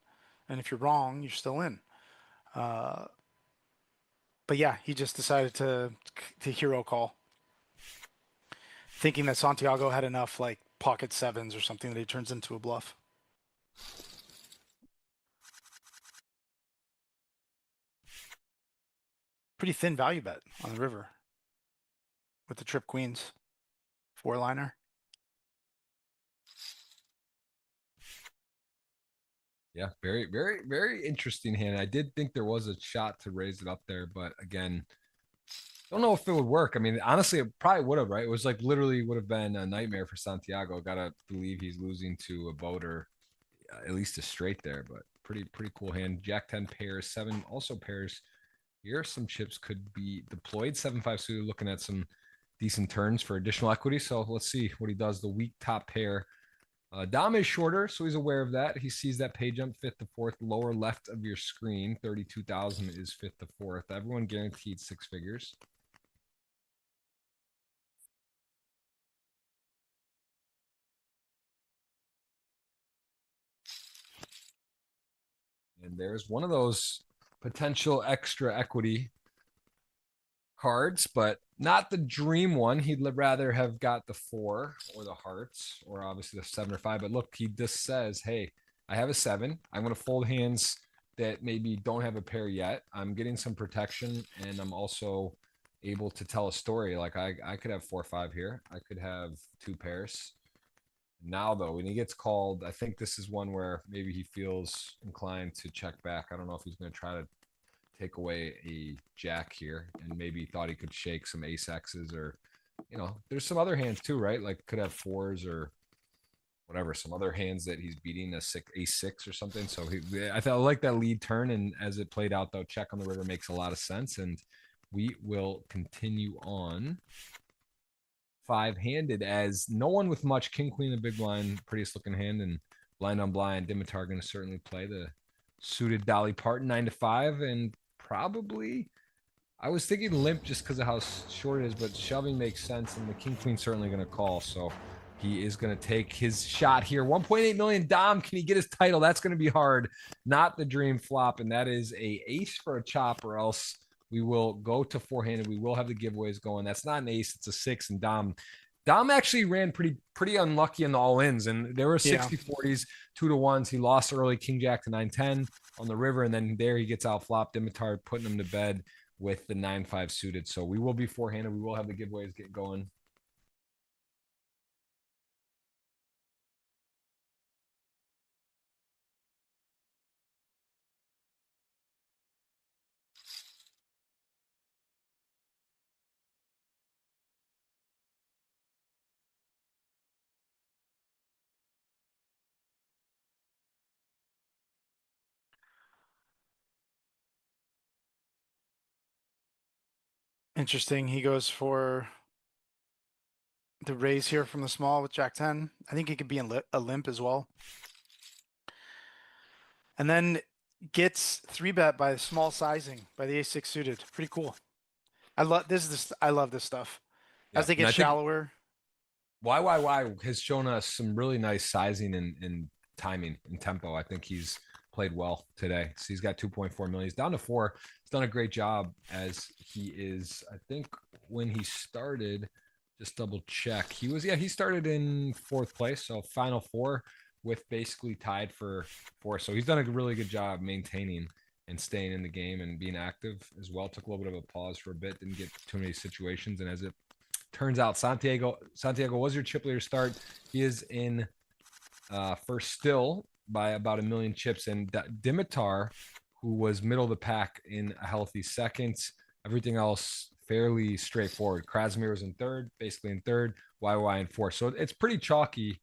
C: And if you're wrong, you're still in. But yeah, he just decided to hero call, thinking that Santiago had enough like pocket sevens or something that he turns into a bluff. Pretty thin value bet on the river with the trip queens. 4-liner.
A: Yeah, very, very, very interesting hand. I did think there was a shot to raise it up there, but again, don't know if it would work. I mean, honestly, it probably would have, right? It was like literally would have been a nightmare for Santiago. Gotta believe he's losing to a boat or at least a straight there, but pretty cool hand. Jack 10 pairs, 7 also pairs. Here, some chips could be deployed. 7-5 suited, looking at some decent turns for additional equity. So let's see what he does. The weak top pair. Dom is shorter, so he's aware of that. He sees that pay jump 5th to 4th, lower left of your screen. 32,000 is 5th to 4th. Everyone guaranteed 6 figures. And there's one of those potential extra equity cards, but not the dream one. He'd rather have got the 4 or the hearts, or obviously the 7 or 5. But look, he just says, hey, I have a 7. I'm going to fold hands that maybe don't have a pair yet. I'm getting some protection, and I'm also able to tell a story. Like I could have 4 or 5 here. I could have 2 pairs. Now, though, when he gets called, I think this is one where maybe he feels inclined to check back. I don't know if he's going to try to take away a jack here, and maybe thought he could shake some ace X's, or, there's some other hands too, right? Like could have 4s or whatever, some other hands that he's beating a 6 or something. So I like that lead turn, and as it played out, though, check on the river makes a lot of sense, and we will continue on 5-handed as no one with much. King Queen the big blind, prettiest looking hand, and blind on blind. Dimitar going to certainly play the suited Dolly Parton 9-5, and probably I was thinking limp just because of how short it is, but shoving makes sense, and the King Queen certainly going to call. So he is going to take his shot here. 1.8 million. Dom, can he get his title? That's going to be hard. Not the dream flop, and that is a ace for a chop, or else we will go to 4-handed. We will have the giveaways going. That's not an ace. It's a 6, and Dom actually ran pretty unlucky in the all-ins, and there were 60-40s, 2-1s. He lost early, King Jack to 9-10 on the river, and then there he gets out flopped. Dimitar putting him to bed with the 9-5 suited. So we will be 4-handed. We will have the giveaways get going.
C: Interesting. He goes for the raise here from the small with Jack 10. I think he could be in a limp as well. And then gets 3-bet by small sizing by the ace-6 suited. Pretty cool. I love this. I love this stuff. As they get shallower.
A: YYY has shown us some really nice sizing and timing and tempo. I think he's played well today. So he's got 2.4 million. He's down to 4. He's done a great job, as he is, I think when he started, just double check. He started in 4th place. So final 4 with basically tied for 4. So he's done a really good job maintaining and staying in the game and being active as well. Took a little bit of a pause for a bit, didn't get too many situations. And as it turns out, Santiago was your chip leader start. He is in first still by about 1 million chips, and Dimitar, who was middle of the pack, in a healthy 2nd. Everything else fairly straightforward. Krasimir was in 3rd, basically in 3rd. YY in 4th. So it's pretty chalky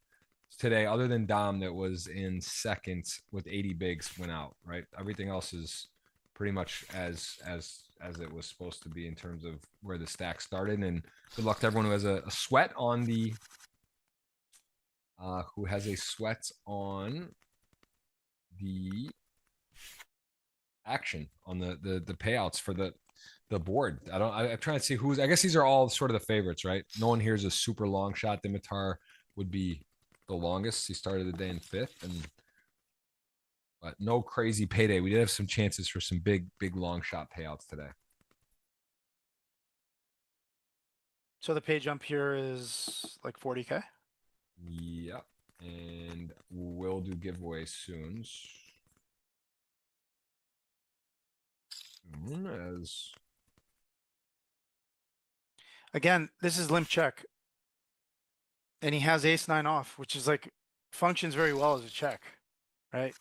A: today, other than Dom that was in 2nd with 80 bigs went out, right? Everything else is pretty much as it was supposed to be in terms of where the stack started. And good luck to everyone who has a sweat on the action on the payouts for the board. I'm trying to see who's. I guess these are all sort of the favorites, right? No one here is a super long shot. Dimitar would be the longest. He started the day in 5th, but no crazy payday. We did have some chances for some big long shot payouts today.
C: So the pay jump here is like 40K.
A: Yep. And we'll do giveaways soon. As
C: again, this is limp check. And he has ace-9 off, which is like functions very well as a check, right?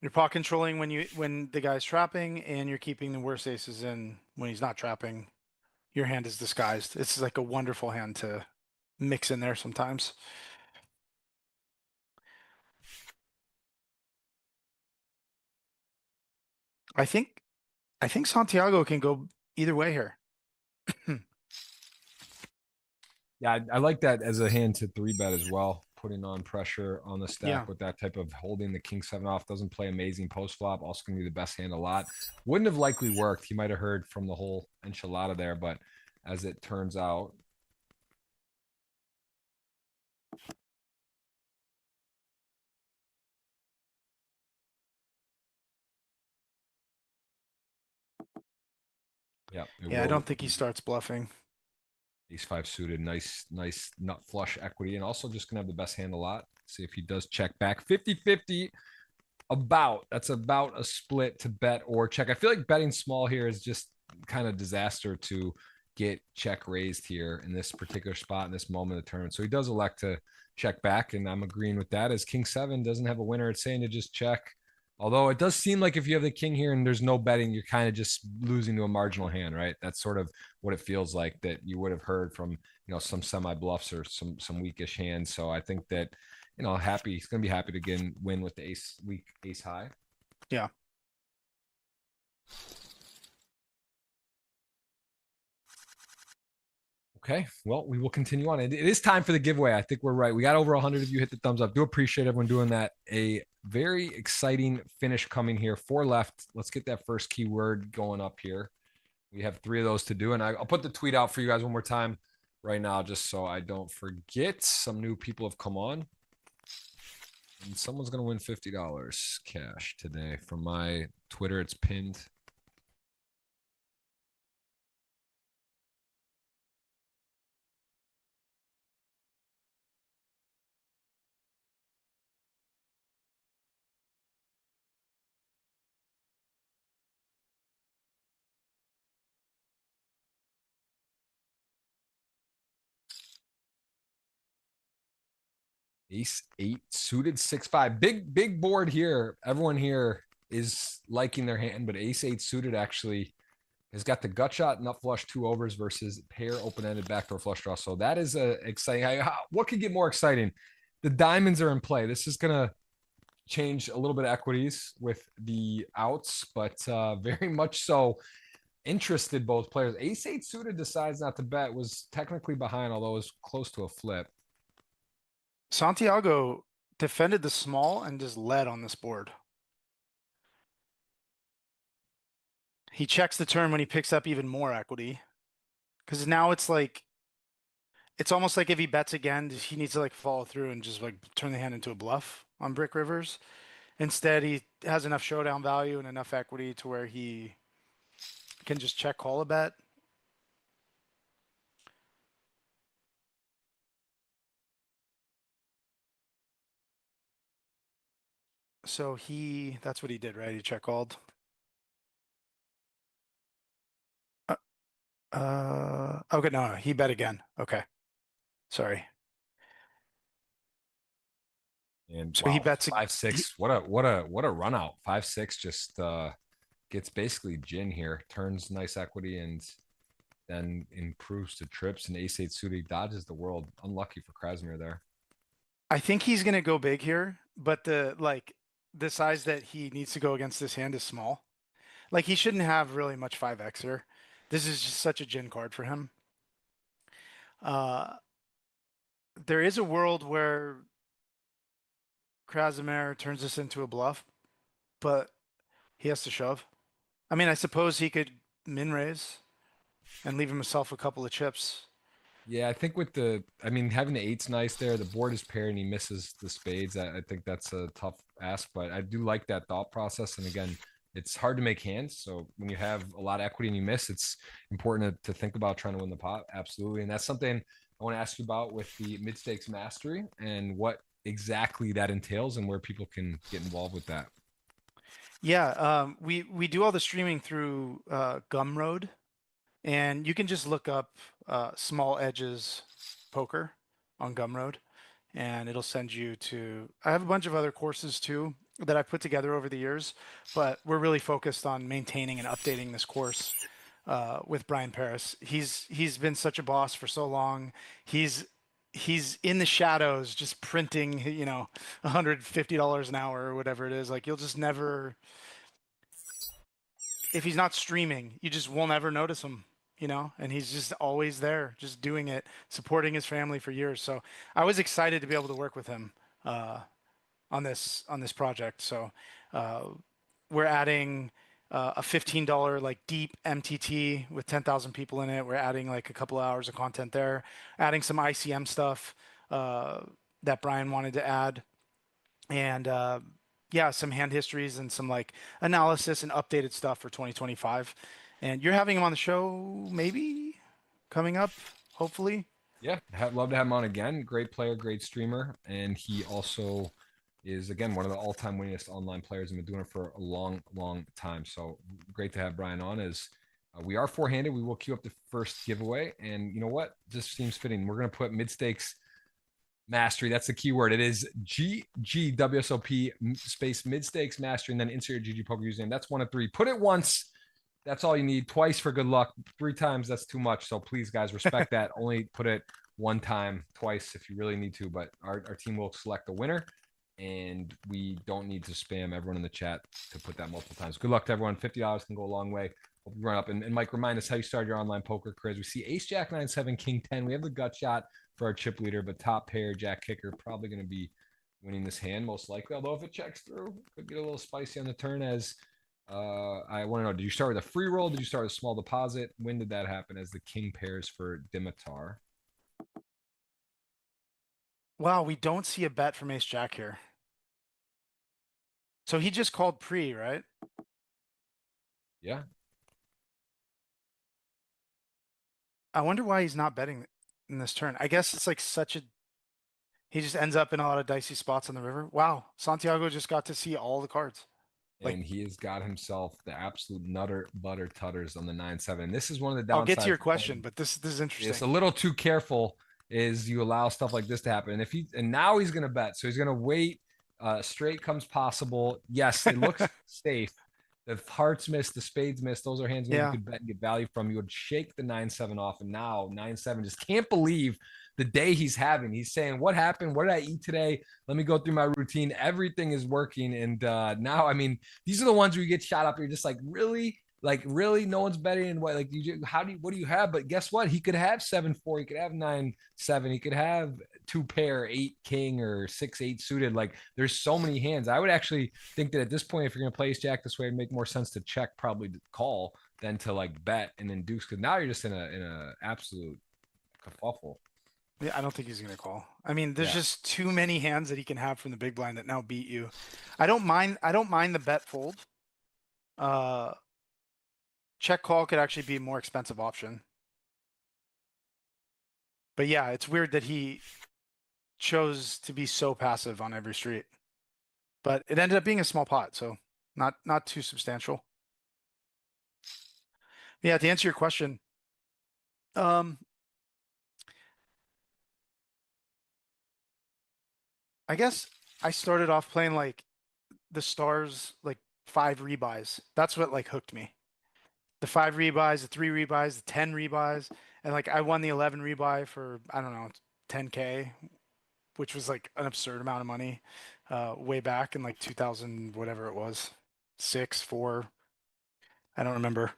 C: You're pot controlling when the guy's trapping, and you're keeping the worst aces in when he's not trapping. Your hand is disguised. It's like a wonderful hand to mix in there sometimes. I think Santiago can go either way here.
A: yeah, I like that as a hand to 3-bet as well. Putting on pressure on the stack with that type of holding the King 7 off. Doesn't play amazing post flop. Also going to be the best hand a lot. Wouldn't have likely worked. He might have heard from the whole enchilada there, but as it turns out, Yeah, it
C: Yeah, I
A: will.
C: don't think he starts bluffing.
A: Ace five suited, nice nut flush equity, and also just gonna have the best hand a lot. See if he does check back 50-50. That's about a split to bet or check. I feel like betting small here is just kind of disaster to get check raised here in this particular spot in this moment of the tournament. So he does elect to check back, and I'm agreeing with that. As King Seven doesn't have a winner, it's saying to just check. Although it does seem like if you have the king here and there's no betting, you're kind of just losing to a marginal hand, right? That's sort of what it feels like that you would have heard from some semi bluffs or some weakish hands. So I think that happy. He's going to be happy to again win with the ace high.
C: Yeah.
A: Okay, well, we will continue on. It is time for the giveaway. I think we're right. We got over 100 of you hit the thumbs up. Do appreciate everyone doing that. A very exciting finish coming here. 4 left. Let's get that first keyword going up here. We have 3 of those to do, and I'll put the tweet out for you guys one more time right now, just so I don't forget. Some new people have come on. And someone's going to win $50 cash today. From my Twitter, it's pinned. Ace 8 suited 6-5. Big board here. Everyone here is liking their hand, but ace 8 suited actually has got the gut shot, nut flush, 2 overs versus pair open-ended backdoor flush draw. So that is exciting. What could get more exciting? The diamonds are in play. This is going to change a little bit of equities with the outs, but very much so interested both players. Ace 8 suited decides not to bet, was technically behind, although it was close to a flip.
C: Santiago defended the small and just led on this board. He checks the turn when he picks up even more equity. Because now it's almost like if he bets again, he needs to follow through and just turn the hand into a bluff on Brick Rivers. Instead, he has enough showdown value and enough equity to where he can just check call a bet. So that's what he did, right? He check called. Okay, no, he bet again. Okay. Sorry.
A: And
C: So he
A: wow,
C: bets,
A: 5-6. What a run out. 5-6 just gets basically gin here. Turns nice equity and then improves to trips. And ace 8 suited dodges the world. Unlucky for Krasimir there.
C: I think he's gonna go big here, but the size that he needs to go against this hand is small. Like he shouldn't have really much 5x here. This is just such a gin card for him. There is a world where Krasimir turns this into a bluff, but he has to shove. I mean, I suppose he could min raise and leave himself a couple of chips.
A: Yeah, I think having the 8's nice there. The board is paired and he misses the spades. I think that's a tough ask, but I do like that thought process. And again, it's hard to make hands. So when you have a lot of equity and you miss, it's important to think about trying to win the pot. Absolutely. And that's something I want to ask you about with the mid stakes mastery and what exactly that entails and where people can get involved with that.
C: Yeah, we do all the streaming through Gumroad, and you can just look up Small Edges Poker on Gumroad, and it'll send you to. I have a bunch of other courses too that I've put together over the years, but we're really focused on maintaining and updating this course with Brian Paris. He's been such a boss for so long. He's in the shadows, just printing, $150 an hour or whatever it is. Like you'll just never, if he's not streaming, you just won't ever notice him. And he's just always there, just doing it, supporting his family for years. So I was excited to be able to work with him on this project. So we're adding a $15 deep MTT with 10,000 people in it. We're adding a couple of hours of content there, adding some ICM stuff that Brian wanted to add, and yeah, some hand histories and some analysis and updated stuff for 2025. And you're having him on the show, maybe coming up, hopefully.
A: Yeah, love to have him on again. Great player, great streamer, and he also is again one of the all-time winningest online players and been doing it for a long, long time. So great to have Brian on. As we are four-handed, we will queue up the first giveaway, and you know what? Just seems fitting. We're gonna put mid-stakes mastery. That's the key word. It is GGWSOP space mid-stakes mastery, and then insert your GGPoker username. That's 1 of 3. Put it once. That's all you need. Twice for good luck. 3 times, that's too much. So please, guys, respect that. Only put it 1 time, twice if you really need to. But our team will select a winner, and we don't need to spam everyone in the chat to put that multiple times. Good luck to everyone. $50 can go a long way. Hope you run up. And Mike, remind us how you started your online poker careers. We see Ace, Jack, 9, 7, King 10. We have the gut shot for our chip leader, but top pair, Jack Kicker, probably going to be winning this hand most likely. Although if it checks through, could get a little spicy on the turn as I want to know, did you start with a free roll? Did you start with a small deposit? When did that happen as the king pairs for Dimitar?
C: Wow, we don't see a bet from Ace Jack here. So he just called pre, right?
A: Yeah.
C: I wonder why he's not betting in this turn. I guess it's like such a... He just ends up in a lot of dicey spots on the river. Wow, Santiago just got to see all the cards.
A: And he has got himself the absolute nutter butter tutters on the 9-7. And this is one of the downsides.
C: I'll get to your question, but this is interesting.
A: It's a little too careful is you allow stuff like this to happen. And if and now he's going to bet. So he's going to wait. Straight comes possible. Yes, it looks safe. The hearts miss, the spades miss. Those are hands you could bet and get value from. You would shake the 9-7 off. And now 9-7 just can't believe the day he's having. He's saying, what happened? What did I eat today? Let me go through my routine. Everything is working. And now, I mean, these are the ones where you get shot up. You're just like, really? Like, really? No one's betting. And what, like, what do you have? But guess what? He could have 7-4. He could have 9-7. He could have 2 pair, 8 king or 6-8 suited. Like, there's so many hands. I would actually think that at this point, if you're going to play Ace Jack this way, it'd make more sense to check, probably to call, than to like bet and then deuce. Because now you're just in a absolute kerfuffle.
C: Yeah, I don't think he's going to call. I mean, there's just too many hands that he can have from the big blind that now beat you. I don't mind the bet fold. Check call could actually be a more expensive option. But yeah, it's weird that he chose to be so passive on every street. But it ended up being a small pot, so not too substantial. Yeah, to answer your question, I guess I started off playing like the stars, like 5 rebuys. That's what like hooked me. The 5 rebuys, the 3 rebuys, the 10 rebuys, and like I won the 11 rebuy for, I don't know, 10K, which was like an absurd amount of money way back in like 2000, whatever it was, 6, 4, I don't remember.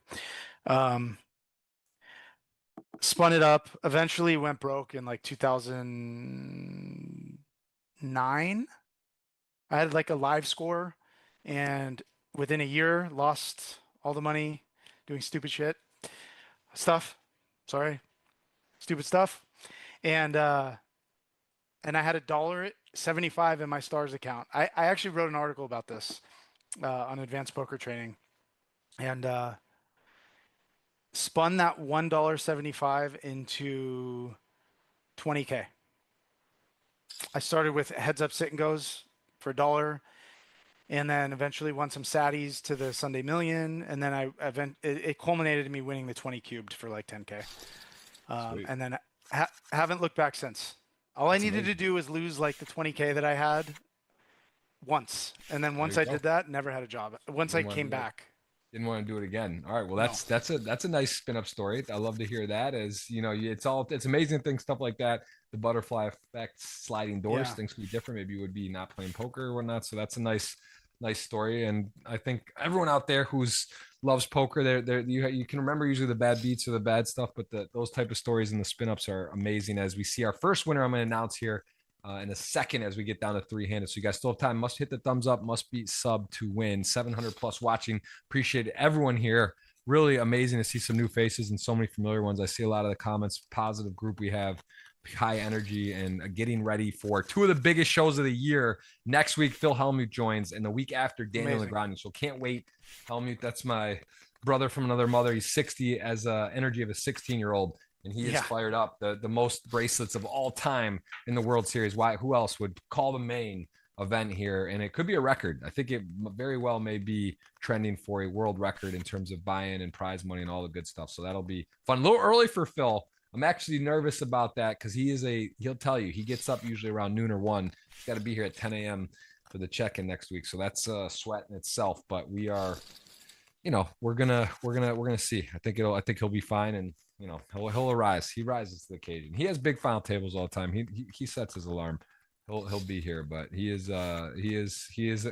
C: Spun it up, eventually went broke in like 2009. I had like a live score, and within a year lost all the money doing stupid stuff. Stupid stuff. And I had $1.75 in my stars account. I actually wrote an article about this on advanced poker training, and spun that $1.75 into 20K. I started with heads up sit and goes for $1, and then eventually won some satties to the Sunday Million, and then it culminated in me winning the 20 cubed for like 10K. And then haven't looked back since. All I needed to do was lose like the 20K that I had once, and then once I did that, never had a job. Once I came back.
A: Didn't want to do it again. All right. Well, that's a nice spin up story. I love to hear that. As you know, it's amazing things, stuff like that. The butterfly effect, sliding doors, things can be different. Maybe you would be not playing poker or whatnot. So that's a nice story. And I think everyone out there loves poker, you can remember usually the bad beats or the bad stuff, but those type of stories and the spin ups are amazing. As we see our first winner, I'm going to announce here in a second as we get down to 3-handed. So you guys still have time. Must hit the thumbs up. Must be sub to win. 700 plus watching. Appreciate everyone here. Really amazing to see some new faces and so many familiar ones. I see a lot of the comments. Positive group we have. High energy and getting ready for 2 of the biggest shows of the year. Next week, Phil Hellmuth joins, and the week after, Daniel Negreanu. So can't wait. Hellmuth, that's my brother from another mother. He's 60 as energy of a 16-year-old, and he is fired up. The most bracelets of all time in the World Series. Why? Who else would call the main event here? And it could be a record. I think it very well may be trending for a world record in terms of buy-in and prize money and all the good stuff. So that'll be fun. A little early for Phil. I'm actually nervous about that because he'll tell you, he gets up usually around noon or 1. He's got to be here at 10 a.m. for the check-in next week. So that's a sweat in itself, but we are, we're gonna see. I think he'll be fine, and he'll arise. He rises to the occasion. He has big final tables all the time. He sets his alarm. He'll be here, but he is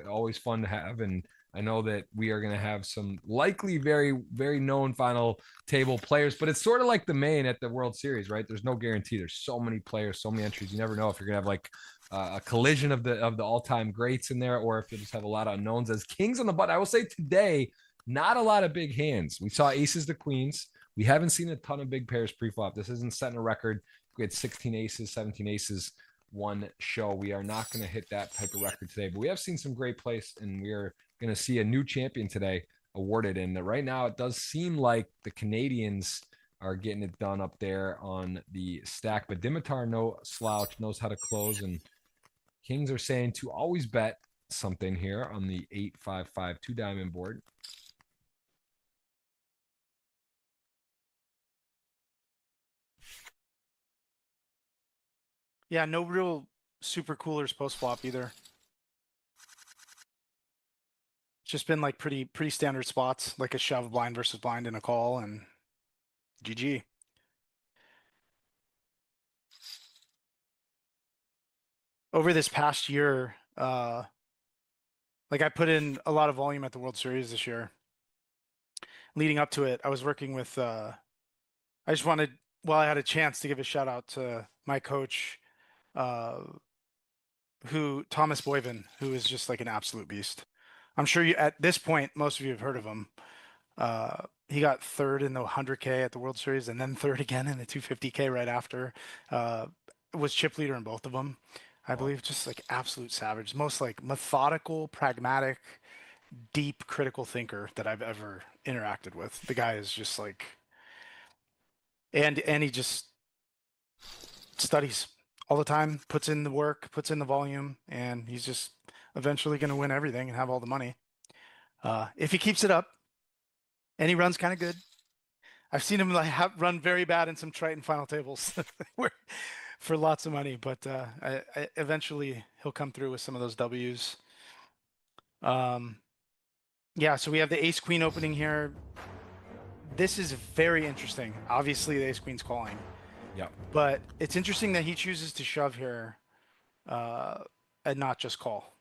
A: always fun to have. And I know that we are going to have some likely very, very known final table players, but it's sort of like the main at the World Series, right? There's no guarantee. There's so many players, so many entries. You never know if you're going to have like a collision of the all-time greats in there, or if you just have a lot of unknowns. As kings on the button, I will say today, not a lot of big hands. We saw aces to queens. We haven't seen a ton of big pairs pre-flop. This isn't setting a record. We had 16 aces, 17 aces, one show. We are not going to hit that type of record today, but we have seen some great plays, and we are going to see a new champion today awarded. And right now it does seem like the Canadians are getting it done up there on the stack, but Dimitar, no slouch, knows how to close, and kings are saying to always bet something here on the 8-5-5 2-diamond board.
C: Yeah, no real super coolers post flop either. It's just been like pretty standard spots, like a shove blind versus blind and a call, and GG. Over this past year, like I put in a lot of volume at the World Series this year. Leading up to it, I was working with I just wanted, well, I had a chance to give a shout out to my coach, Thomas Boyven, who is just like an absolute beast. I'm sure you, at this point, most of you have heard of him. He got third in the 100K at the World Series, and then third again in the 250K right after. Was chip leader in both of them, I believe. Just like absolute savage, most like methodical, pragmatic, deep, critical thinker that I've ever interacted with. The guy is just like, and he just studies all the time, puts in the work, puts in the volume, and he's just eventually going to win everything and have all the money. If he keeps it up, and he runs kind of good. I've seen him like run very bad in some Triton final tables for lots of money, but eventually he'll come through with some of those W's. Yeah, so we have the ace queen opening here. This is very interesting. Obviously, the ace queen's calling.
A: Yeah,
C: but it's interesting that he chooses to shove here and not just call.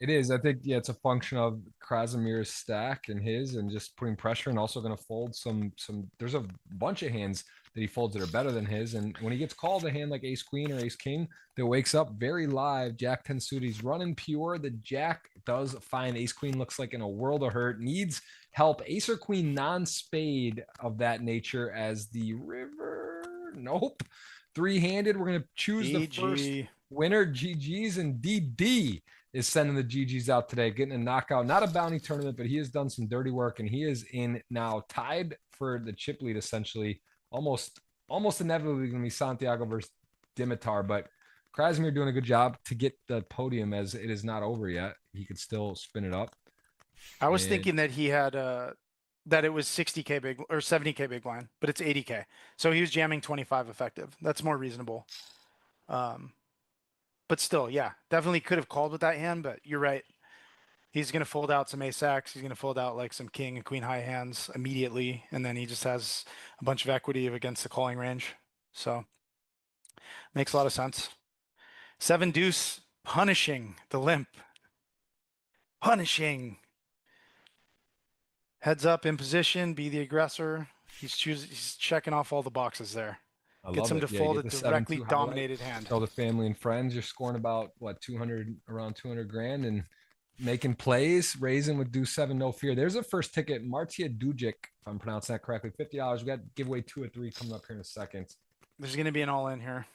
A: it is. I think, yeah, it's a function of Krasimir's stack and his, and just putting pressure, and also going to fold some. There's a bunch of hands that he folds that are better than his, and when he gets called a hand like ace queen or ace king that wakes up very live, Jack 10 suited, he's running pure. The Jack does fine. Ace queen looks like in a world of hurt, needs help. Ace or queen non-spade of that nature as the river. Nope. Three-handed. We're going to choose the first winner. GG's, and DD is sending the GGs out today, getting a knockout. Not a bounty tournament, but he has done some dirty work, and he is in now tied for the chip lead, essentially. Almost inevitably going to be Santiago versus Dimitar, but Krasimir doing a good job to get the podium, as it is not over yet. He could still spin it up.
C: I was thinking that he had that it was 60K big or 70K big blind, but it's 80K. So he was jamming 25 effective. That's more reasonable. But still, yeah, definitely could have called with that hand, but you're right. He's going to fold out some ace X. He's going to fold out like some king and queen high hands immediately. And then he just has a bunch of equity against the calling range. So makes a lot of sense. 7 deuce, punishing the limp. Punishing. Heads up in position, be the aggressor. He's checking off all the boxes there. Gets him to fold a directly dominated hand.
A: Tell the family and friends you're scoring about what, 200, around 200 grand, and making plays, raising with deuce 7, no fear. There's a first ticket, Martia Dujic, if I'm pronouncing that correctly. $50. We got giveaway 2 or 3 coming up here in a second.
C: There's going to be an all in here.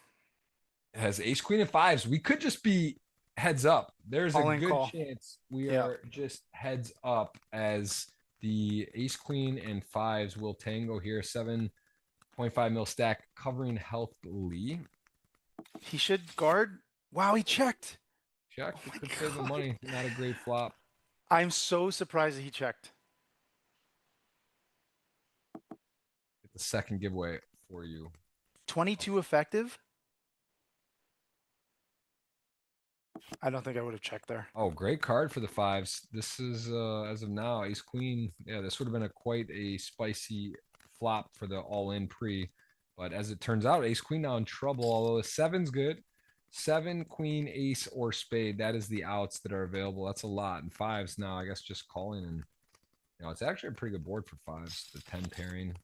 A: It has ace queen and 5s. We could just be heads up. There's a good chance we are just heads up, as The ace, queen, and fives will tango here. 7.5 mil stack covering healthily.
C: He should guard. Wow, he checked.
A: Check.
C: Oh
A: He
C: my
A: could save the
C: God.
A: money. Not a great flop.
C: I'm so surprised that he checked.
A: Get the second giveaway for you.
C: 22 effective. I don't think I would have checked there.
A: Oh, great card for the fives. This is as of now, ace queen. Yeah, this would have been quite a spicy flop for the all-in pre. But as it turns out, ace queen now in trouble. Although the seven's good. 7, queen, ace, or spade. That is the outs that are available. That's a lot. And fives now, I guess, just calling. And it's actually a pretty good board for fives. The 10 pairing.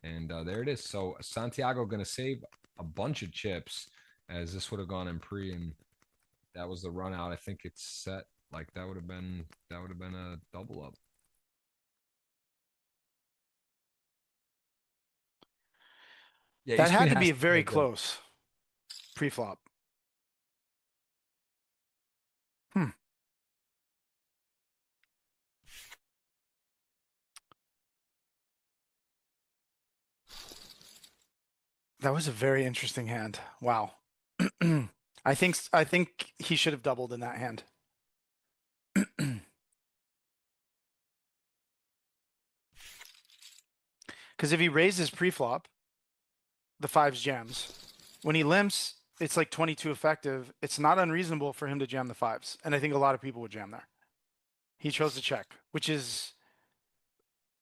A: And there it is. So Santiago going to save a bunch of chips, as this would have gone in pre, and that was the run out. I think it's set. Like that would have been a double up. Yeah,
C: That
A: ace queen
C: had to
A: has
C: be
A: to
C: very
A: play good.
C: close pre-flop. That was a very interesting hand. Wow. I think he should have doubled in that hand. Because if he raises pre-flop, the fives jams. When he limps, it's like 22 effective. It's not unreasonable for him to jam the fives. And I think a lot of people would jam there. He chose to check, which is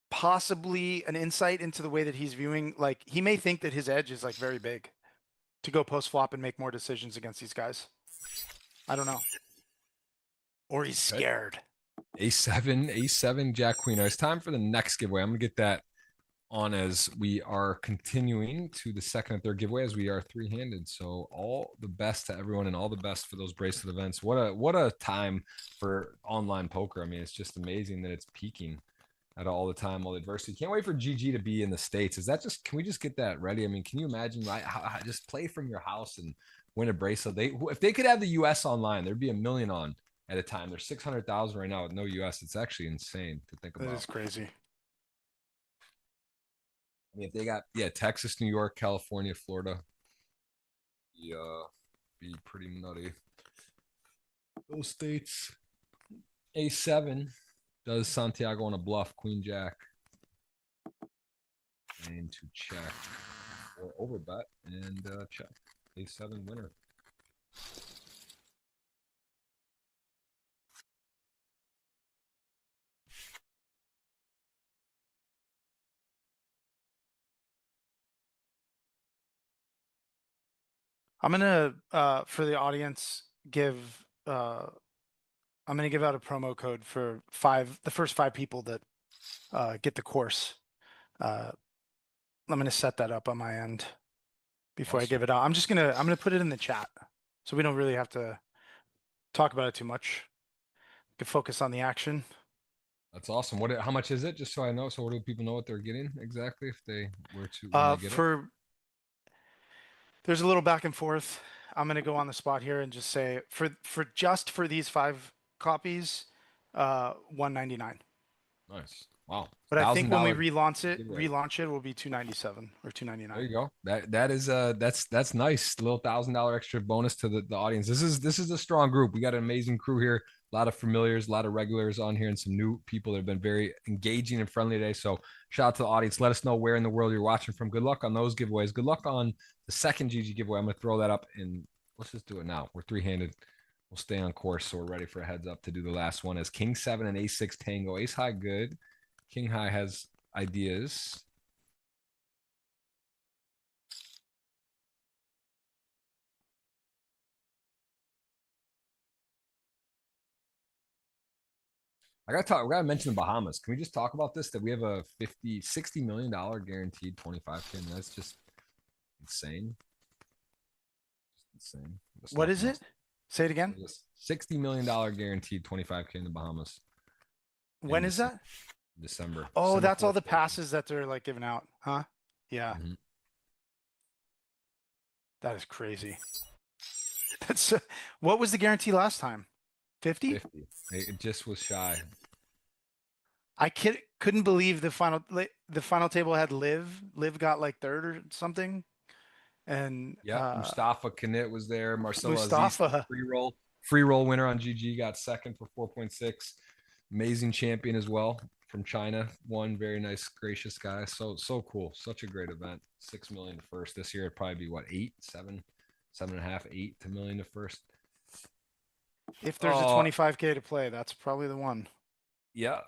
C: possibly an insight into the way that he's viewing. Like, he may think that his edge is like very big to go post flop and make more decisions against these guys. I don't know. Or he's scared.
A: A7, Jack Queen. All right, it's time for the next giveaway. I'm gonna get that on as we are continuing to the second and third giveaway, as we are three-handed. So all the best to everyone and all the best for those bracelet events. What a time for online poker. I mean, it's just amazing that it's peaking at all the time, all the adversity. Can't wait for GG to be in the States. Is that just, can we just get that ready? I mean, can you imagine, right? Just play from your house and win a bracelet. If they could have the US online, there'd be a million on at a time. There's 600,000 right now with no US. It's actually insane to think about.
C: That is crazy.
A: I mean, if they got, Texas, New York, California, Florida, be pretty nutty. Those states. A7 does Santiago on a bluff, Queen Jack. And to check or overbet and check. A7 winner.
C: I'm gonna for the audience give I'm gonna give out a promo code for the first five people that get the course. I'm gonna set that up on my end before I give it out. I'm gonna put it in the chat so we don't really have to talk about it too much. We can focus on the action.
A: That's awesome. How much is it? Just so I know. So what do people know what they're getting exactly if they were to when they get it?
C: There's a little back and forth. I'm gonna go on the spot here and just say for these 5 copies, 199.
A: Nice. Wow.
C: But I think when we
A: $1,000
C: relaunch it will be 297 or 299.
A: There you go. That is that's nice. A little $1,000 extra bonus to the audience. This is a strong group. We got an amazing crew here. A lot of familiars, a lot of regulars on here, and some new people that have been very engaging and friendly today. So shout out to the audience. Let us know where in the world you're watching from. Good luck on those giveaways. Good luck on the second GG giveaway. I'm gonna throw that up and let's just do it now. We're three-handed. We'll stay on course, so we're ready for a heads up to do the last one. As King 7 and Ace 6 tango. Ace high good. King high has ideas. I gotta mention the Bahamas. Can we just talk about this? That we have a $60 million guaranteed 25K. And that's just insane. Just insane.
C: What is it? Say it again.
A: $60 million guaranteed 25K in the Bahamas.
C: When is that?
A: December.
C: Oh, that's all the passes that they're like giving out, huh? Yeah.
A: Mm-hmm.
C: That is crazy. That's what was the guarantee last time? 50?
A: 50. It just was shy.
C: couldn't believe the final table had Liv. Liv got like third or something, and
A: Yep, Mustafa Kanit was there. Marcelo Aziz,
C: Mustafa.
A: free roll winner on GG, got second for 4.6. Amazing champion as well from China. One very nice, gracious guy. So cool. Such a great event. 6 million to first this year. It'd probably be what, 7.5, 8 to million to first.
C: If there's a 25K to play, that's probably the one.
A: Yeah.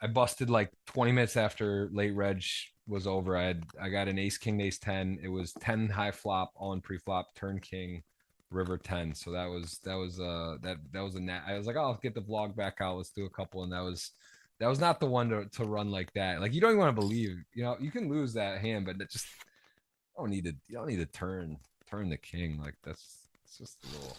A: I busted like 20 minutes after late reg was over. I got an ace king ace 10. It was 10 high flop on pre-flop, turn king, river 10. So that was a nat. I was like, oh, I'll get the vlog back out. Let's do a couple. And that was not the one to run like that. Like, you don't even want to believe, you can lose that hand, but you don't need to turn the king. Like, it's just a little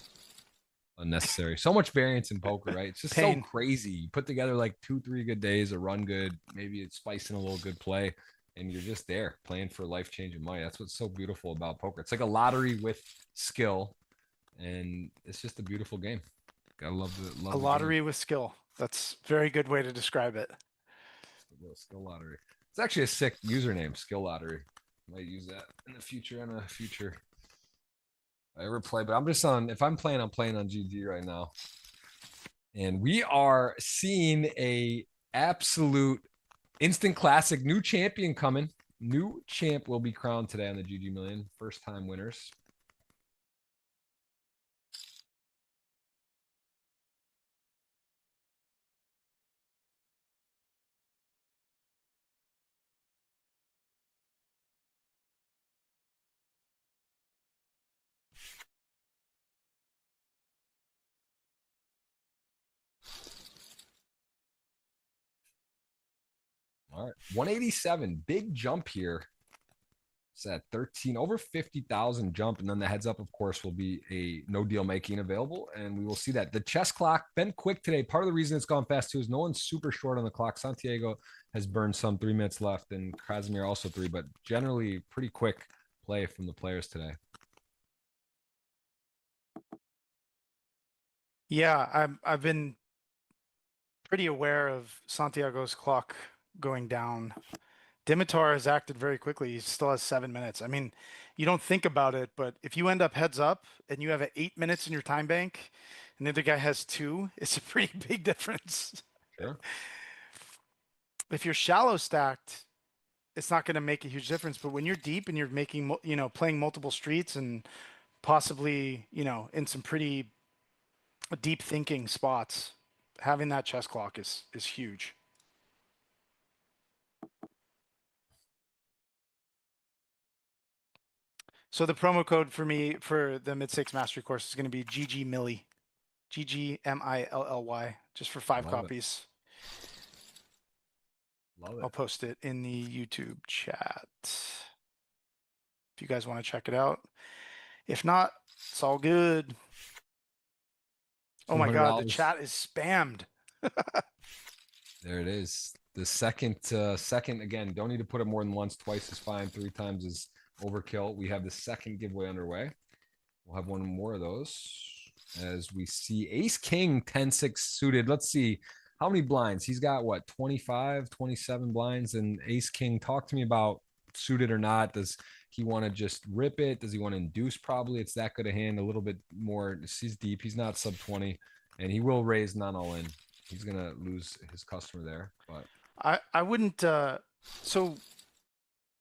A: unnecessary. So much variance in poker, right? It's just
C: Pain.
A: so crazy. You put together like 2-3 good days, a run good, maybe it's spicing a little good play, and you're just there playing for life-changing money. That's what's so beautiful about poker. It's like a lottery with skill, and it's just a beautiful game. Gotta love
C: A lottery with skill. That's a very good way to describe it.
A: Skill lottery. It's actually a sick username, skill lottery. Might use that in the future on a future I ever play, but I'm just if I'm playing on GG right now. And we are seeing a absolute instant classic. New champion coming. New champ will be crowned today on the GG Million. First time winners. All right, 187, big jump here. It's at 13, over 50,000 jump, and then the heads up, of course, will be a no deal making available, and we will see that. The chess clock been quick today. Part of the reason it's gone fast too is no one's super short on the clock. Santiago has burned some 3 minutes left, and Krasimir also 3, but generally pretty quick play from the players today.
C: Yeah, I've been pretty aware of Santiago's clock going down. Dimitar has acted very quickly. He still has 7 minutes. I mean, you don't think about it, but if you end up heads up and you have 8 minutes in your time bank and the other guy has 2, it's a pretty big difference.
A: Sure.
C: If you're shallow stacked, it's not going to make a huge difference. But when you're deep and you're making, playing multiple streets and possibly, in some pretty deep thinking spots, having that chess clock is huge. So the promo code for me for the mid stakes mastery course is going to be GGMilly, GGMilly, just for 5 copies.
A: Love it.
C: I'll post it in the YouTube chat if you guys want to check it out. If not, it's all good. Oh my God, the chat is spammed.
A: There it is. The second again, don't need to put it more than once. Twice is fine. 3 times is overkill. We have the second giveaway underway. We'll have one more of those as we see ace king 10-6 suited. Let's see how many blinds he's got. What, 25, 27 blinds, and ace king. Talk to me about suited or not. Does he want to just rip it? Does he want to induce? Probably it's that good a hand. A little bit more. He's deep. He's not sub 20, and he will raise non all in. He's gonna lose his customer there, but
C: I wouldn't. So,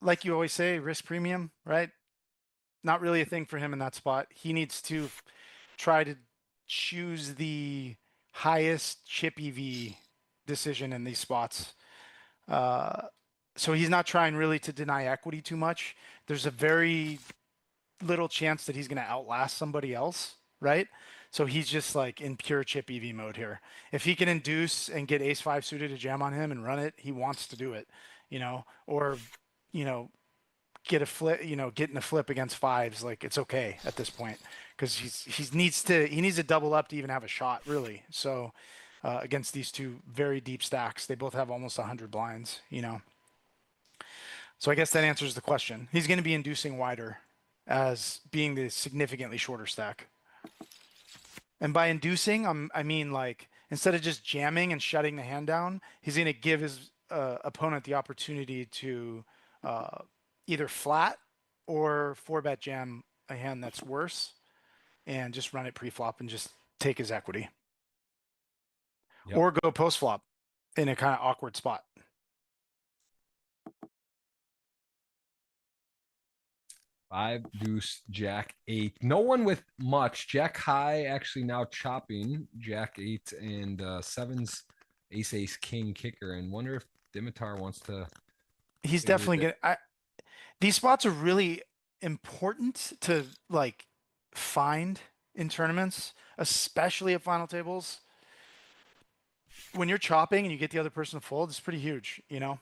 C: like you always say, risk premium, right? Not really a thing for him in that spot. He needs to try to choose the highest chip EV decision in these spots. So he's not trying really to deny equity too much. There's a very little chance that he's going to outlast somebody else, right? So he's just like in pure chip EV mode here. If he can induce and get ace 5 suited to jam on him and run it, he wants to do it, or, get a flip, get in a flip against 5s. Like, it's okay at this point because he needs to double up to even have a shot, really. So against these 2 very deep stacks, they both have almost 100 blinds, So I guess that answers the question. He's going to be inducing wider as being the significantly shorter stack. And by inducing, I mean like instead of just jamming and shutting the hand down, he's going to give opponent the opportunity to either flat or 4-bet jam a hand that's worse and just run it pre-flop and just take his equity.
A: Yep.
C: Or go post-flop in a kind of awkward spot.
A: Five, deuce, jack, eight. No one with much. Jack high actually now chopping. Jack eight and sevens, ace, ace, king kicker. And wonder if Dimitar wants to
C: He's
A: favor
C: definitely
A: the.
C: gonna. These spots are really important to like find in tournaments, especially at final tables. When you're chopping and you get the other person to fold, it's pretty huge, you know?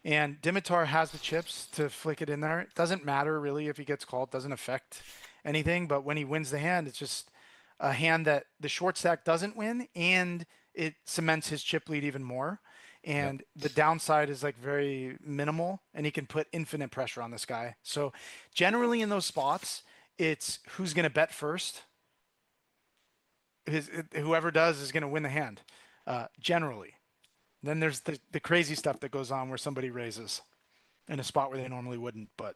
C: And Dimitar has the chips to flick it in there. It doesn't matter really if he gets called, doesn't affect anything. But when he wins the hand, it's just a hand that the short stack doesn't win and it cements his chip lead even more.
A: Yep.
C: And the downside is like very minimal and he can put infinite pressure on this guy. So generally in those spots, it's who's going to bet first. Whoever does is going to win the hand, generally. Then there's the crazy stuff that goes on where somebody raises in a spot where they normally wouldn't. But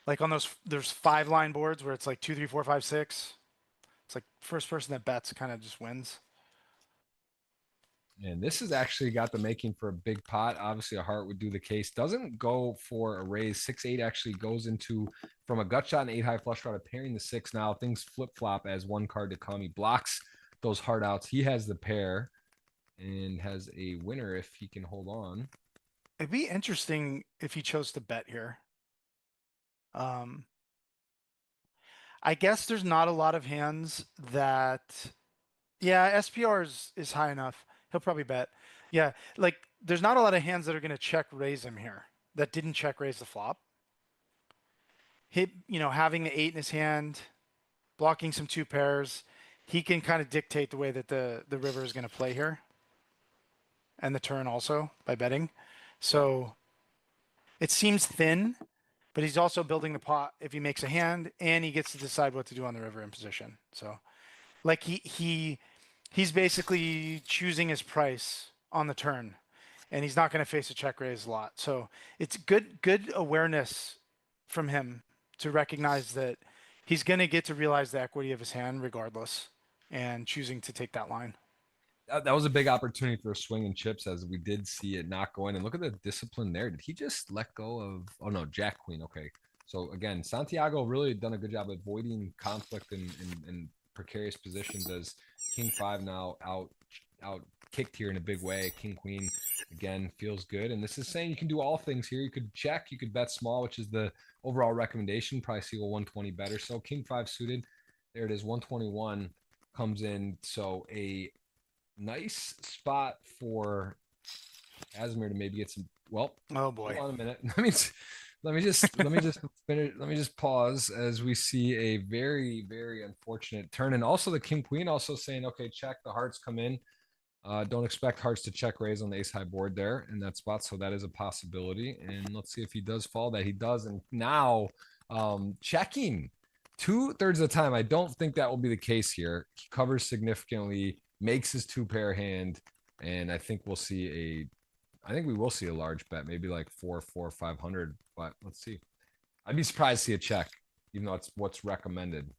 C: like on those, there's 5-line boards where it's like 2, 3, 4, 5, 6. It's like first person that bets kind of just wins.
A: And this has actually got the making for a big pot. Obviously, a heart would do the case. Doesn't go for a raise. 6-8 actually goes into from a gut shot and 8 high flush draw to pairing the 6. Now things flip flop as one card to come. He blocks those heart outs. He has the pair and has a winner if he can hold on.
C: It'd be interesting if he chose to bet here. I guess there's not a lot of hands that, yeah, SPR is high enough. He'll probably bet. Yeah, like there's not a lot of hands that are going to check raise him here that didn't check raise the flop. Having the 8 in his hand, blocking some 2 pairs, he can kind of dictate the way that the river is going to play here. And the turn also by betting. So it seems thin, but he's also building the pot if he makes a hand and he gets to decide what to do on the river in position. So like he's basically choosing his price on the turn and he's not going to face a check raise a lot. So it's good awareness from him to recognize that he's going to get to realize the equity of his hand regardless and choosing to take that line.
A: That was a big opportunity for a swing and chips as we did see it not go in. And look at the discipline there. Did he just let go of? Oh no, Jack Queen. Okay. So again, Santiago really done a good job avoiding conflict in precarious positions as King 5 now out kicked here in a big way. King Queen again feels good. And this is saying you can do all things here. You could check, you could bet small, which is the overall recommendation. Probably see a 120 better. So King 5 suited. There it is. 121 comes in. So a nice spot for Casimir to maybe get some. Well,
C: Oh boy.
A: hold on a minute. Let me just pause as we see a very very unfortunate turn, and also the king queen also saying, okay, check the hearts come in. Don't expect hearts to check raise on the ace high board there in that spot, so that is a possibility. And let's see if he does fall. That he does, and now checking 2/3 of the time. I don't think that will be the case here. He covers significantly, makes his 2-pair hand, and I think we will see a large bet, maybe like 500. But let's see. I'd be surprised to see a check, even though it's what's recommended.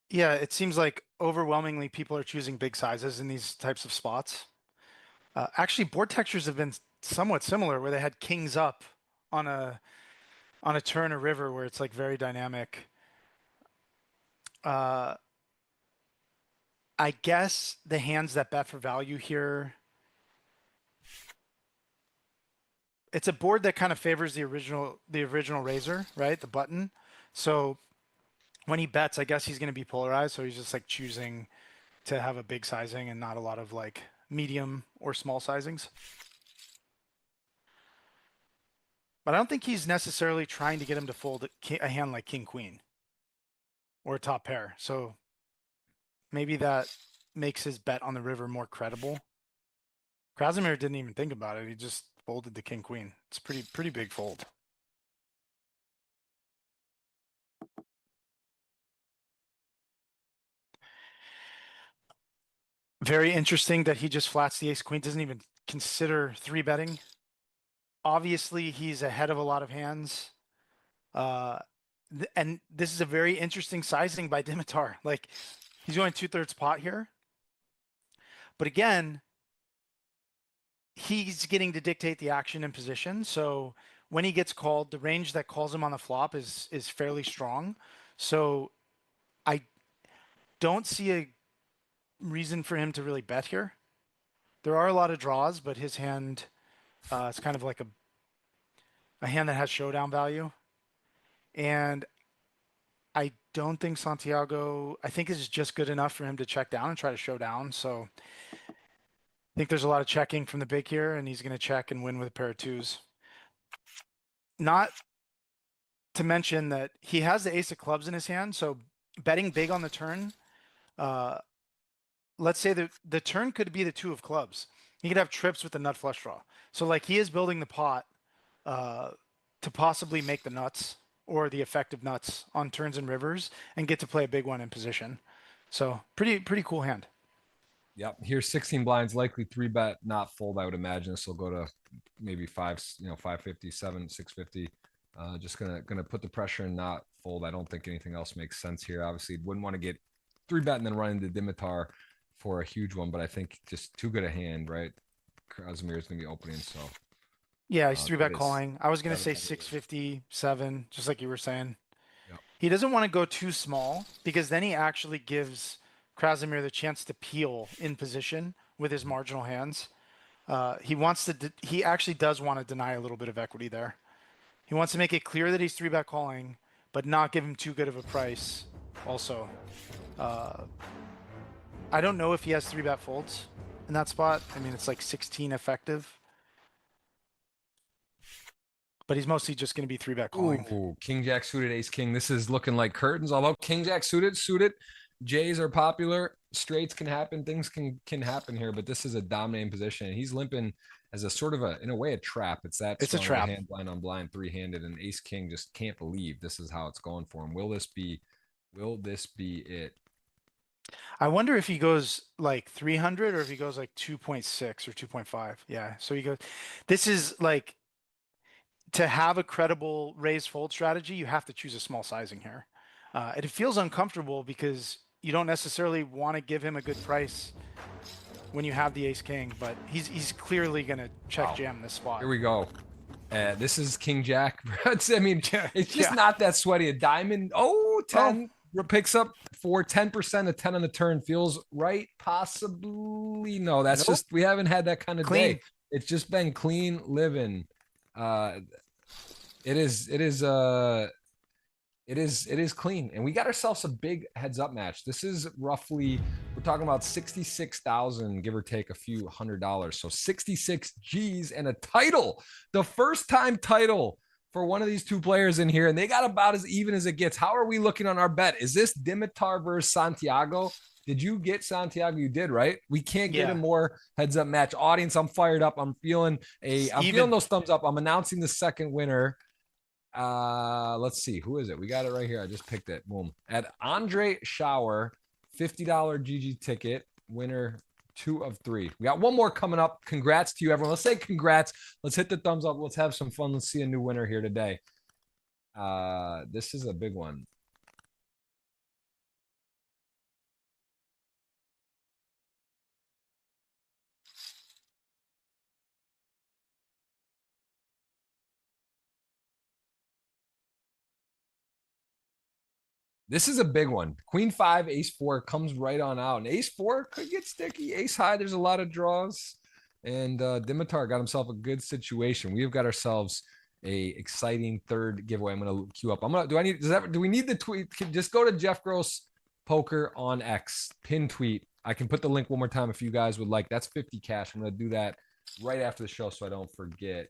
C: Yeah, it seems like overwhelmingly people are choosing big sizes in these types of spots. Actually, board textures have been somewhat similar, where they had kings up on a turn or river where it's like very dynamic. Uh, I guess the hands that bet for value here, it's a board that kind of favors the original raiser, right? The button. So when he bets, I guess he's going to be polarized. So he's just like choosing to have a big sizing and not a lot of like medium or small sizings. But I don't think he's necessarily trying to get him to fold a hand like king queen or a top pair. So maybe that makes his bet on the river more credible. Krasimir didn't even think about it. He just folded the king queen. It's pretty big fold. Very interesting that he just flats the ace queen, doesn't even consider three betting. Obviously, he's ahead of a lot of hands. Uh, and this is a very interesting sizing by Dimitar. Like, he's going 2/3 pot here. But again, he's getting to dictate the action and position. So when he gets called, the range that calls him on the flop is fairly strong. So I don't see a reason for him to really bet here. There are a lot of draws, but his hand is kind of like a hand that has showdown value. And I don't think Santiago, I think is just good enough for him to check down and try to show down. So I think there's a lot of checking from the big here, and he's going to check and win with a pair of twos. Not to mention that he has the ace of clubs in his hand. So betting big on the turn, let's say the turn could be the two of clubs. He could have trips with the nut flush draw. So like he is building the pot to possibly make the nuts or the effective nuts on turns and rivers and get to play a big one in position. So pretty cool hand.
A: Yep. Here's 16 blinds, likely three bet, not fold. I would imagine this will go to maybe 550, 650. Just gonna put the pressure and not fold. I don't think anything else makes sense here. Obviously, wouldn't want to get three bet and then run into Dimitar for a huge one, but I think just too good a hand, right? Krasimir is gonna be opening, so
C: yeah, he's three bet calling. I was gonna say 657, just like you were saying.
A: Yep.
C: He doesn't want to go too small because then he actually gives Krasimir the chance to peel in position with his marginal hands. He wants to. He actually does want to deny a little bit of equity there. He wants to make it clear that he's three bet calling, but not give him too good of a price. Also, I don't know if he has three bet folds in that spot. I mean, it's like 16 effective, but he's mostly just going to be three bet calling.
A: Ooh, King Jack suited, Ace King. This is looking like curtains. Although King Jack suited, Jays are popular. Straights can happen. Things can happen here, but this is a dominating position. He's limping as a sort of in a way, a trap. It's
C: a trap.
A: Hand blind on blind, three-handed, and Ace King just can't believe this is how it's going for him. Will this be it?
C: I wonder if he goes like 300 or if he goes like 2.6 or 2.5. Yeah. So he goes, this is like to have a credible raise fold strategy, you have to choose a small sizing here. It feels uncomfortable because you don't necessarily want to give him a good price when you have the ace king, but he's clearly going to check jam this spot.
A: Here we go. This is King Jack. I mean, it's just not that sweaty. A diamond. 10 picks up for 10%, a 10 on the turn. Feels right? Possibly. No, that's just, we haven't had that kind of day. It's just been clean living. It is clean, and we got ourselves a big heads up match. This is roughly, we're talking about 66,000, give or take a few $100. So 66 G's and a title, the first time title for one of these two players in here, and they got about as even as it gets. How are we looking on our bet? Is this Dimitar versus Santiago? Did you get Santiago? You did, right? We can't get a more heads up match. Audience, I'm fired up. I'm feeling those thumbs up. I'm announcing the second winner. Let's see, who is it? We got it right here. I just picked it. Boom. At Andre Shower, $50 GG ticket, winner 2 of 3. We got one more coming up. Congrats to you, everyone. Let's say congrats. Let's hit the thumbs up. Let's have some fun. Let's see a new winner here today. This is a big one. This is a big one. Queen 5, Ace 4 comes right on out. And Ace 4 could get sticky. Ace high, there's a lot of draws. And Dimitar got himself a good situation. We've got ourselves a exciting third giveaway. I'm gonna queue up. Do we need the tweet? Just go to Jeff Gross Poker on X. Pin tweet. I can put the link one more time if you guys would like. That's 50 cash. I'm gonna do that right after the show so I don't forget.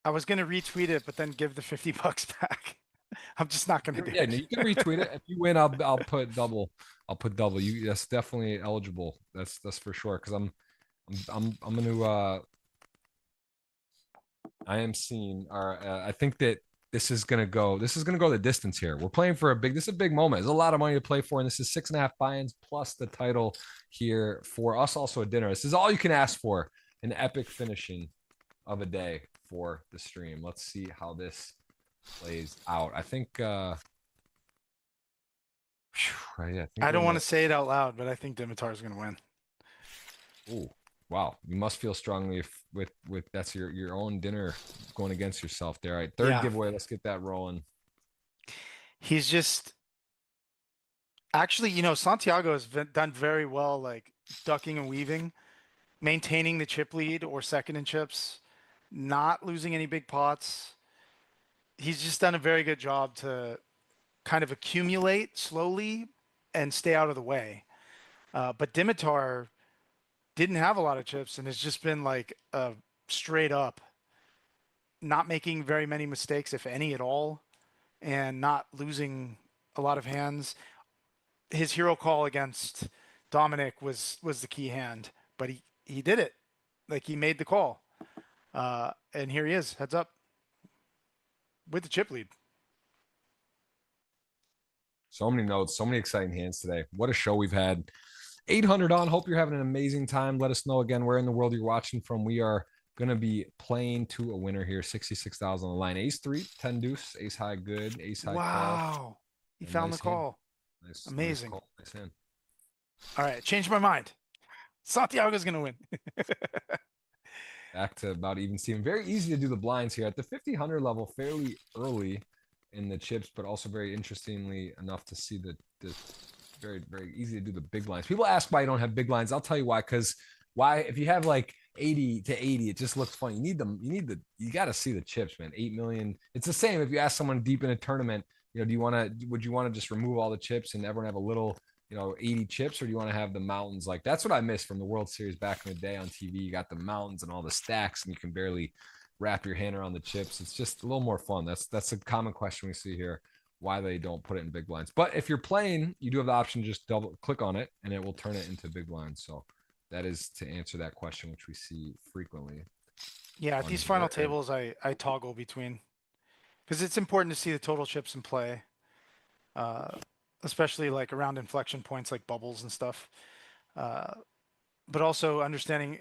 C: I was gonna retweet it, but then give the $50 back. I'm just not gonna do it.
A: You can retweet it. If you win, I'll put double. I'll put double. That's definitely eligible. That's for sure. Because I'm gonna I am seeing I think that this is gonna go the distance here. We're playing for this is a big moment. There's a lot of money to play for, and this is 6.5 buy-ins plus the title here for us. Also a dinner. This is all you can ask for. An epic finishing of a day for the stream. Let's see how this plays out. I think yeah,
C: I don't want to say it out loud, but I think Dimitar is going to win.
A: Oh, wow. You must feel strongly with that's your own dinner going against yourself there. All right, third giveaway. Let's get that rolling.
C: He's just actually, Santiago has done very well, like ducking and weaving, maintaining the chip lead or second in chips, not losing any big pots. He's just done a very good job to kind of accumulate slowly and stay out of the way. But Dimitar didn't have a lot of chips and has just been like straight up, not making very many mistakes, if any at all, and not losing a lot of hands. His hero call against Dominic was the key hand, but he did it. Like, he made the call. And here he is, heads up with the chip lead.
A: So many notes, so many exciting hands today. What a show we've had. 800 on. Hope you're having an amazing time. Let us know again where in the world you're watching from. We are going to be playing to a winner here. 66,000 on the line. Ace 3, 10 deuce, ace high good, ace high
C: wow.
A: call.
C: He found the call.
A: Nice,
C: amazing.
A: Nice hand.
C: All right, changed my mind. Santiago's going to win.
A: Back to about even Steven. Very easy to do the blinds here at the 50-100 level, fairly early in the chips, but also very interestingly enough to see the very, very easy to do the big blinds. People ask why you don't have big blinds. I'll tell you why. Because if you have like 80 to 80, it just looks funny. You got to see the chips, man. 8 million. It's the same if you ask someone deep in a tournament, would you want to just remove all the chips and everyone have a little, 80 chips, or do you want to have the mountains? Like, that's what I missed from the World Series back in the day on TV. You got the mountains and all the stacks, and you can barely wrap your hand around the chips. It's just a little more fun. That's a common question we see here, why they don't put it in big blinds. But if you're playing, you do have the option to just double click on it and it will turn it into big blinds. So that is to answer that question, which we see frequently.
C: Yeah, at these final tables, I toggle between, because it's important to see the total chips in play, especially like around inflection points like bubbles and stuff. But also understanding,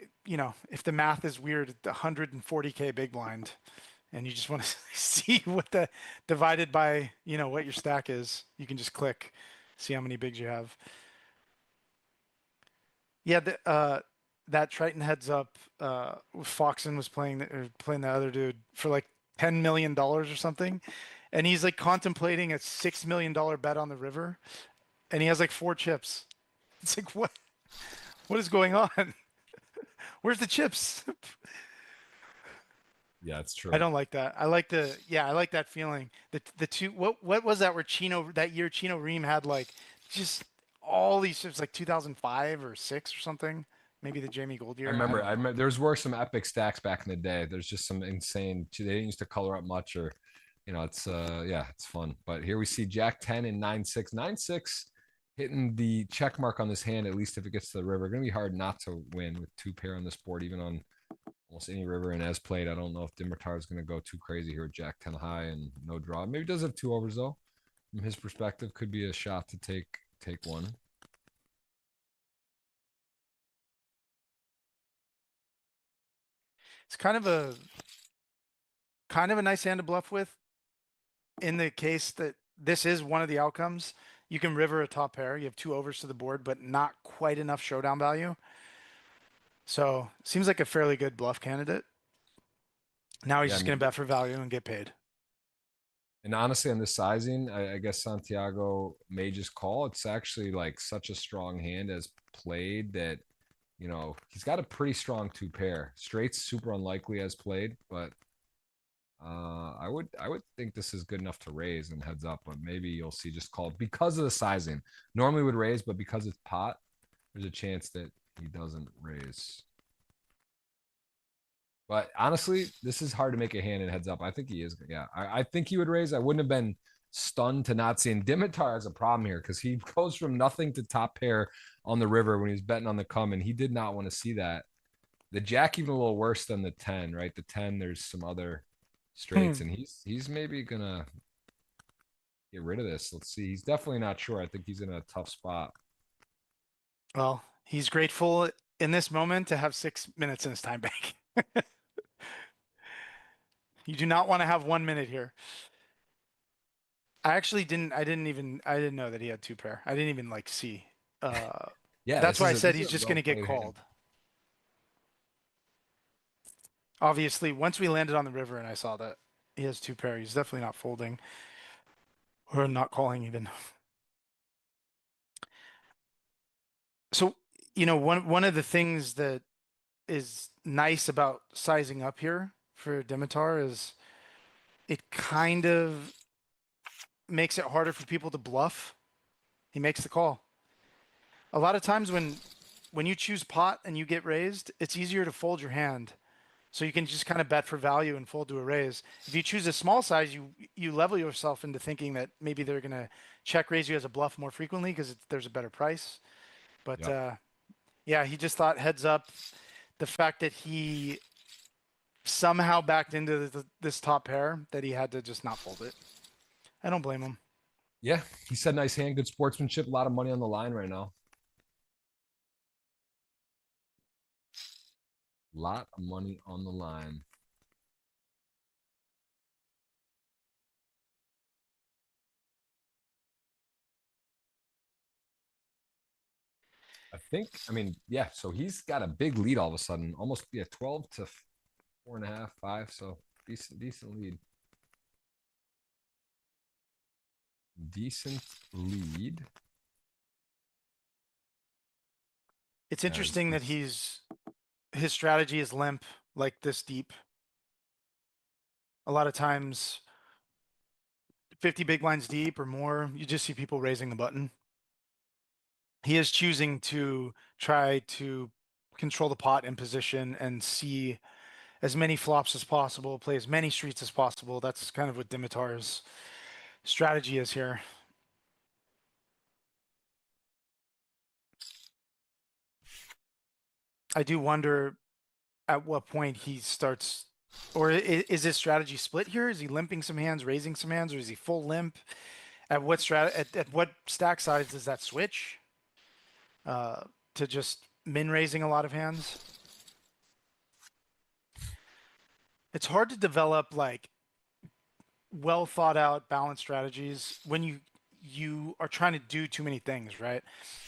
C: if the math is weird, the 140K big blind, and you just want to see what the divided by, what your stack is, you can just click, see how many bigs you have. Yeah, that Triton heads up, Foxen was playing the other dude for like $10 million or something, and he's like contemplating a $6 million bet on the river, and he has like 4 chips. It's like, what is going on? Where's the chips?
A: Yeah, it's true.
C: I don't like that. I like that feeling. The two, what was that where Chino Ream had like just all these chips, like 2005 or 6 or something. Maybe the Jamie Gold year.
A: I remember were some epic stacks back in the day. There's just some insane, they didn't used to color up much, or it's it's fun. But here we see Jack 10 and 9-6. 9-6 hitting the check mark on this hand, at least if it gets to the river. Gonna be hard not to win with 2 pair on this board, even on almost any river. And as played, I don't know if Dimitar is gonna go too crazy here with Jack 10 high and no draw. Maybe does have 2 overs though. From his perspective, could be a shot to take one.
C: It's kind of a nice hand to bluff with, in the case that this is one of the outcomes. You can river a top pair. You have 2 overs to the board, but not quite enough showdown value. So seems like a fairly good bluff candidate. Now he's just going to bet for value and get paid.
A: And honestly, on this sizing, I guess Santiago may just call. It's actually like such a strong hand as played that, he's got a pretty strong 2 pair. Straight's super unlikely as played, but I would think this is good enough to raise and heads up, but maybe you'll see just call because of the sizing. Normally would raise, but because it's pot, there's a chance that he doesn't raise. But honestly, this is hard to make a hand and heads up. I think he is. Yeah, I think he would raise. I wouldn't have been stunned to not see. And Dimitar has a problem here because he goes from nothing to top pair on the river when he's betting on the come, and he did not want to see that. The Jack even a little worse than the 10, right? The 10, there's some other straights, and he's maybe gonna get rid of this. Let's see. He's definitely not sure. I think he's in a tough spot.
C: Well, he's grateful in this moment to have 6 minutes in his time bank. You do not want to have 1 minute here. I didn't know that he had two pair. I didn't even like see. Uh,
A: Yeah,
C: that's why I said
A: this is
C: he's
A: a
C: just
A: well
C: going to get
A: played hand.
C: called. Obviously, once we landed on the river and I saw that he has two pair, he's definitely not folding or not calling even. So, one of the things that is nice about sizing up here for Dimitar is it kind of makes it harder for people to bluff. He makes the call. A lot of times when you choose pot and you get raised, it's easier to fold your hand. So you can just kind of bet for value and fold to a raise. If you choose a small size, you level yourself into thinking that maybe they're going to check raise you as a bluff more frequently because there's a better price. But
A: Yep.
C: yeah, he just thought heads up. The fact that he somehow backed into this top pair, that he had to just not fold it. I don't blame him.
A: Yeah, he said nice hand, good sportsmanship, a lot of money on the line right now. Lot of money on the line. I mean, yeah, so he's got a big lead all of a sudden, almost 12 to 4.5, 5. So decent lead. Decent lead.
C: It's interesting that his strategy is limp like this deep. A lot of times 50 big blinds deep or more, you just see people raising the button. He is choosing to try to control the pot in position and see as many flops as possible, play as many streets as possible. That's kind of what Dimitar's strategy is here. I do wonder at what point he starts, or is his strategy split here? Is he limping some hands, raising some hands, or is he full limp? At what at what stack size does that switch? To just min raising a lot of hands? It's hard to develop like well thought out balanced strategies when you are trying to do too many things, right?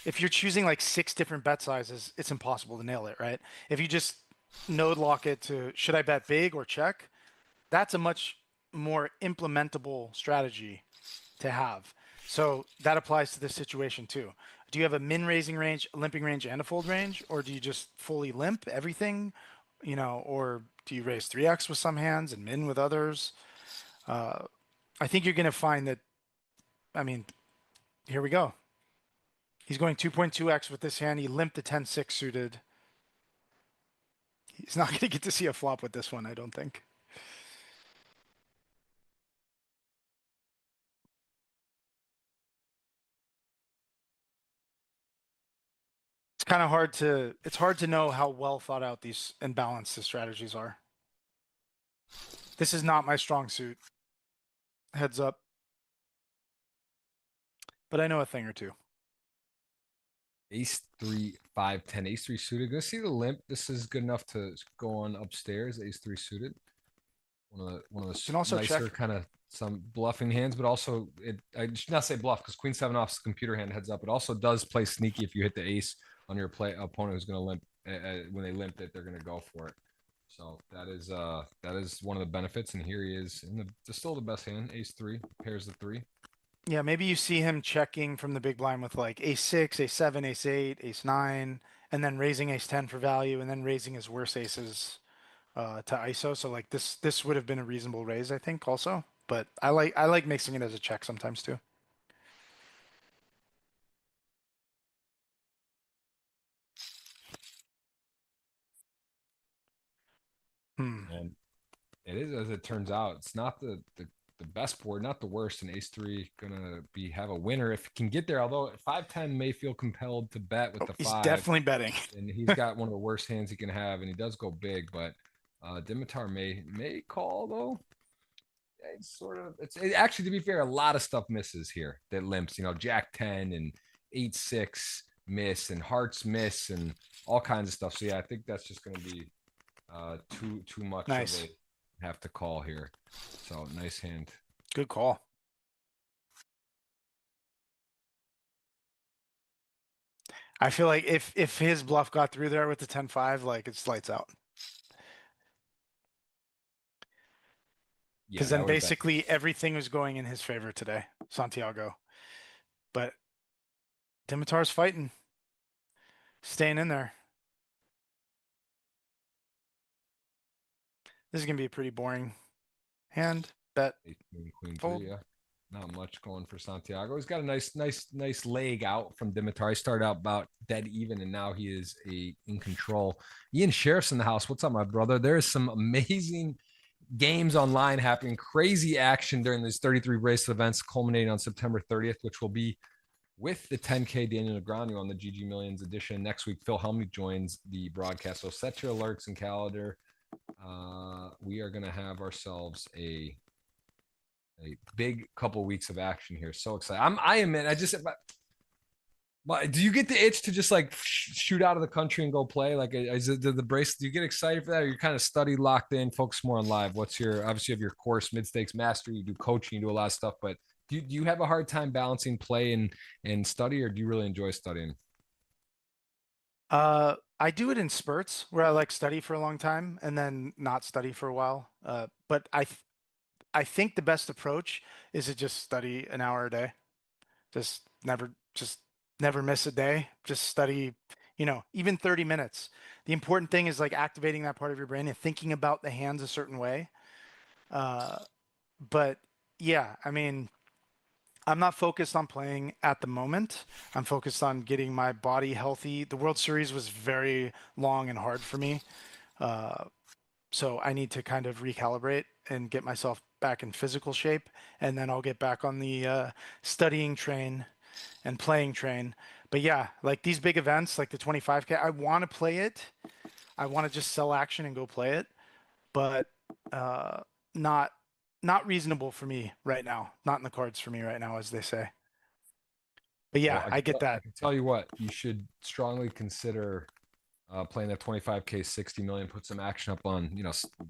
C: If you're choosing like six different bet sizes, it's impossible to nail it, right? If you just node lock it to should I bet big or check, that's a much more implementable strategy to have. So that applies to this situation too. Do you have a min raising range, a limping range, and a fold range, or do you just fully limp everything, or do you raise 3x with some hands and min with others? I think you're going to find that, I mean, here we go. He's going 2.2x with this hand. He limped the 10-6 suited. He's not going to get to see a flop with this one, I don't think. It's hard to know how well thought out these and balanced the strategies are. This is not my strong suit. Heads up. But I know a thing or two.
A: Ace 3, 5, 10. Ace 3 suited. Gonna see the limp. This is good enough to go on upstairs. Ace 3 suited. One of
C: Can
A: the
C: also
A: nicer
C: check.
A: kind of some bluffing hands, but also I should not say bluff because Queen 7 off's computer hand heads up. It also does play sneaky if you hit the ace on your opponent who's gonna limp when they limp it, they're gonna go for it. So that is one of the benefits, and here he is in the still the best hand. Ace 3 pairs the 3.
C: Yeah, maybe you see him checking from the big blind with like ace 6, ace 7, ace 8, ace 9, and then raising ace 10 for value, and then raising his worst aces to ISO. So like this would have been a reasonable raise, I think, also. But I like mixing it as a check sometimes too. Hmm.
A: And it is as it turns out. It's not the best board, not the worst. And Ace 3 gonna have a winner if he can get there. Although 5-10 may feel compelled to bet with
C: Oh,
A: the
C: he's
A: 5,
C: definitely betting.
A: and he's got one of the worst hands he can have, and he does go big. But Dimitar may call though. it's sort of, actually, to be fair, a lot of stuff misses here that limps, Jack 10 and 8-6 miss and hearts miss and all kinds of stuff. So yeah, I think that's just going to be too much
C: Nice.
A: of a have to call here. So nice hand.
C: Good call. I feel like if his bluff got through there with the 10-5, like it's lights out.
A: Yeah,
C: Because
A: that
C: then
A: would have been.
C: basically everything was going in his favor today, Santiago. But Dimitar's fighting, staying in there. This is gonna be a pretty boring hand. Bet.
A: Queen
C: Fold.
A: 3, yeah. Not much going for Santiago. He's got a nice leg out from Dimitar. He started out about dead even, and now he is in control. Ian Sheriff's in the house. What's up, my brother? There is some amazing games online happening. Crazy action during these 33 race events, culminating on September 30th, which will be with the 10K Daniel Negreanu on the GG Millions edition. Next week, Phil Helmy joins the broadcast. So set your alerts and calendar. We are going to have ourselves a big couple weeks of action here. So excited. I am in. But do you get the itch to just like shoot out of the country and go play? Like, is it the brace? Do you get excited for that? Or you kind of study locked in, focus more on live? What's your, obviously you have your course, mid stakes mastery, you do coaching, you do a lot of stuff, but do you have a hard time balancing play and study, or do you really enjoy studying?
C: I do it in spurts where I like study for a long time and then not study for a while. But I think the best approach is to just study an hour a day. Just never miss a day. Just study, even 30 minutes. The important thing is like activating that part of your brain and thinking about the hands a certain way. But yeah, I mean, I'm not focused on playing at the moment. I'm focused on getting my body healthy. The World Series was very long and hard for me. So I need to kind of recalibrate and get myself back in physical shape. And then I'll get back on the studying train and playing train. But yeah, like these big events, like the 25K, I want to play it. I want to just sell action and go play it. But not not reasonable for me right now. Not in the cards for me right now, as they say. But
A: Well,
C: yeah, I get
A: I
C: that.
A: can tell you what, you should strongly consider playing that 25K 60 million. Put some action up on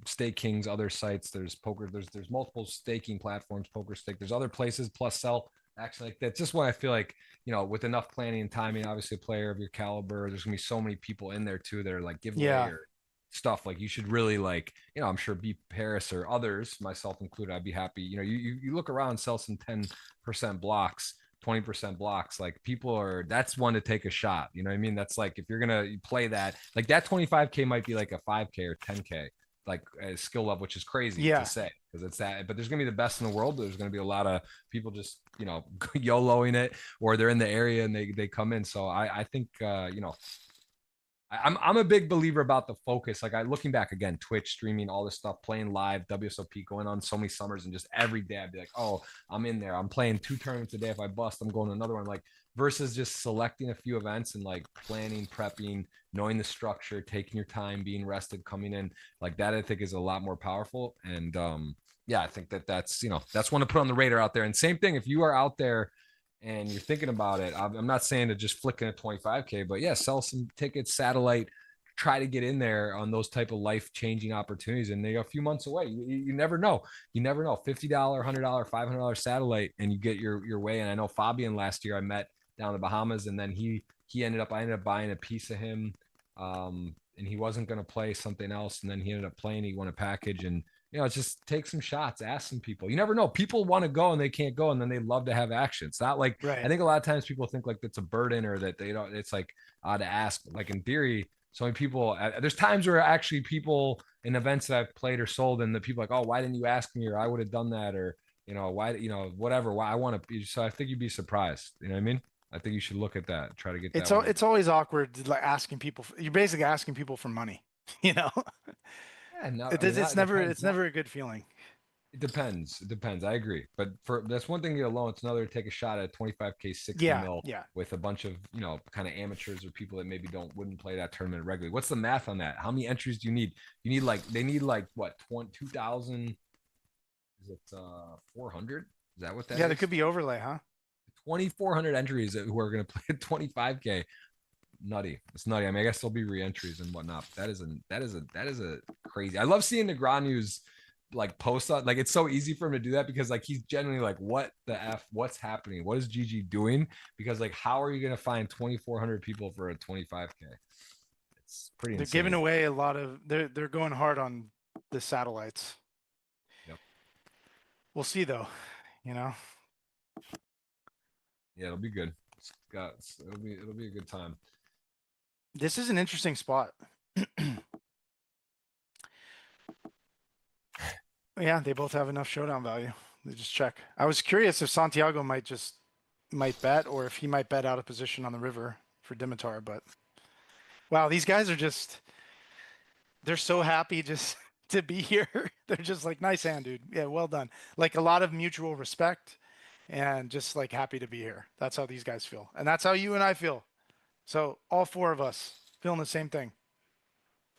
A: Stake Kings, other sites. There's poker, there's multiple staking platforms, poker stake, there's other places, plus sell action like that. Just when I feel like with enough planning and timing, obviously a player of your caliber, there's gonna be so many people in there too that are like giveaway
C: Yeah.
A: or stuff. Like you should really like, I'm sure B Paris or others, myself included, I'd be happy. You look around, sell some 10% blocks, 20% blocks. Like people are, that's one to take a shot. You know what I mean? That's like, if you're going to play that, like that 25K might be like a 5K or 10K, like a skill level, which is crazy to
C: Yeah.
A: say because it's that, but there's going to be the best in the world. There's going to be a lot of people just, YOLOing it, or they're in the area and they come in. So I think, I'm a big believer about the focus. Like looking back again, Twitch streaming, all this stuff, playing live, WSOP going on so many summers, and just every day I'd be like, oh, I'm in there. I'm playing 2 tournaments a day. If I bust, I'm going to another one. Like versus just selecting a few events and like planning, prepping, knowing the structure, taking your time, being rested, coming in like that. I think is a lot more powerful. And yeah, I think that's that's one to put on the radar out there. And same thing if you are out there and you're thinking about it, I'm not saying to just flick in a 25K, but yeah, sell some tickets, satellite, try to get in there on those type of life-changing opportunities. And they're a few months away. You never know. You never know. $50, $100, $500 satellite, and you get your way. And I know Fabian last year I met down in the Bahamas, and then I ended up buying a piece of him. And he wasn't going to play something else. And then he ended up playing, he won a package, and just take some shots, ask some people. You never know. People want to go and they can't go, and then they love to have action. It's not like, I
C: Right.
A: think a lot of times people think like it's a burden or that they don't, it's like to ask. Like in theory, so many people, there's times where actually people in events that I've played or sold, and the people like, oh, why didn't you ask me? Or I would have done that. Or, why, whatever, why I want to. So I think you'd be surprised. You know what I mean? I think you should look at that, try to get that one.
C: It's always awkward like asking people. You're basically asking people for money. You know,
A: Yeah, no, I mean,
C: it's
A: it
C: never
A: depends.
C: it's never a good feeling.
A: It depends. It depends. I agree. But for that's one thing to get alone. It's another to take a shot at 25K 60
C: Yeah.
A: mil
C: Yeah.
A: with a bunch of, kind of amateurs or people that maybe wouldn't play that tournament regularly. What's the math on that? How many entries do you need? They need like what, 2000? Is it 400? Is that what that
C: Yeah, there
A: is?
C: could be overlay, huh?
A: 2,400 entries who are going to play at 25K. Nutty. It's nutty. I mean, I guess there'll be re-entries and whatnot. That is a crazy. I love seeing Negreanu's like post on, like, it's so easy for him to do that because like he's genuinely like, what the F, what's happening? What is GG doing? Because like, how are you gonna find 2,400 people for a 25K? It's pretty
C: They're giving
A: insane.
C: away a lot of. They're going hard on the satellites.
A: Yep.
C: We'll see though. You know,
A: Yeah, it'll be good. It'll be a good time.
C: this is an interesting spot. Yeah, they both have enough showdown value. They just check. I was curious if Santiago might bet or if he might bet out of position on the river for Dimitar, but wow, these guys are just they're so happy just to be here. They're just like, nice hand, dude. Yeah, well done. Like a lot of mutual respect and just like happy to be here. That's how these guys feel. And that's how you and I feel. So all four of us feeling the same thing.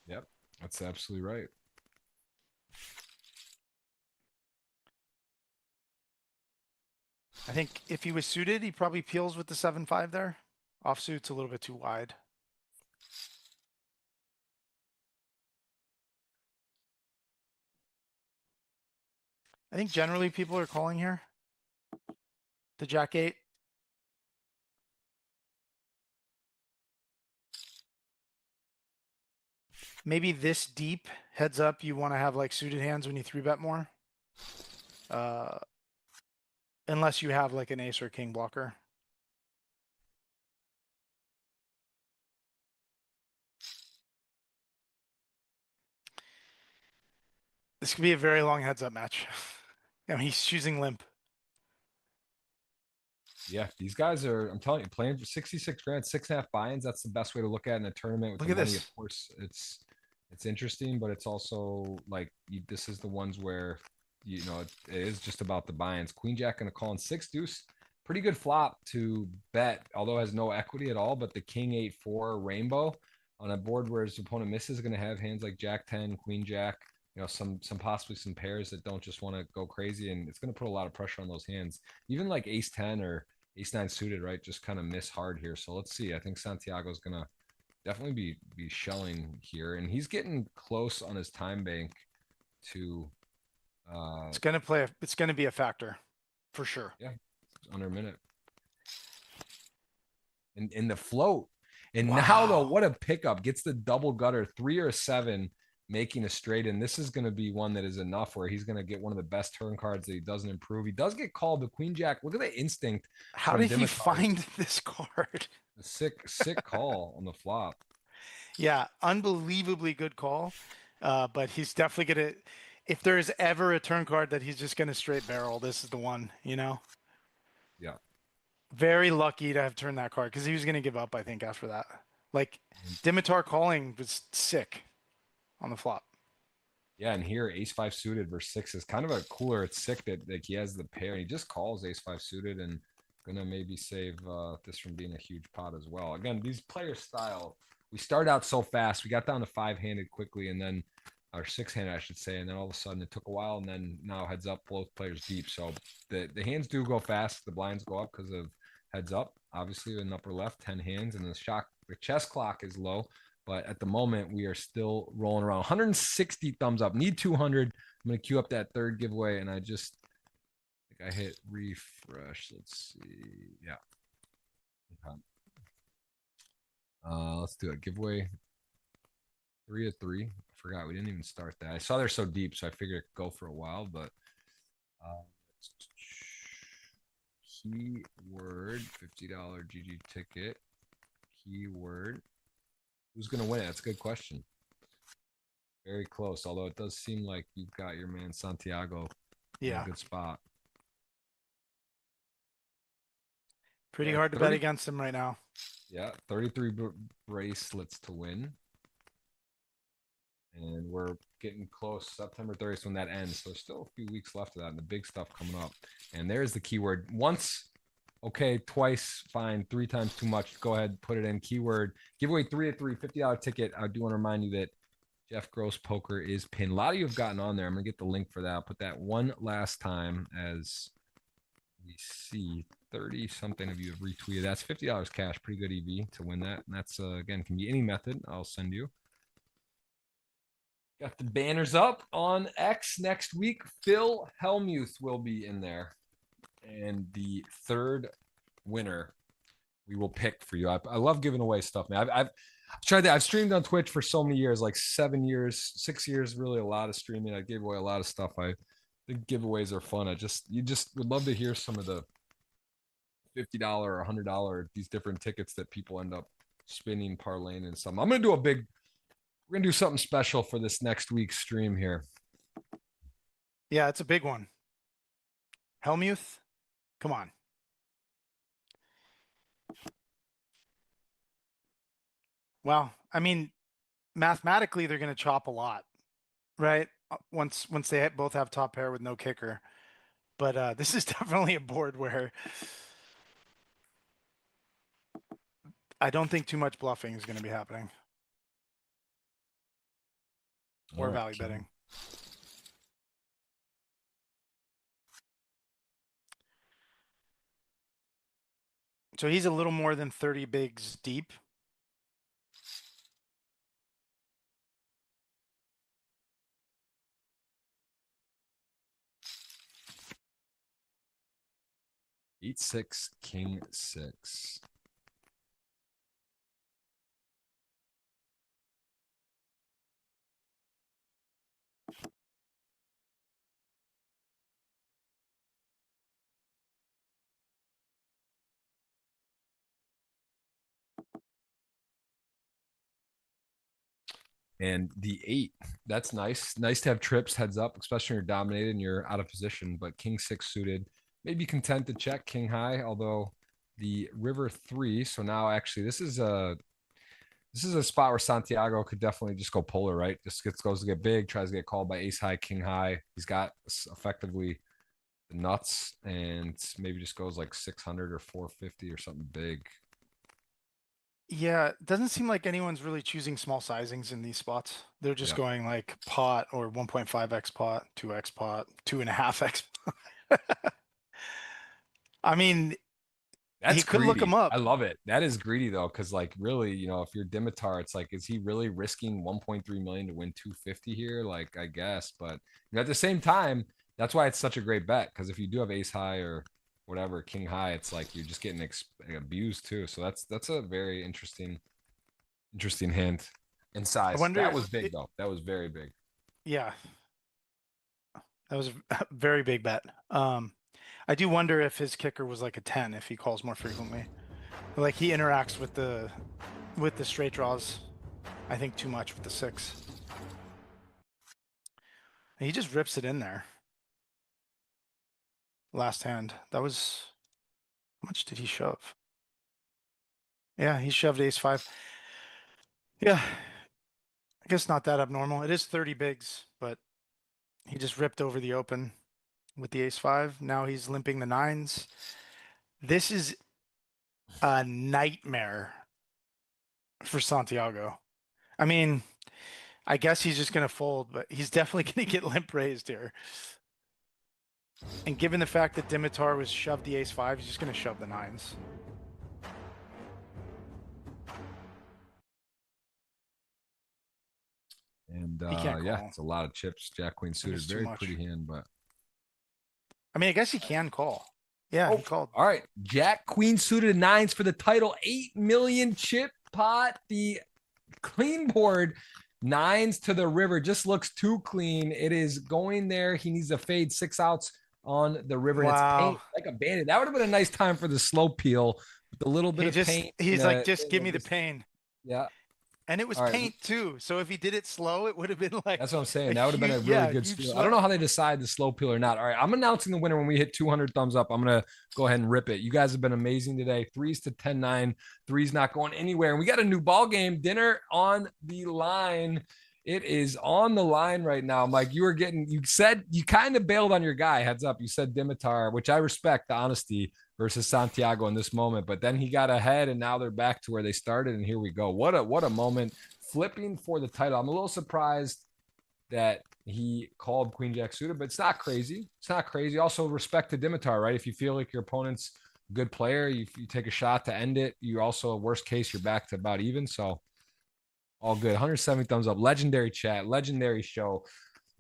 A: Yep, that's absolutely right.
C: I think if he was suited, he probably peels with the 7-5 there. Offsuit's a little bit too wide. I think generally people are calling here. The Jack 8. Maybe this deep heads up. You want to have like suited hands when you 3-bet more. Uh, unless you have like an ace or king blocker. This could be a very long heads up match. I mean, he's choosing limp.
A: Yeah, these guys are, I'm telling you, playing for 66 grand, 6.5 buy-ins. That's the best way to look at it in a tournament with
C: Look
A: the
C: at
A: money.
C: this.
A: Of course, it's interesting, but it's also like this is the ones where it is just about the buy-ins. Queen Jack gonna call in 6 deuce. Pretty good flop to bet, although it has no equity at all. But the King 8-4 rainbow on a board where his opponent misses is gonna have hands like Jack 10, Queen Jack. Some possibly some pairs that don't just want to go crazy, and it's gonna put a lot of pressure on those hands. Even like Ace 10 or Ace 9 suited, right? Just kind of miss hard here. So let's see. I think Santiago's gonna definitely be shelling here, and he's getting close on his time bank to
C: It's gonna be a factor for sure.
A: yeah, under a minute. And in the float. And now though,
C: Wow.
A: what a pickup. Gets the double gutter, 3 or a 7, making a straight. And this is going to be one that is enough where he's going to get one of the best turn cards that he doesn't improve. He does get called the Queen Jack. Look at the instinct
C: How
A: from
C: did he
A: Dimitar.
C: find this card?
A: A sick call on the flop.
C: Yeah, unbelievably good call. But he's definitely gonna. If there's ever a turn card that he's just gonna straight barrel, this is the one. You know,
A: Yeah.
C: very lucky to have turned that card because he was gonna give up. I think after that, like Dimitar calling was sick on the flop.
A: Yeah, and here ace 5 suited versus 6 is kind of a cooler. It's sick that like he has the pair and he just calls ace 5 suited and gonna maybe save this from being a huge pot as well. Again, these player style, we start out so fast. We got down to 5-handed quickly and then or 6-handed, I should say, and then all of a sudden it took a while and then now heads up, both players deep. So the hands do go fast. The blinds go up because of heads up. Obviously, in the upper left, 10 hands, and the chess clock is low. But at the moment, we are still rolling around 160 thumbs up. Need 200. I'm going to queue up that third giveaway. And I think I hit refresh. Let's see. Yeah. Okay. Let's do it. Giveaway 3 of 3. I forgot we didn't even start that. I saw they're so deep, so I figured it could go for a while. But keyword $50 GG ticket. Keyword. Who's going to win it? That's a good question. Very close, although it does seem like you've got your man Santiago in a good spot.
C: Pretty hard to bet against him right now.
A: Yeah, 33 bracelets to win. And we're getting close. September 30th when that ends. So there's still a few weeks left of that and the big stuff coming up. And there's the keyword. Once, okay, twice, fine. 3 times too much. Go ahead, put it in. Keyword. Giveaway 3 of 3, $50 ticket. I do want to remind you that Jeff Gross Poker is pinned. A lot of you have gotten on there. I'm going to get the link for that. I'll put that one last time as we see 30 something of you have retweeted. That's $50 cash. Pretty good EV to win that. And that's, again, can be any method. I'll send you. Got the banners up on X next week. Phil Hellmuth will be in there. And the third winner we will pick for you. I love giving away stuff, man. I've tried that. I've streamed on Twitch for so many years, like 7 years, 6 years, really a lot of streaming. I gave away a lot of stuff. I think giveaways are fun. You just would love to hear some of the $50 or $100, these different tickets that people end up spinning, parlaying, and some. We're going to do something special for this next week's stream here.
C: Yeah, it's a big one. Hellmuth, come on. Well, I mean, mathematically, they're going to chop a lot, right? Once they both have top pair with no kicker. But this is definitely a board where I don't think too much bluffing is going to be happening. Or value betting. So he's a little more than 30 bigs deep.
A: Eight, 6, king 6. And the 8, that's nice. Nice to have trips heads up, especially when you're dominated and you're out of position. But king 6 suited, maybe content to check king high, although the river 3. So now actually this is a spot where Santiago could definitely just go polar, right? Just goes to get big, tries to get called by ace high, king high. He's got effectively the nuts and maybe just goes like 600 or 450 or something big.
C: Yeah, it doesn't seem like anyone's really choosing small sizings in these spots. They're just going like pot or 1.5x pot, 2x pot, 2.5x pot. I mean,
A: that's
C: he could
A: greedy.
C: look him up.
A: I love it. That is greedy though, because like really, if you're Dimitar, it's like, is he really risking 1.3 million to win 250 here? Like, I guess, but at the same time, that's why it's such a great bet. Because if you do have ace high or whatever, king high, it's like you're just getting abused too. So that's a very interesting hint in size. That was big though. That was very big.
C: Yeah, that was a very big bet. I do wonder if his kicker was like a 10 if he calls more frequently. Like he interacts with the straight draws, I think too much with the 6. And he just rips it in there. Last hand. That was, how much did he shove? Yeah, he shoved ace 5. Yeah, I guess not that abnormal. It is 30 bigs, but he just ripped over the open with the ace 5. Now he's limping the 9s. This is a nightmare for Santiago. I mean, I guess he's just going to fold, but he's definitely going to get limp raised here. And given the fact that Dimitar was shoved the ace 5, he's just going to shove the 9s.
A: And yeah, it's a lot of chips. Jack queen suited, very pretty hand, but
C: I mean, I guess he can call. Yeah, he called.
A: All right, Jack queen suited 9s for the title. 8 million chip pot. The clean board 9s to the river just looks too clean. It is going there. He needs to fade 6 outs on the river.
C: Wow.
A: And it's paint like a bandit. That would have been a nice time for the slow peel with a little bit of paint.
C: He's like, just give me the pain.
A: Yeah.
C: And it was paint too. So if he did it slow, it would have been like.
A: That's what I'm saying. That would have been a really good steal. I don't know how they decide the slow peel or not. All right. I'm announcing the winner when we hit 200 thumbs up. I'm going to go ahead and rip it. You guys have been amazing today. 3s to 10-9. 3's not going anywhere. And we got a new ball game. Dinner on the line. It is on the line right now. Mike, you said you kind of bailed on your guy. Heads up. You said Dimitar, which I respect the honesty versus Santiago in this moment, but then he got ahead and now they're back to where they started. And here we go. What a moment. flipping for the title. I'm a little surprised that he called Queen Jack suited, but it's not crazy. It's not crazy. Also, respect to Dimitar, right? If you feel like your opponent's a good player, you take a shot to end it. You also, worst case, you're back to about even. So all good. 170 thumbs up. Legendary chat. Legendary show.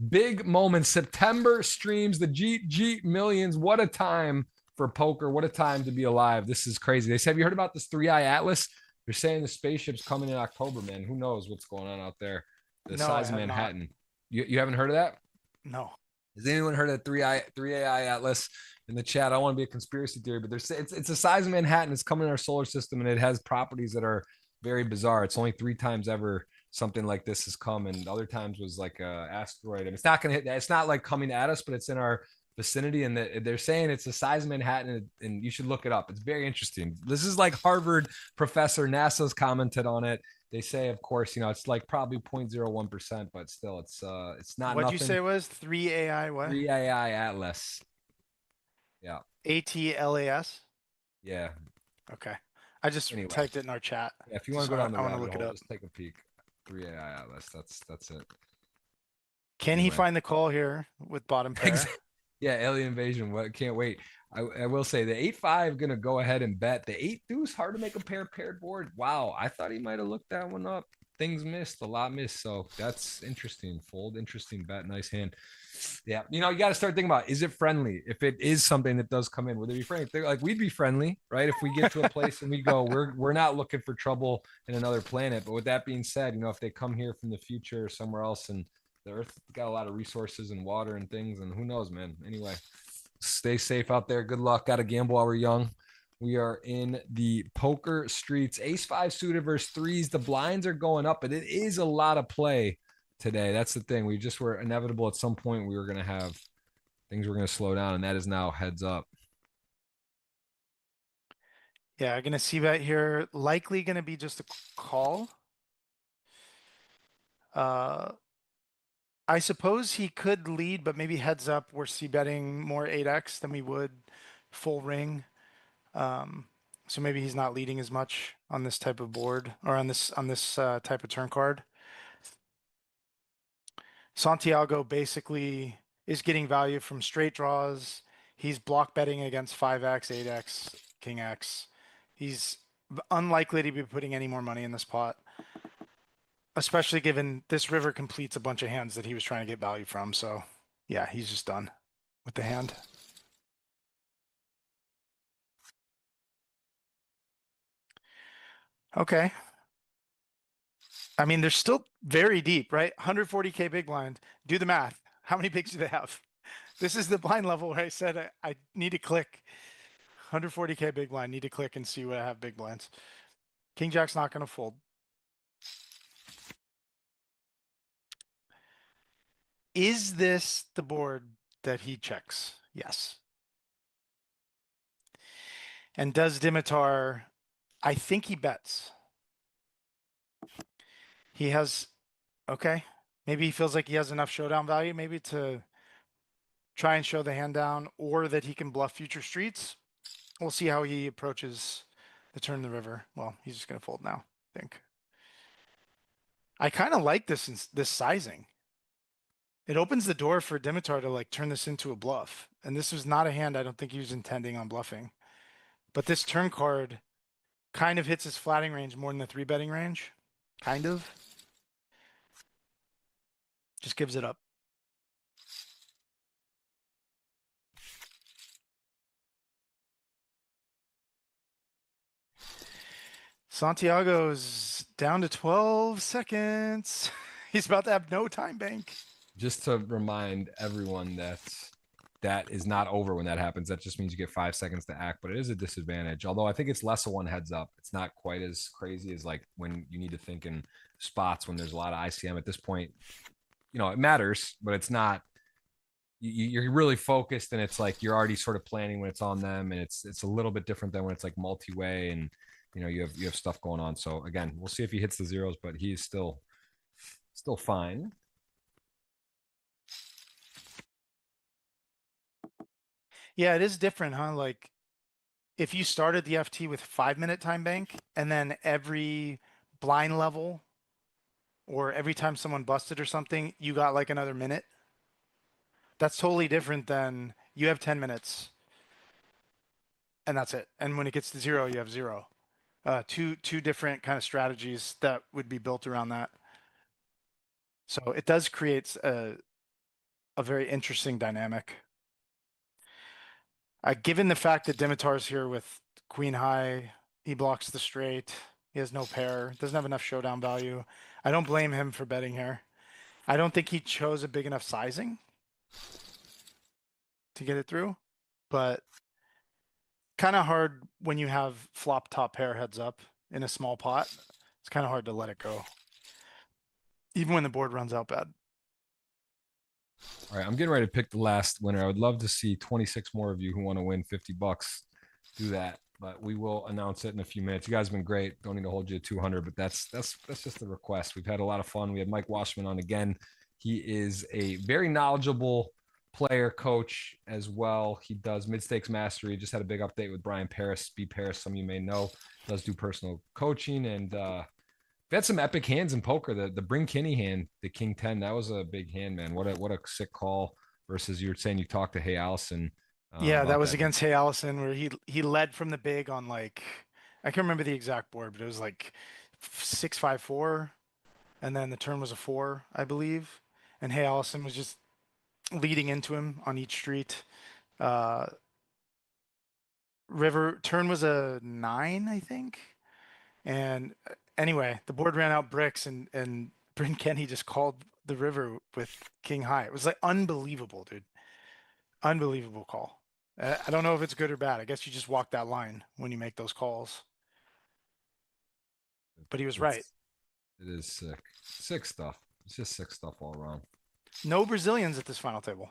A: Big moment. September streams. The GG Millions. What a time for poker. What a time to be alive. This is crazy. They said, have you heard about this 3-eye Atlas? They're saying the spaceship's coming in October, man. Who knows what's going on out there? The
C: No,
A: size of Manhattan. You haven't heard of that?
C: No.
A: Has anyone heard of 3AI Atlas in the chat? I don't want to be a conspiracy theory, but there's it's the size of Manhattan. It's coming in our solar system, and it has properties that are very bizarre. It's only 3 times ever something like this has come, and other times was like a asteroid. And it's not gonna hit. It's not like coming at us, but it's in our vicinity, and they're saying it's the size of Manhattan, and you should look it up. It's very interesting. This is like Harvard professor, NASA's commented on it. They say, of course, it's like probably 0.01%, but still, it's not.
C: What'd
A: nothing.
C: you say it was 3AI? What?
A: 3AI Atlas. Yeah.
C: ATLAS.
A: Yeah.
C: Okay. I just typed it in our chat.
A: Yeah, if you want to go down the rabbit
C: look
A: hole,
C: it up.
A: just take a peek. 3AI Atlas. That's it.
C: Can he find the call here with bottom pair?
A: Yeah, alien invasion. What? Can't wait. I will say the 8-5 gonna go ahead and bet the 8 deuce. Hard to make a paired board. Wow, I thought he might have looked that one up. Things missed, a lot missed. So that's interesting. Fold, interesting bet, nice hand. Yeah, you got to start thinking about, is it friendly? If it is something that does come in, would they be friendly? Like, we'd be friendly, right? If we get to a place and we go, we're not looking for trouble in another planet. But with that being said, if they come here from the future or somewhere else, and the Earth got a lot of resources and water and things, and who knows, man. Anyway, stay safe out there. Good luck. Got to gamble while we're young. We are in the poker streets. Ace-5 suited versus threes. The blinds are going up, but it is a lot of play today. That's the thing. We just were inevitable at some point. We were going to have things were going to slow down, and that is now heads up.
C: Yeah, I'm going to see bet here. Likely going to be just a call. I suppose he could lead, but maybe heads up. We're c-betting more 8x than we would full ring. So maybe he's not leading as much on this type of board or on this type of turn card. Santiago basically is getting value from straight draws. He's block betting against 5x, 8x, king x. He's unlikely to be putting any more money in this pot, especially given this river completes a bunch of hands that he was trying to get value from. So yeah, he's just done with the hand. Okay. I mean, they're still very deep, right? 140K big blind. Do the math. How many bigs do they have? This is the blind level where I said I need to click. 140K big blind. Need to click and see what I have big blinds. King Jack's not going to fold. Is this the board that he checks? Yes. And does Dimitar? I think he bets. He has, okay. Maybe he feels like he has enough showdown value, maybe to try and show the hand down, or that he can bluff future streets. We'll see how he approaches the turn of the river. Well, he's just going to fold now, I think. I kind of like this sizing. It opens the door for Dimitar to like turn this into a bluff. And this was not a hand I don't think he was intending on bluffing. But this turn card kind of hits his flatting range more than the 3-betting range. Kind of. Just gives it up. Santiago's down to 12 seconds. He's about to have no time bank.
A: Just to remind everyone that is not over when that happens. That just means you get 5 seconds to act, but it is a disadvantage. Although I think it's less of one heads up. It's not quite as crazy as like when you need to think in spots when there's a lot of ICM at this point. It matters, but it's not. You're really focused, and it's like you're already sort of planning when it's on them, and it's a little bit different than when it's like multi-way and you have stuff going on. So again, we'll see if he hits the zeros, but he's still fine.
C: Yeah, it is different, huh? Like if you started the FT with 5-minute time bank and then every blind level or every time someone busted or something, you got like another minute. That's totally different than you have 10 minutes and that's it. And when it gets to zero, you have zero. Two different kind of strategies that would be built around that. So it does create a very interesting dynamic. Given the fact that Dimitar's here with Queen High, he blocks the straight. He has no pair. Doesn't have enough showdown value. I don't blame him for betting here. I don't think he chose a big enough sizing to get it through, but kind of hard when you have flop top pair heads up in a small pot. It's kind of hard to let it go, even when the board runs out bad.
A: All right, I'm getting ready to pick the last winner. I would love to see 26 more of you who want to win 50 bucks do that, but we will announce it in a few minutes. You guys have been great. Don't need to hold you to 200, but that's just a request. We've had a lot of fun. We had Mike Wasserman on again. He is a very knowledgeable player coach as well. He does mid-stakes mastery. Just had a big update with Brian Paris, B Paris, some of you may know, does do personal coaching, and we had some epic hands in poker. The Bring Kinney hand, the King 10, that was a big hand, man. What a sick call versus you were saying you talked to Hey Allison.
C: Yeah, that was
A: that.
C: against Hey Allison where he led from the big on like I can't remember the exact board, but it was like 6-5-4, and then the turn was a 4, I believe. And Hey Allison was just leading into him on each street. Uh, River turn was a 9, I think. And anyway, the board ran out bricks, and Bryn Kenny just called the river with King High. It was like unbelievable, dude. Unbelievable call. I don't know if it's good or bad. I guess you just walk that line when you make those calls. But he was right.
A: It is sick. Sick stuff. It's just sick stuff all around.
C: No Brazilians at this final table.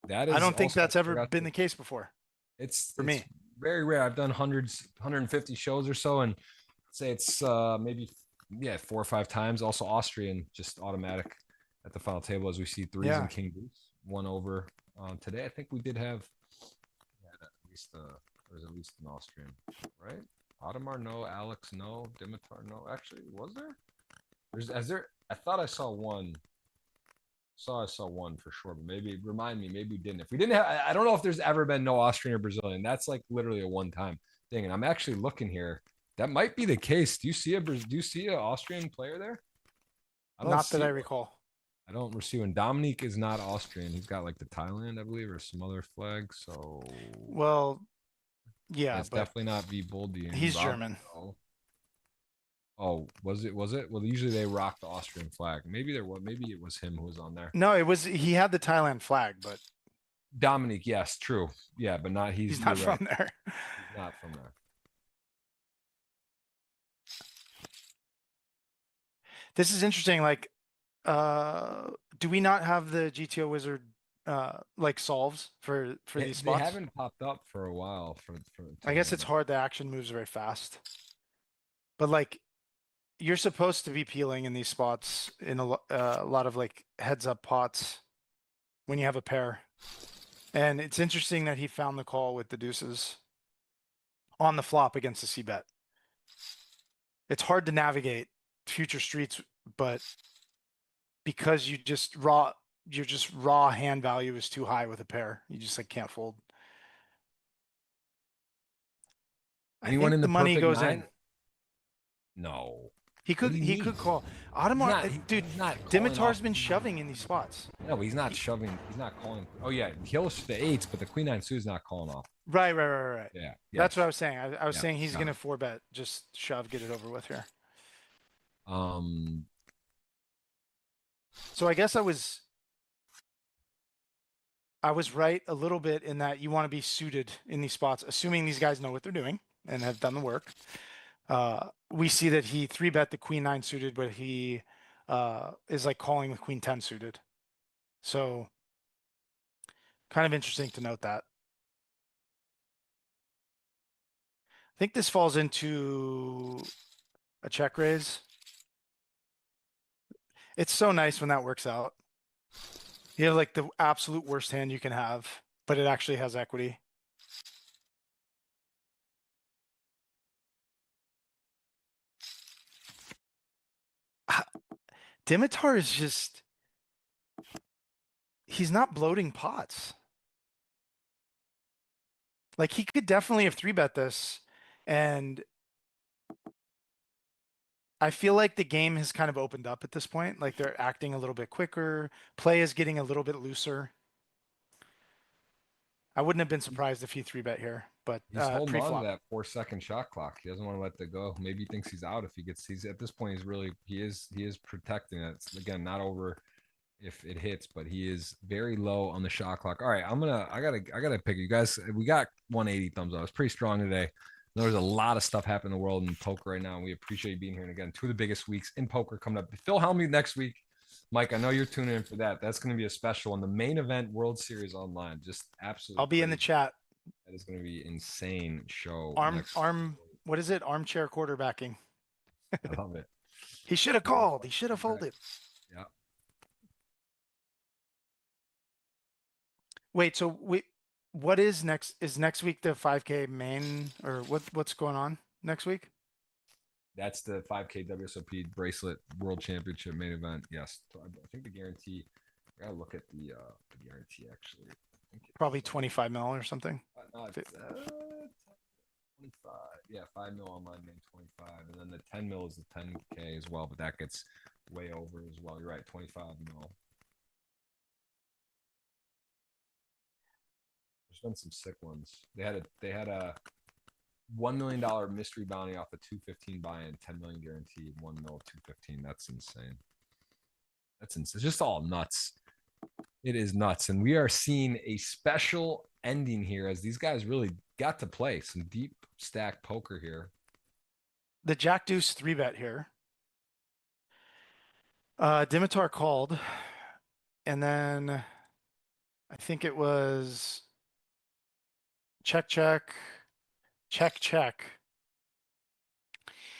A: That
C: I
A: is
C: don't think
A: also,
C: that's ever been the case before for
A: it's
C: me.
A: very rare. I've done hundreds, 150 shows or so, and say it's maybe 4 or 5 times. Also Austrian, just automatic at the final table as we see threes
C: Yeah.
A: and king deuce. One over today. I think we did have at least there's at least an Austrian, right? Audemars, no. Alex, no. Dimitar, no. Actually, was there? I thought I saw one. I saw one for sure, but maybe remind me. Maybe we didn't. If we didn't have, I don't know if there's ever been no Austrian or Brazilian. That's like literally a one-time thing. And I'm actually looking here. That might be the case. Do you see an Austrian player there? I don't
C: Not that
A: see
C: I
A: one.
C: recall.
A: I don't see one. Dominique is not Austrian. He's got like the Thailand, I believe, or some other flag. So
C: Well, yeah,
A: it's
C: but
A: definitely not V Boldian.
C: he's
A: Rob,
C: German.
A: no. Oh, was it? Was it? Well, usually they rock the Austrian flag. Maybe there was. Maybe it was him who was on there.
C: No, it was he had the Thailand flag, but
A: Dominique, yes, true. Yeah, but not
C: he's
A: he's.
C: not
A: You're
C: from
A: right.
C: there.
A: He's not from there.
C: This is interesting. Like, do we not have the GTO wizard like solves for these
A: They
C: spots?
A: haven't popped up for a while for
C: I
A: today,
C: guess it's
A: but
C: hard. The action moves very fast, but like you're supposed to be peeling in these spots in a lot of like heads up pots when you have a pair. And it's interesting that he found the call with the deuces on the flop against the C bet. It's hard to navigate future streets, but because your just raw hand value is too high with a pair. You just like can't fold. I
A: anyone
C: think
A: in
C: the
A: the
C: money
A: perfect
C: goes in.
A: nine? No.
C: He
A: What do
C: could
A: you
C: he
A: mean?
C: could call
A: He's
C: Audemars,
A: not.
C: dude.
A: He's not calling
C: Dimitar's
A: off.
C: been shoving in these spots.
A: No, but he's not
C: He,
A: shoving. He's not calling. Oh yeah, he'll the eights, but the queen nine suit's not calling off.
C: right.
A: Yeah.
C: That's what I
A: Yes.
C: was saying. I was
A: Yeah.
C: saying he's
A: No.
C: gonna four bet, just shove, get it over with here.
A: Um.
C: So I guess I was right a little bit in that you want to be suited in these spots, assuming these guys know what they're doing and have done the work. We see that he three bet the queen nine suited, but he is like calling with queen 10 suited. So kind of interesting to note that. I think this falls into a check raise. It's so nice when that works out. You have like the absolute worst hand you can have, but it actually has equity. Dimitar is just, he's not bloating pots. Like he could definitely have 3-bet this, and I feel like the game has kind of opened up at this point. Like they're acting a little bit quicker. Play is getting a little bit looser. I wouldn't have been surprised if he 3-bet here, but
A: He's holding on to
C: pre-flop.
A: that 4-second shot clock. He doesn't want to let that go. Maybe he thinks he's out if he gets. He's at this point. He is protecting it. It's, again, not over if it hits, but he is very low on the shot clock. All right, I gotta pick you guys. We got 180 thumbs up. It's pretty strong today. There's a lot of stuff happening in the world in poker right now, and we appreciate you being here. And again, 2 of the biggest weeks in poker coming up. Phil Hellmuth next week. Mike, I know you're tuning in for that. That's going to be a special one. The main event World Series online. Just absolutely.
C: I'll be in the chat.
A: That is going to be insane show.
C: What is it? Armchair quarterbacking.
A: I love it.
C: He should have called. He should have folded.
A: Yeah.
C: Wait, so what is next? Is next week the 5K main, or what's going on next week?
A: That's the 5K WSOP bracelet world championship main event. Yes. I think the guarantee, I gotta look at the guarantee actually.
C: Probably 25 mil or something.
A: No, 25. Yeah, 5 mil online main 25. And then the 10 mil is the 10K as well, but that gets way over as well. You're right, 25 mil. There's been some sick ones. They had a $1 million mystery bounty off a 215 buy-in, 10 million guaranteed, 1 mil 215. That's insane. That's insane. It's just all nuts. It is nuts. And we are seeing a special ending here as these guys really got to play some deep stack poker here.
C: The Jack Deuce 3-bet here. Dimitar called, and then I think it was check, check.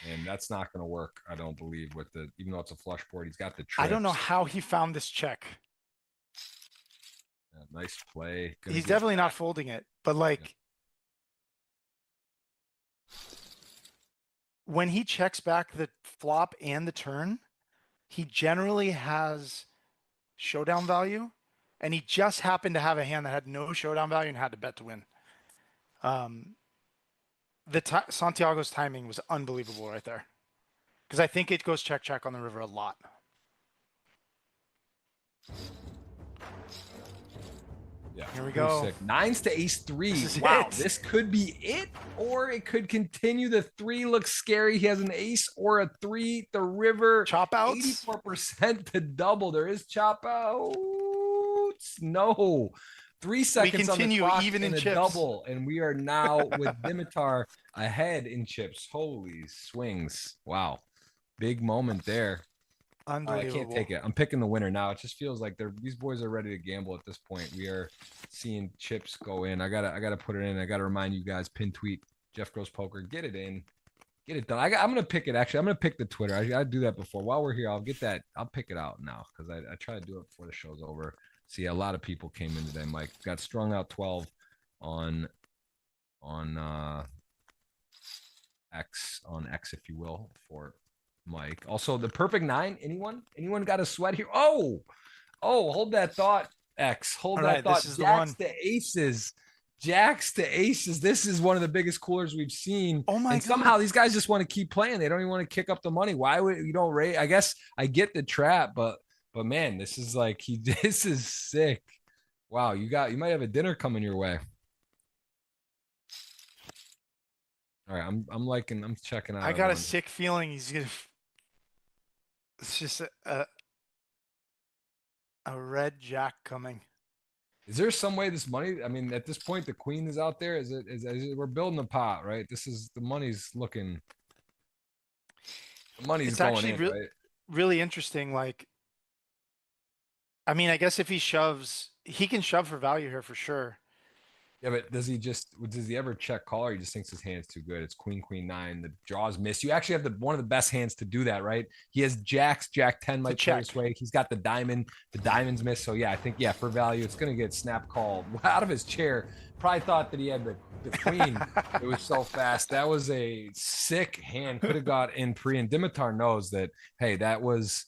A: And that's not going to work, I don't believe, with the, even though it's a flush board, he's got the trips.
C: I don't know how he found this check.
A: Yeah, nice play.
C: He's definitely not folding it, but like when he checks back the flop and the turn, he generally has showdown value, and he just happened to have a hand that had no showdown value and had to bet to win. Santiago's timing was unbelievable right there, because I think it goes check check on the river a lot.
A: Yeah,
C: here we go.
A: Sick. 9s to ace 3.
C: Wow,
A: this could be it, or it could continue. The 3 looks scary. He has an ace or a 3. The river
C: chop outs.
A: 84% to double. There is chop outs. No. 3 seconds on the clock
C: even in
A: a
C: chips.
A: Double, and we are now with Dimitar ahead in chips. Holy swings! Wow, big moment there.
C: Unbelievable.
A: I can't take it. I'm picking the winner now. It just feels like these boys are ready to gamble at this point. We are seeing chips go in. I gotta put it in. I gotta remind you guys. Pin tweet Jeff Gross Poker. Get it in. Get it done. I'm gonna pick it. Actually, I'm gonna pick the Twitter. I gotta do that before. While we're here, I'll get that. I'll pick it out now because I try to do it before the show's over. See, a lot of people came in today. Mike got strung out 12 on X, if you will, for Mike. Also, the perfect 9. Anyone got a sweat here? Oh, hold that thought, X. Hold that thought.
C: This is the one.
A: Jacks to aces. This is one of the biggest coolers we've seen.
C: Oh my God.
A: Somehow these guys just want to keep playing. They don't even want to kick up the money. Why would you don't raise? I guess I get the trap, but man, this is like this is sick. Wow, you might have a dinner coming your way. All right, I'm checking out.
C: I got a sick feeling he's gonna. It's just a red jack coming.
A: Is there some way this money? I mean, at this point, the queen is out there. Is it? We're building a pot, right? This is the money's looking. The money's going in, right?
C: Really interesting. Like, I mean, I guess if he shoves, he can shove for value here for sure.
A: Yeah, but does he ever check call, or he just thinks his hand's too good? It's queen, 9. The draws miss. You actually have one of the best hands to do that, right? He has jacks, jack 10 might play this way. He's got the diamond. The diamond's miss. So yeah, I think for value, it's gonna get snap called out of his chair. Probably thought that he had the queen. It was so fast. That was a sick hand. Could have got in pre. And Dimitar knows that. Hey, that was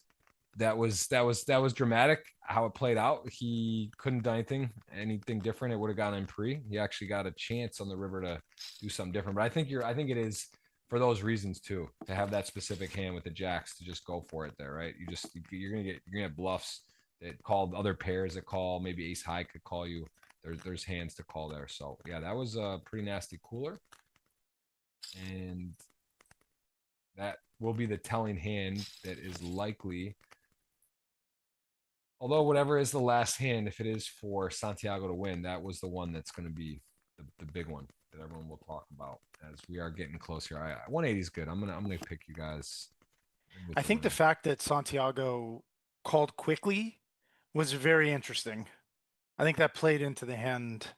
A: that was dramatic how it played out. He couldn't do anything different. It would have gone in pre. He actually got a chance on the river to do something different. But I think it is for those reasons too, to have that specific hand with the jacks to just go for it there, right? You're gonna get bluffs that called other pairs that call, maybe ace high could call you. There's hands to call there. So yeah, that was a pretty nasty cooler. And that will be the telling hand that is likely. Although whatever is the last hand, if it is for Santiago to win, that was the one that's going to be the big one that everyone will talk about as we are getting closer. 180 is good. I'm gonna pick you guys.
C: I think the fact that Santiago called quickly was very interesting. I think that played into the hand,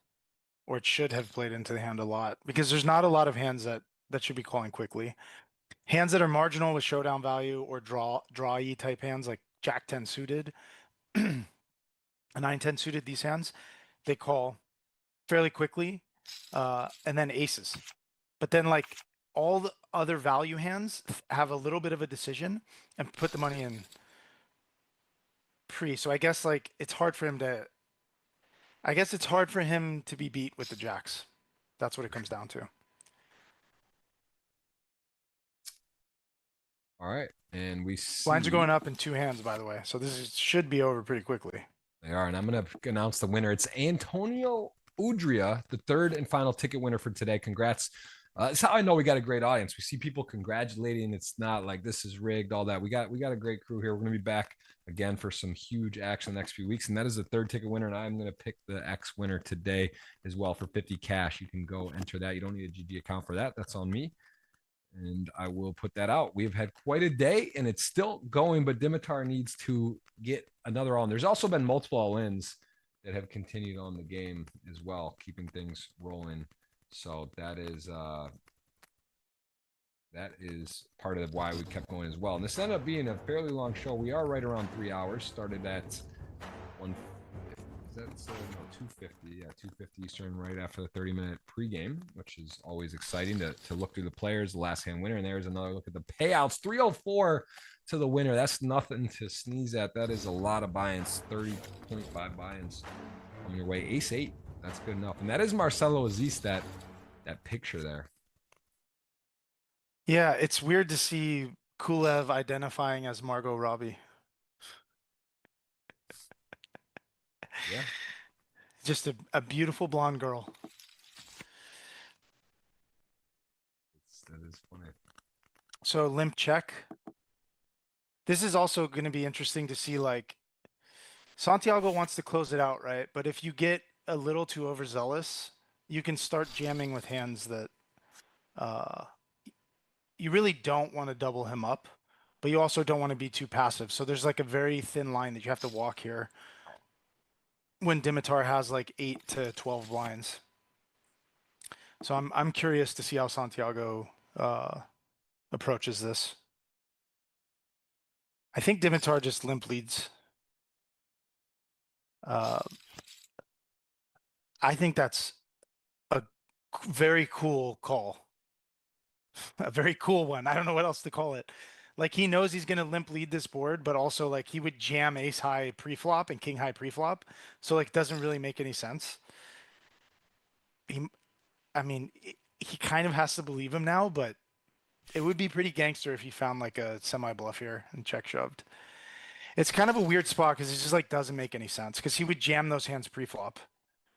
C: or it should have played into the hand a lot, because there's not a lot of hands that should be calling quickly. Hands that are marginal with showdown value or drawy type hands like Jack 10 suited, a 9-10 suited, these hands, they call fairly quickly, and then aces. But then like all the other value hands have a little bit of a decision and put the money in pre. So I guess like it's hard for him to. I guess it's hard for him to be beat with the jacks. That's what it comes down to.
A: All right, and we see
C: Blinds are going up in 2 hands, by the way. So should be over pretty quickly.
A: They are, and I'm going to announce the winner. It's Antonio Udria, the third and final ticket winner for today. Congrats. It's how I know we got a great audience. We see people congratulating. It's not like this is rigged, all that. We got a great crew here. We're going to be back again for some huge action the next few weeks, and that is the third ticket winner, and I'm going to pick the X winner today as well for 50 cash. You can go enter that. You don't need a GG account for that. That's on me. And I will put that out. We've had quite a day and it's still going, but Dimitar needs to get another on. There's also been multiple all-ins that have continued on the game as well, keeping things rolling. So that is part of why we kept going as well. And this ended up being a fairly long show. We are right around 3 hours. Started at 150. That's 250. Yeah, 250 Eastern right after the 30-minute pregame, which is always exciting to look through the players, the last hand winner. And there's another look at the payouts. 304 to the winner. That's nothing to sneeze at. That is a lot of buy-ins. 30.5 buy-ins on your way. Ace 8. That's good enough. And that is Marcelo Aziz, that picture there.
C: Yeah, it's weird to see Kulev identifying as Margot Robbie.
A: Yeah.
C: Just a beautiful blonde girl.
A: That is funny.
C: So limp check. This is also going to be interesting to see, like, Santiago wants to close it out, right? But if you get a little too overzealous, you can start jamming with hands that you really don't want to double him up, but you also don't want to be too passive. So there's like a very thin line that you have to walk here when Dimitar has like 8 to 12 blinds. So I'm curious to see how Santiago approaches this. I think Dimitar just limp leads. I think that's a very cool call. A very cool one. I don't know what else to call it. Like, he knows he's going to limp lead this board, but also like he would jam ace high pre-flop and king high pre-flop. So like, doesn't really make any sense. I mean, he kind of has to believe him now, but it would be pretty gangster if he found like a semi bluff here and check shoved. It's kind of a weird spot because it just like doesn't make any sense because he would jam those hands pre-flop.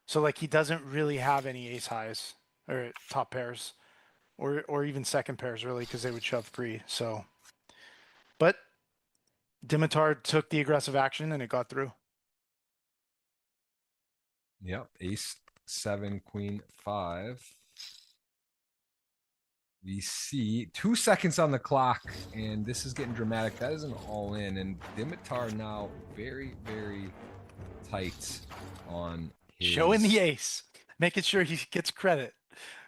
C: So like, he doesn't really have any ace highs or top pairs or even second pairs really, because they would shove pre. So, but Dimitar took the aggressive action and it got through.
A: Yep. Ace 7, queen 5. We see 2 seconds on the clock, and this is getting dramatic. That is an all-in, and Dimitar now very, very tight on his...
C: Showing the ace, making sure he gets credit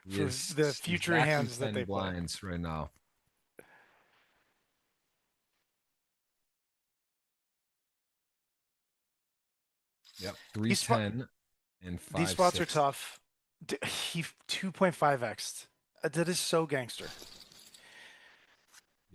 C: for
A: Yes,
C: the future
A: exactly
C: hands that
A: 10
C: they
A: blinds
C: play.
A: right now. Yep, 310 and 5.
C: These spots are tough. He 2.5x. That is so gangster.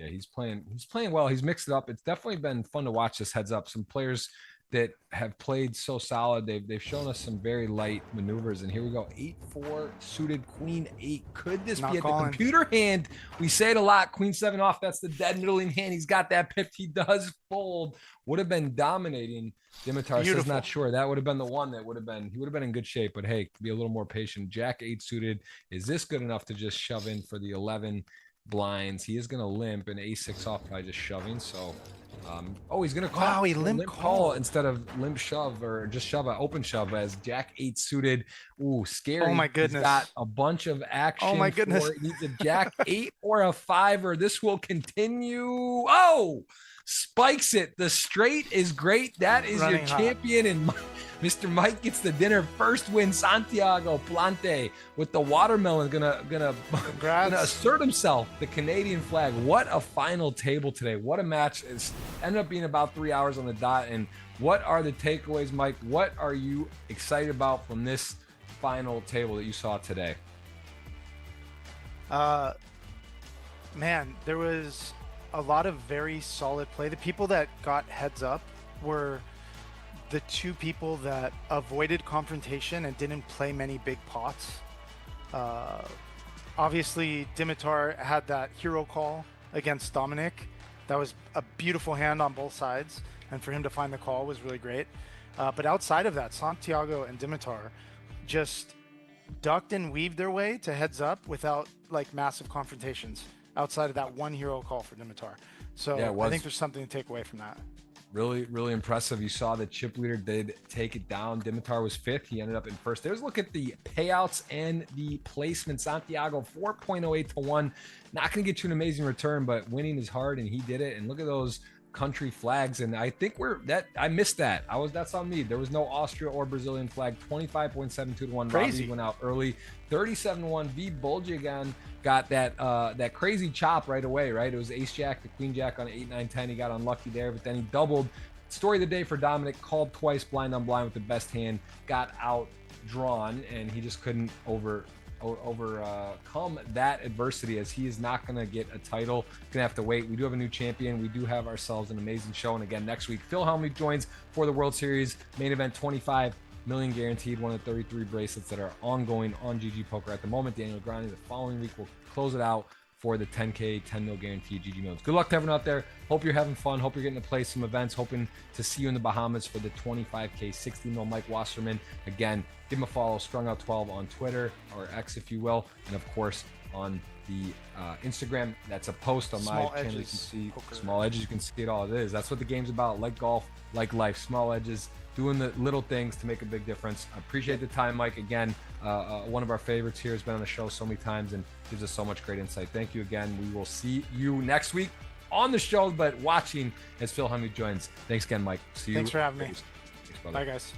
A: Yeah, he's playing well. He's mixed it up. It's definitely been fun to watch this heads up. Some players that have played so solid. They've shown us some very light maneuvers. And here we go. 8-4 suited queen 8. Could this be at the computer hand? We say it a lot. Queen 7 off. That's the dead middling hand. He's got that pipped. He does fold. Would have been dominating. Dimitar says not sure. That would have been the one that would have been, he would have been in good shape, but hey, be a little more patient. Jack 8 suited. Is this good enough to just shove in for the 11 blinds? He is going to limp, and A6 off by just shoving. So he's gonna call.
C: Wow, he limp call
A: instead of limp shove, or just shove an open shove as Jack 8 suited. Ooh, scary.
C: Oh my goodness.
A: He's got a bunch of action.
C: Oh my goodness.
A: He needs a Jack 8 or a 5, or this will continue. Oh, spikes it. The straight is great. That is running your champion, and Mr. Mike gets the dinner. First win, Santiago Plante with the watermelon gonna assert himself. The Canadian flag. What a final table today. What a match. It's ended up being about 3 hours on the dot. And what are the takeaways, Mike? What are you excited about from this final table that you saw today?
C: Man, there was a lot of very solid play. The people that got heads up were the two people that avoided confrontation and didn't play many big pots. Obviously, Dimitar had that hero call against Dominic. That was a beautiful hand on both sides, and for him to find the call was really great. But outside of that, Santiago and Dimitar just ducked and weaved their way to heads up without like massive confrontations outside of that one hero call for Dimitar. So yeah, I think there's something to take away from that.
A: Really, really impressive. You saw the chip leader did take it down. Dimitar was 5th. He ended up in 1st. There's a look at the payouts and the placement. Santiago 4.08 to 1. Not going to get you an amazing return, but winning is hard, and he did it. And look at those country flags. And I think I missed that. That's on me. There was no Austria or Brazilian flag. 25.72 to 1.
C: Crazy.
A: Robbie went out early. 37-1. V Buljagan got that crazy chop right away, right? It was ace jack to queen jack on 8, 9, 10. He got unlucky there, but then he doubled. Story of the day for Dominic, called twice blind on blind with the best hand, got outdrawn, and he just couldn't overcome that adversity, as he is not going to get a title. Gonna have to wait. We do have a new champion. We do have ourselves an amazing show, and again next week Phil Hellmuth joins for the World Series main event. 25 million guaranteed, one of the 33 bracelets that are ongoing on GGPoker at the moment. Daniel Negreanu the following week will close it out for the 10K, 10 mil guaranteed GGMillions. Good luck to everyone out there. Hope you're having fun. Hope you're getting to play some events. Hoping to see you in the Bahamas for the 25K, 60 mil. Mike Wasserman. Again, give him a follow, Strung Out 12 on Twitter, or X if you will. And of course, on the Instagram, that's a post on my channel. You can see small edges. You can see it all it is. That's what the game's about. Like golf, like life, small edges, doing the little things to make a big difference. I appreciate the time, Mike. Again, one of our favorites here, has been on the show so many times and gives us so much great insight. Thank you again. We will see you next week on the show, but watching as Phil Hellmuth joins. Thanks again, Mike. See you.
C: Thanks for having me.
A: Thanks,
C: bye, guys.